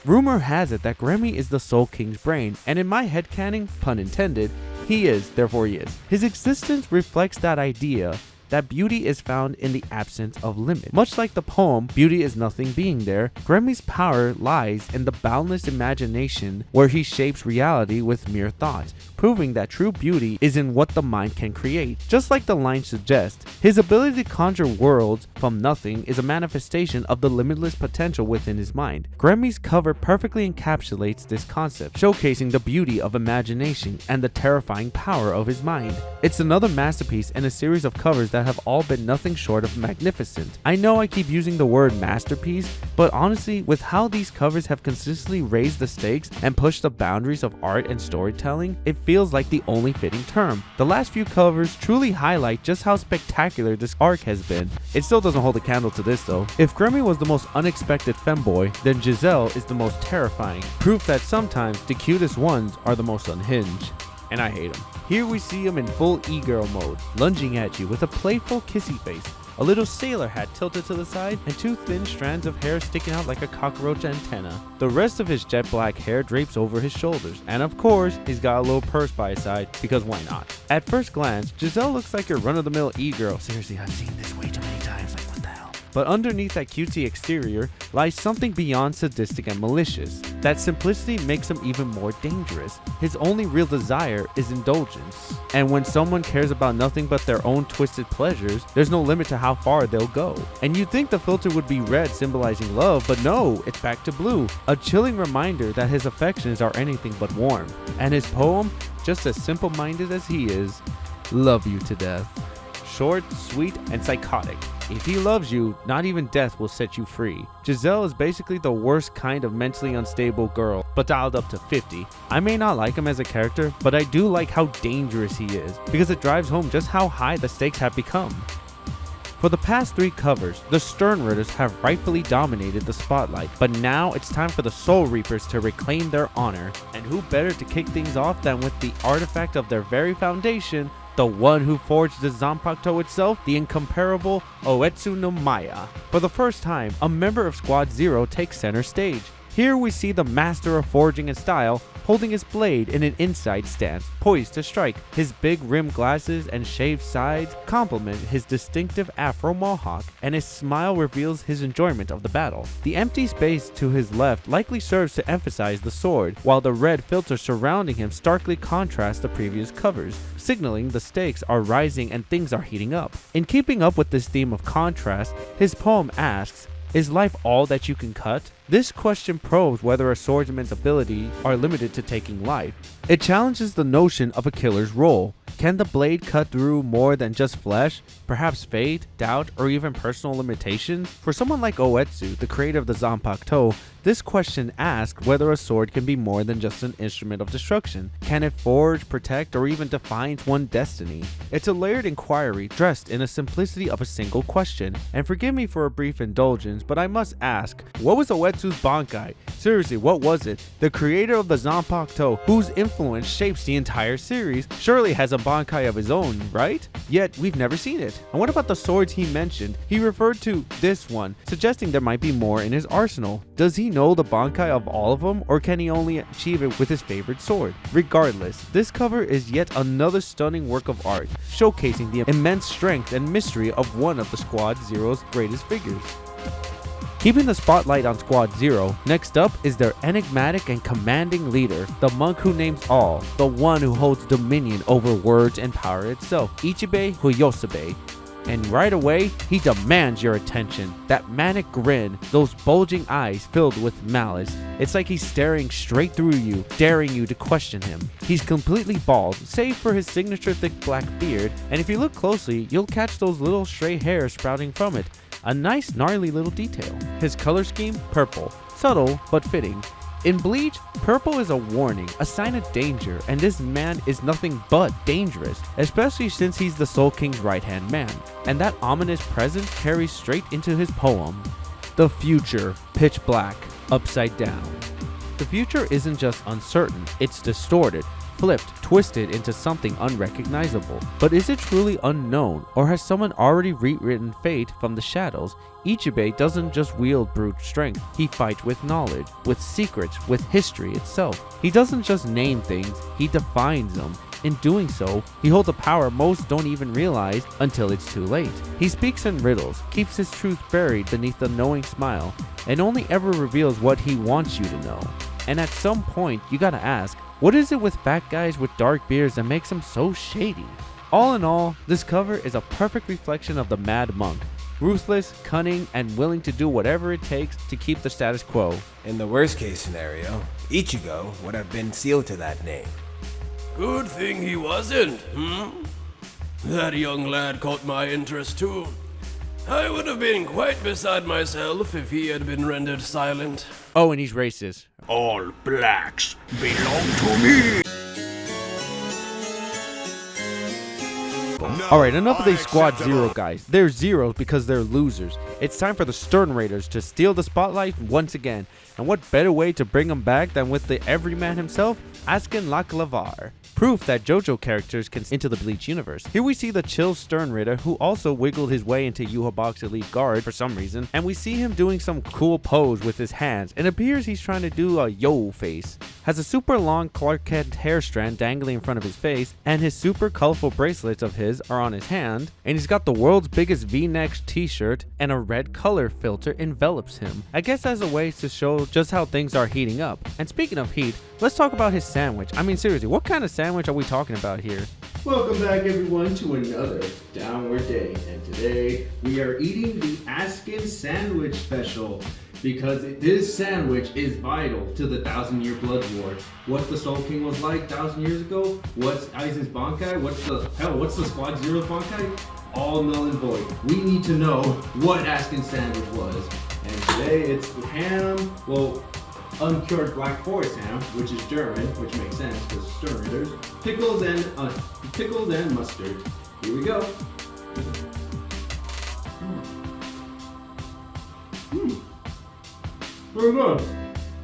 Rumor has it that Gremmy is the Soul King's brain, and in my headcanon, pun intended, he is, therefore he is. His existence reflects that idea that beauty is found in the absence of limit. Much like the poem, Beauty is Nothing Being There, Gremmy's power lies in the boundless imagination where he shapes reality with mere thought, proving that true beauty is in what the mind can create. Just like the line suggests, his ability to conjure worlds from nothing is a manifestation of the limitless potential within his mind. Gremmy's cover perfectly encapsulates this concept, showcasing the beauty of imagination and the terrifying power of his mind. It's another masterpiece in a series of covers that that have all been nothing short of magnificent. I know I keep using the word masterpiece, but honestly, with how these covers have consistently raised the stakes and pushed the boundaries of art and storytelling, it feels like the only fitting term. The last few covers truly highlight just how spectacular this arc has been. It still doesn't hold a candle to this though. If Grammy was the most unexpected femboy, then Giselle is the most terrifying. Proof that sometimes the cutest ones are the most unhinged. And I hate him. Here we see him in full e-girl mode, lunging at you with a playful kissy face, a little sailor hat tilted to the side, and two thin strands of hair sticking out like a cockroach antenna. The rest of his jet black hair drapes over his shoulders, and of course, he's got a little purse by his side, because why not? At first glance, Giselle looks like your run-of-the-mill e-girl. Seriously, I've seen this way too many times, like what the hell? But underneath that cutesy exterior lies something beyond sadistic and malicious. That simplicity makes him even more dangerous. His only real desire is indulgence. And when someone cares about nothing but their own twisted pleasures, there's no limit to how far they'll go. And you'd think the filter would be red, symbolizing love, but no, it's back to blue. A chilling reminder that his affections are anything but warm. And his poem, just as simple-minded as he is, love you to death. Short, sweet, and psychotic. If he loves you, not even death will set you free. Giselle is basically the worst kind of mentally unstable girl, but dialed up to 50. I may not like him as a character, but I do like how dangerous he is, because it drives home just how high the stakes have become. For the past 3 covers, the Sternritters have rightfully dominated the spotlight, but now it's time for the Soul Reapers to reclaim their honor. And who better to kick things off than with the artifact of their very foundation, the one who forged the Zanpakuto itself, the incomparable Oetsu no Maya. For the first time, a member of Squad Zero takes center stage. Here we see the master of forging and style holding his blade in an inside stance, poised to strike. His big rimmed glasses and shaved sides complement his distinctive afro mohawk, and his smile reveals his enjoyment of the battle. The empty space to his left likely serves to emphasize the sword, while the red filter surrounding him starkly contrasts the previous covers, signaling the stakes are rising and things are heating up. In keeping up with this theme of contrast, his poem asks, "Is life all that you can cut?" This question probes whether a swordsman's abilities are limited to taking life. It challenges the notion of a killer's role. Can the blade cut through more than just flesh, perhaps fate, doubt, or even personal limitations? For someone like Oetsu, the creator of the Zanpakuto, this question asks whether a sword can be more than just an instrument of destruction. Can it forge, protect, or even define one's destiny? It's a layered inquiry dressed in the simplicity of a single question. And forgive me for a brief indulgence, but I must ask, what was Oetsu's Bankai? Seriously, what was it? The creator of the Zanpakuto, whose influence shapes the entire series, surely has a Bankai of his own, right? Yet, we've never seen it. And what about the swords he mentioned? He referred to this one, suggesting there might be more in his arsenal. Does he know the Bankai of all of them, or can he only achieve it with his favorite sword? Regardless, this cover is yet another stunning work of art, showcasing the immense strength and mystery of one of the Squad Zero's greatest figures. Keeping the spotlight on Squad Zero, next up is their enigmatic and commanding leader, the monk who names all, the one who holds dominion over words and power itself, Ichibe Huyosabe. And right away, he demands your attention. That manic grin, those bulging eyes filled with malice. It's like he's staring straight through you, daring you to question him. He's completely bald, save for his signature thick black beard, and if you look closely, you'll catch those little stray hairs sprouting from it. A nice gnarly little detail. His color scheme, purple. Subtle, but fitting. In Bleach, purple is a warning, a sign of danger, and this man is nothing but dangerous, especially since he's the Soul King's right-hand man. And that ominous presence carries straight into his poem. The future, pitch black, upside down. The future isn't just uncertain, it's distorted, flipped, twisted into something unrecognizable. But is it truly unknown, or has someone already rewritten fate from the shadows? Ichibe doesn't just wield brute strength, he fights with knowledge, with secrets, with history itself. He doesn't just name things, he defines them. In doing so, he holds a power most don't even realize until it's too late. He speaks in riddles, keeps his truth buried beneath a knowing smile, and only ever reveals what he wants you to know. And at some point, you gotta ask, what is it with fat guys with dark beards that makes them so shady? All in all, this cover is a perfect reflection of the Mad Monk. Ruthless, cunning, and willing to do whatever it takes to keep the status quo. In the worst case scenario, Ichigo would have been sealed to that name. Good thing he wasn't, That young lad caught my interest too. I would have been quite beside myself if he had been rendered silent. Oh, and he's racist. All blacks belong to me. Alright, enough of these Squad Zero guys. They're zeros because they're losers. It's time for the Stern Raiders to steal the spotlight once again. And what better way to bring them back than with the everyman himself, Askin Laclavar. Proof that JoJo characters can into the Bleach universe. Here we see the chill Stern Raider who also wiggled his way into Yuha Box Elite Guard for some reason, and we see him doing some cool pose with his hands. It appears he's trying to do a yo face. Has a super long Clark Kent hair strand dangling in front of his face, and his super colorful bracelets of his are on his hand, and he's got the world's biggest V-neck t-shirt, and a red color filter envelops him. I guess as a way to show just how things are heating up. And speaking of heat, let's talk about his sandwich. I mean seriously, what kind of sandwich are we talking about here? Welcome back everyone to another Downward Day, and today we are eating the Askin Sandwich Special because this sandwich is vital to the 1,000-Year Blood War. What the Soul King was like 1,000 years ago, what's Aizen's Bankai, what's the Squad Zero's Bankai, all null and void. We need to know what Askin Sandwich was, and today it's ham, well, uncured Black Forest ham, which is German, which makes sense because Stern Raiders, pickles and mustard. Here we go. Very good.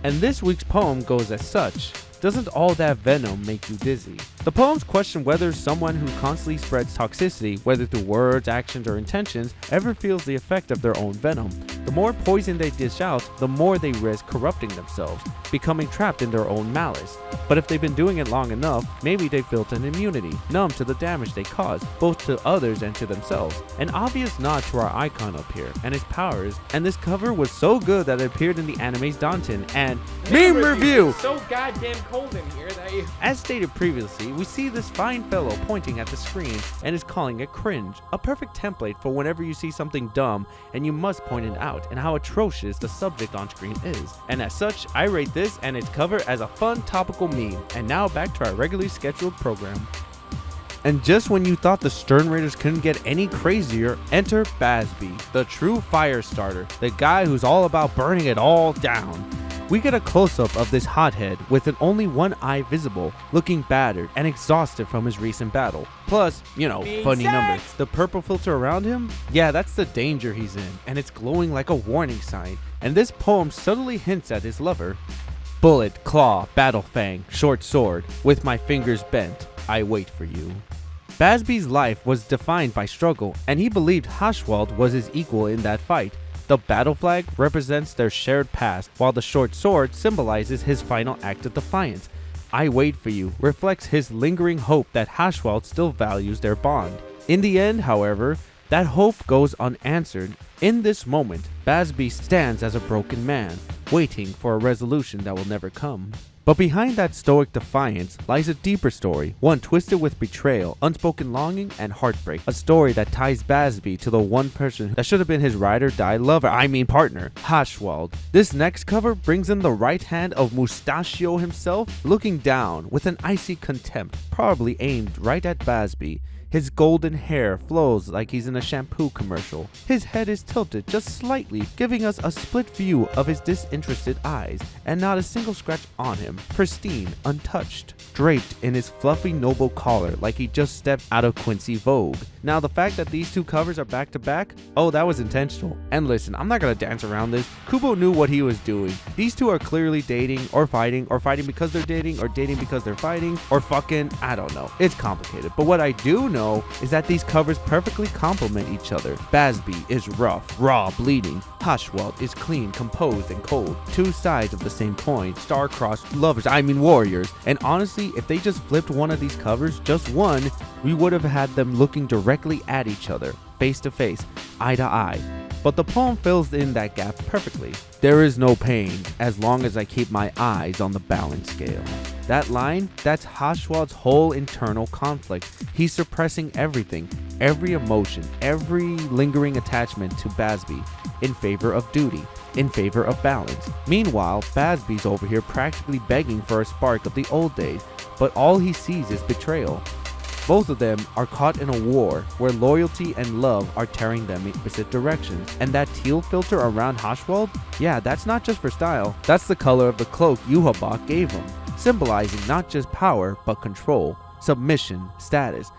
And this week's poem goes as such. Doesn't all that venom make you dizzy? The poems question whether someone who constantly spreads toxicity, whether through words, actions, or intentions, ever feels the effect of their own venom. The more poison they dish out, the more they risk corrupting themselves, becoming trapped in their own malice. But if they've been doing it long enough, maybe they've built an immunity, numb to the damage they cause, both to others and to themselves. An obvious nod to our icon up here, and his powers, and this cover was so good that it appeared in the anime's Danton, and Meme Review! It's so goddamn cold in here that you... As stated previously, we see this fine fellow pointing at the screen and is calling it cringe, a perfect template for whenever you see something dumb and you must point it out and how atrocious the subject on screen is. And as such, I rate this and its cover as a fun topical meme. And now back to our regularly scheduled program. And just when you thought the Stern Raiders couldn't get any crazier, enter Bazby, the true fire starter, the guy who's all about burning it all down. We get a close-up of this hothead with an only one eye visible, looking battered and exhausted from his recent battle. Plus, you know, funny numbers. The purple filter around him? Yeah, that's the danger he's in, and it's glowing like a warning sign. And this poem subtly hints at his lover. Bullet, claw, battle fang, short sword, with my fingers bent, I wait for you. Bazby's life was defined by struggle, and he believed Haschwald was his equal in that fight. The battle flag represents their shared past, while the short sword symbolizes his final act of defiance. I wait for you reflects his lingering hope that Haschwald still values their bond. In the end, however, that hope goes unanswered. In this moment, Bazby stands as a broken man, waiting for a resolution that will never come. But behind that stoic defiance lies a deeper story, one twisted with betrayal, unspoken longing, and heartbreak. A story that ties Bazby to the one person that should have been his ride-or-die partner, Haschwald. This next cover brings in the right hand of Mustachio himself, looking down with an icy contempt, probably aimed right at Bazby. His golden hair flows like he's in a shampoo commercial. His head is tilted just slightly, giving us a split view of his disinterested eyes, and not a single scratch on him. Pristine, untouched, draped in his fluffy noble collar like he just stepped out of Quincy Vogue. Now the fact that these two covers are back to back, oh, that was intentional. And listen, I'm not gonna dance around this. Kubo knew what he was doing. These two are clearly dating or fighting because they're dating or dating because they're fighting or fucking, I don't know. It's complicated. But what I do know is that these covers perfectly complement each other. Bazby is rough, raw, bleeding. Haschwald is clean, composed, and cold. Two sides of the same coin, star-crossed warriors. And honestly, if they just flipped one of these covers, just one, we would have had them looking directly at each other, face to face, eye to eye. But the poem fills in that gap perfectly. There is no pain as long as I keep my eyes on the balance scale. That line, that's Haschwald's whole internal conflict. He's suppressing everything, every emotion, every lingering attachment to Bazby in favor of duty, in favor of balance. Meanwhile, Bazby's over here practically begging for a spark of the old days, but all he sees is betrayal. Both of them are caught in a war where loyalty and love are tearing them in opposite directions. And that teal filter around Haschwald? Yeah, that's not just for style. That's the color of the cloak Yuhabak gave him, symbolizing not just power, but control, submission, status.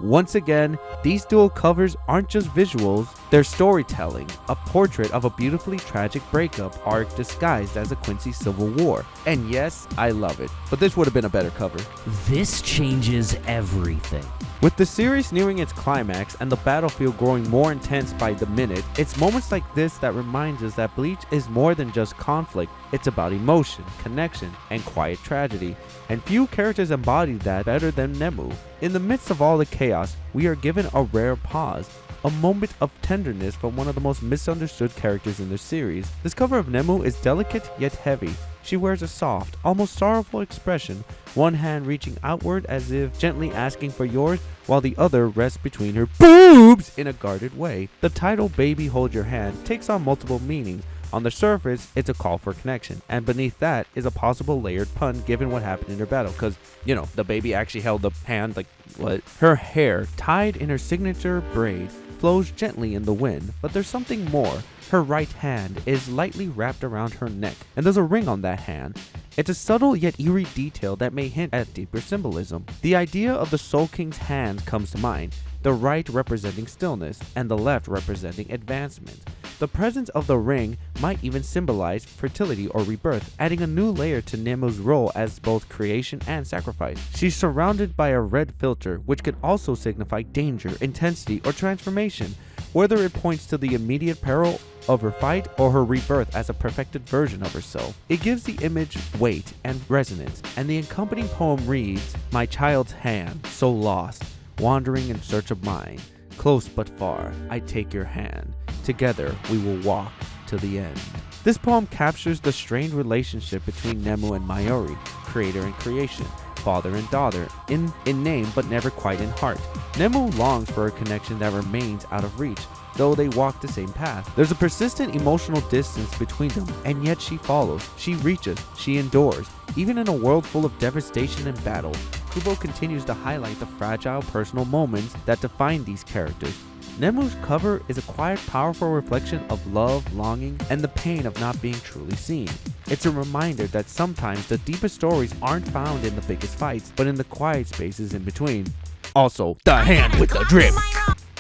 Once again, these dual covers aren't just visuals, they're storytelling, a portrait of a beautifully tragic breakup arc disguised as a Quincy Civil War. And yes, I love it, but this would have been a better cover. This changes everything. With the series nearing its climax and the battlefield growing more intense by the minute, it's moments like this that reminds us that Bleach is more than just conflict. It's about emotion, connection, and quiet tragedy, and few characters embody that better than Nemu. In the midst of all the chaos, we are given a rare pause, a moment of tenderness from one of the most misunderstood characters in the series. This cover of Nemu is delicate yet heavy. She wears a soft, almost sorrowful expression, one hand reaching outward as if gently asking for yours, while the other rests between her boobs in a guarded way. The title "Baby Hold Your Hand" takes on multiple meanings. On the surface, it's a call for connection, and beneath that is a possible layered pun given what happened in her battle, because, you know, the baby actually held the hand, like, what? Her hair, tied in her signature braid, flows gently in the wind, but there's something more. Her right hand is lightly wrapped around her neck, and there's a ring on that hand. It's a subtle yet eerie detail that may hint at deeper symbolism. The idea of the Soul King's hand comes to mind, the right representing stillness, and the left representing advancement. The presence of the ring might even symbolize fertility or rebirth, adding a new layer to Nemu's role as both creation and sacrifice. She's surrounded by a red filter, which could also signify danger, intensity, or transformation, whether it points to the immediate peril of her fight or her rebirth as a perfected version of herself. It gives the image weight and resonance, and the accompanying poem reads, "My child's hand, so lost, wandering in search of mine, close but far, I take your hand. Together we will walk to the end." This poem captures the strained relationship between Nemu and Mayuri, creator and creation, father and daughter, in name but never quite in heart. Nemu longs for a connection that remains out of reach, though they walk the same path. There's a persistent emotional distance between them, and yet she follows, she reaches, she endures. Even in a world full of devastation and battle, Kubo continues to highlight the fragile personal moments that define these characters. Nemu's cover is a quiet, powerful reflection of love, longing, and the pain of not being truly seen. It's a reminder that sometimes the deepest stories aren't found in the biggest fights, but in the quiet spaces in between. Also, the hand with the drip!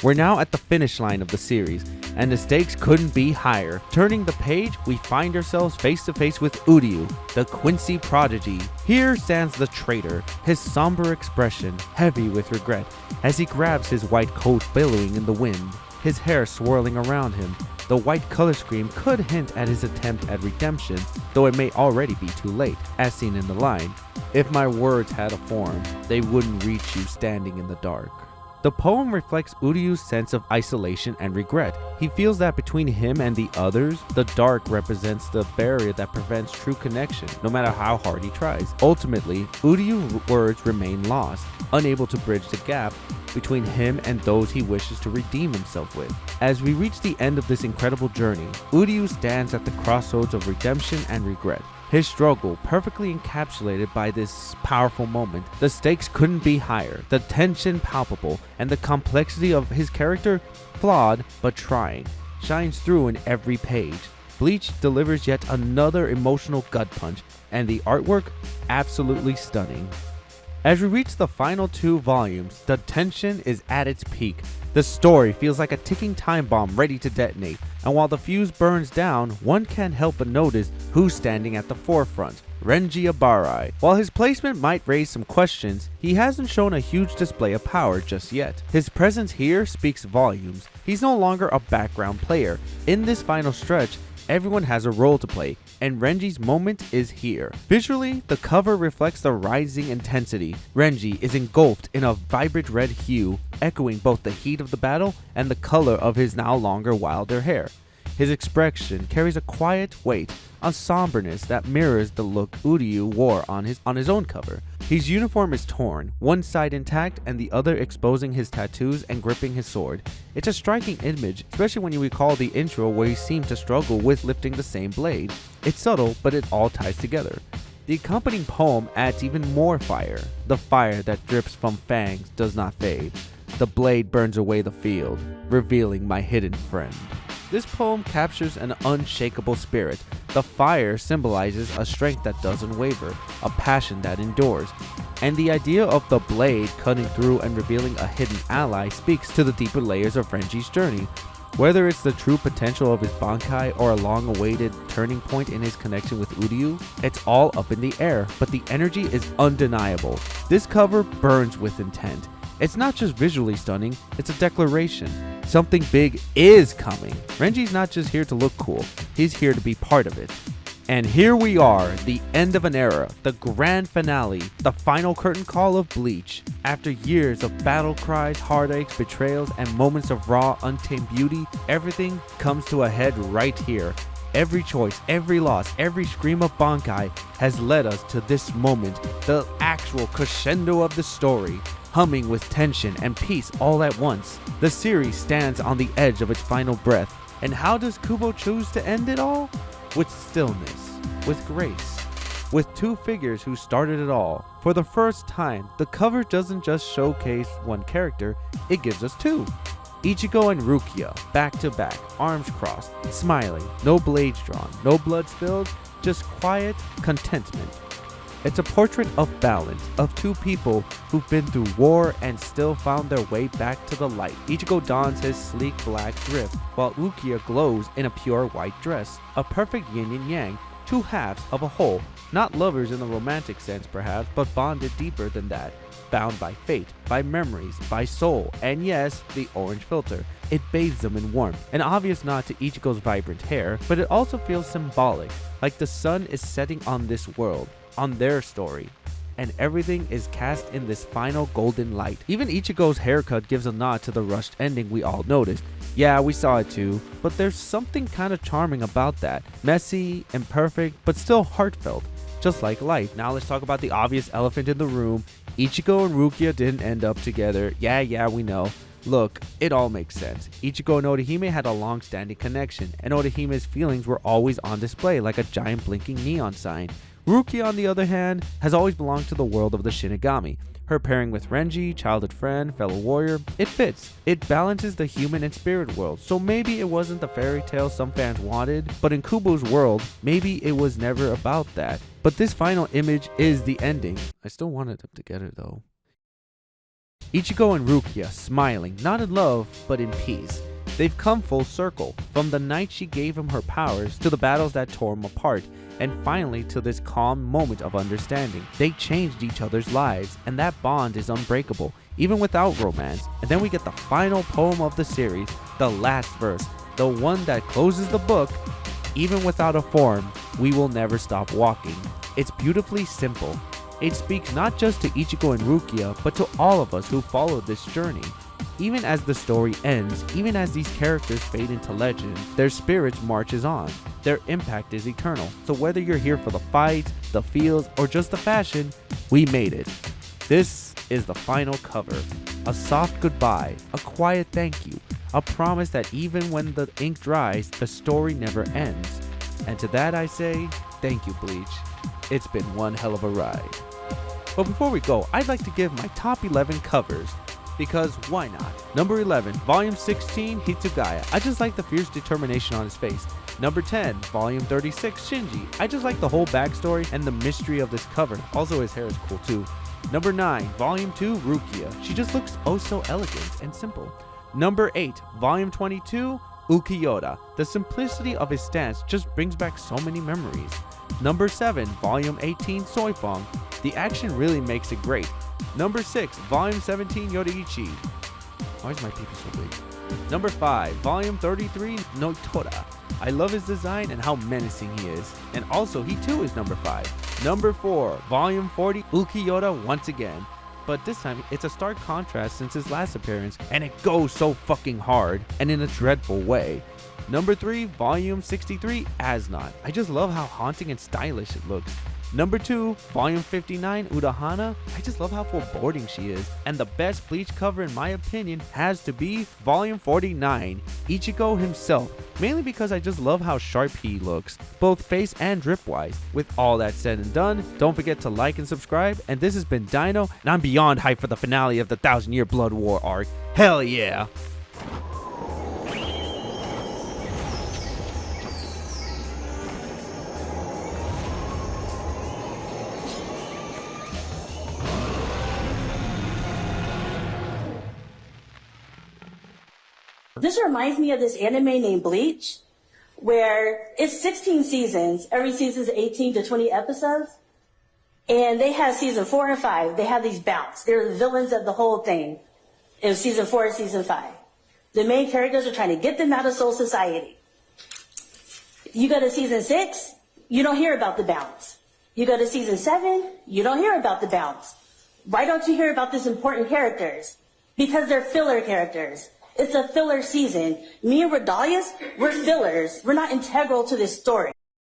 We're now at the finish line of the series, and the stakes couldn't be higher. Turning the page, we find ourselves face to face with Uryu, the Quincy prodigy. Here stands the traitor, his somber expression heavy with regret, as he grabs his white coat billowing in the wind, his hair swirling around him. The white color scheme could hint at his attempt at redemption, though it may already be too late, as seen in the line, "If my words had a form, they wouldn't reach you standing in the dark." The poem reflects Uryu's sense of isolation and regret. He feels that between him and the others, the dark represents the barrier that prevents true connection, no matter how hard he tries. Ultimately, Uryu's words remain lost, unable to bridge the gap between him and those he wishes to redeem himself with. As we reach the end of this incredible journey, Uryu stands at the crossroads of redemption and regret. His struggle perfectly encapsulated by this powerful moment. The stakes couldn't be higher, the tension palpable, and the complexity of his character, flawed but trying, shines through in every page. Bleach delivers yet another emotional gut punch, and the artwork, absolutely stunning. As we reach the final 2 volumes, the tension is at its peak. The story feels like a ticking time bomb ready to detonate, and while the fuse burns down, one can't help but notice who's standing at the forefront, Renji Abarai. While his placement might raise some questions, he hasn't shown a huge display of power just yet. His presence here speaks volumes. He's no longer a background player. In this final stretch, everyone has a role to play, and Renji's moment is here. Visually, the cover reflects the rising intensity. Renji is engulfed in a vibrant red hue, echoing both the heat of the battle and the color of his now longer wilder hair. His expression carries a quiet weight, a somberness that mirrors the look Uryu wore on his own cover. His uniform is torn, one side intact and the other exposing his tattoos and gripping his sword. It's a striking image, especially when you recall the intro where he seemed to struggle with lifting the same blade. It's subtle, but it all ties together. The accompanying poem adds even more fire. The fire that drips from fangs does not fade. The blade burns away the field, revealing my hidden friend. This poem captures an unshakable spirit. The fire symbolizes a strength that doesn't waver, a passion that endures. And the idea of the blade cutting through and revealing a hidden ally speaks to the deeper layers of Renji's journey. Whether it's the true potential of his Bankai or a long-awaited turning point in his connection with Uryu, it's all up in the air, but the energy is undeniable. This cover burns with intent. It's not just visually stunning, it's a declaration. Something big is coming. Renji's not just here to look cool, he's here to be part of it. And here we are, the end of an era, the grand finale, the final curtain call of Bleach. After years of battle cries, heartaches, betrayals, and moments of raw, untamed beauty, everything comes to a head right here. Every choice, every loss, every scream of Bankai has led us to this moment, the actual crescendo of the story, humming with tension and peace all at once. The series stands on the edge of its final breath. And how does Kubo choose to end it all? With stillness, with grace, with two figures who started it all. For the first time, the cover doesn't just showcase one character, it gives us two. Ichigo and Rukia, back to back, arms crossed, smiling, no blades drawn, no blood spilled, just quiet contentment. It's a portrait of balance, of two people who've been through war and still found their way back to the light. Ichigo dons his sleek black drift, while Rukia glows in a pure white dress. A perfect yin and yang, two halves of a whole, not lovers in the romantic sense perhaps, but bonded deeper than that. Bound by fate, by memories, by soul, and yes, the orange filter. It bathes them in warmth, an obvious nod to Ichigo's vibrant hair, but it also feels symbolic, like the sun is setting on this world, on their story, and everything is cast in this final golden light. Even Ichigo's haircut gives a nod to the rushed ending we all noticed. Yeah, we saw it too, but there's something kind of charming about that. Messy, imperfect, but still heartfelt, just like life. Now let's talk about the obvious elephant in the room. Ichigo and Rukia didn't end up together. Yeah, we know. Look, it all makes sense. Ichigo and Orihime had a long-standing connection, and Orihime's feelings were always on display like a giant blinking neon sign. Rukia, on the other hand, has always belonged to the world of the Shinigami. Her pairing with Renji, childhood friend, fellow warrior, it fits. It balances the human and spirit world, so maybe it wasn't the fairy tale some fans wanted, but in Kubo's world, maybe it was never about that. But this final image is the ending. I still wanted them together though. Ichigo and Rukia, smiling, not in love, but in peace. They've come full circle, from the night she gave him her powers, to the battles that tore him apart, and finally to this calm moment of understanding. They changed each other's lives, and that bond is unbreakable, even without romance. And then we get the final poem of the series, the last verse, the one that closes the book. Even without a form, we will never stop walking. It's beautifully simple. It speaks not just to Ichigo and Rukia, but to all of us who followed this journey. Even as the story ends, even as these characters fade into legend, their spirits marches on. Their impact is eternal. So whether you're here for the fight, the feels, or just the fashion, we made it. This is the final cover. A soft goodbye, a quiet thank you, a promise that even when the ink dries, the story never ends. And to that I say, thank you, Bleach. It's been one hell of a ride. But before we go, I'd like to give my top 11 covers. Because why not? Number 11, Volume 16, Hitsugaya. I just like the fierce determination on his face. Number 10, Volume 36, Shinji. I just like the whole backstory and the mystery of this cover. Also, his hair is cool too. Number 9, Volume 2, Rukia. She just looks oh so elegant and simple. Number 8, Volume 22, Ukiyoda. The simplicity of his stance just brings back so many memories. Number 7, Volume 18, Soifong. The action really makes it great. Number 6, Volume 17, Yoruichi. Why is my peepee so big? Number 5, Volume 33, Noitora. I love his design and how menacing he is. And also, he too is number 5. Number 4, Volume 40, Ukiyoda once again. But this time, it's a stark contrast since his last appearance, and it goes so fucking hard, and in a dreadful way. Number 3, Volume 63, Asnot. I just love how haunting and stylish it looks. Number 2, Volume 59, Urahana. I just love how foreboding she is. And the best Bleach cover in my opinion has to be Volume 49, Ichigo himself. Mainly because I just love how sharp he looks, both face and drip wise. With all that said and done, don't forget to like and subscribe. And this has been Dino, and I'm beyond hyped for the finale of the 1000-Year Blood War arc. Hell yeah! This reminds me of this anime named Bleach, where it's 16 seasons. Every season is 18 to 20 episodes. And they have season 4 and 5. They have these bouts. They're the villains of the whole thing in season 4 and season 5. The main characters are trying to get them out of Soul Society. You go to season 6, you don't hear about the bounts. You go to season 7, you don't hear about the bounts. Why don't you hear about these important characters? Because they're filler characters. It's a filler season. Me and Rodalius, we're fillers. We're not integral to this story.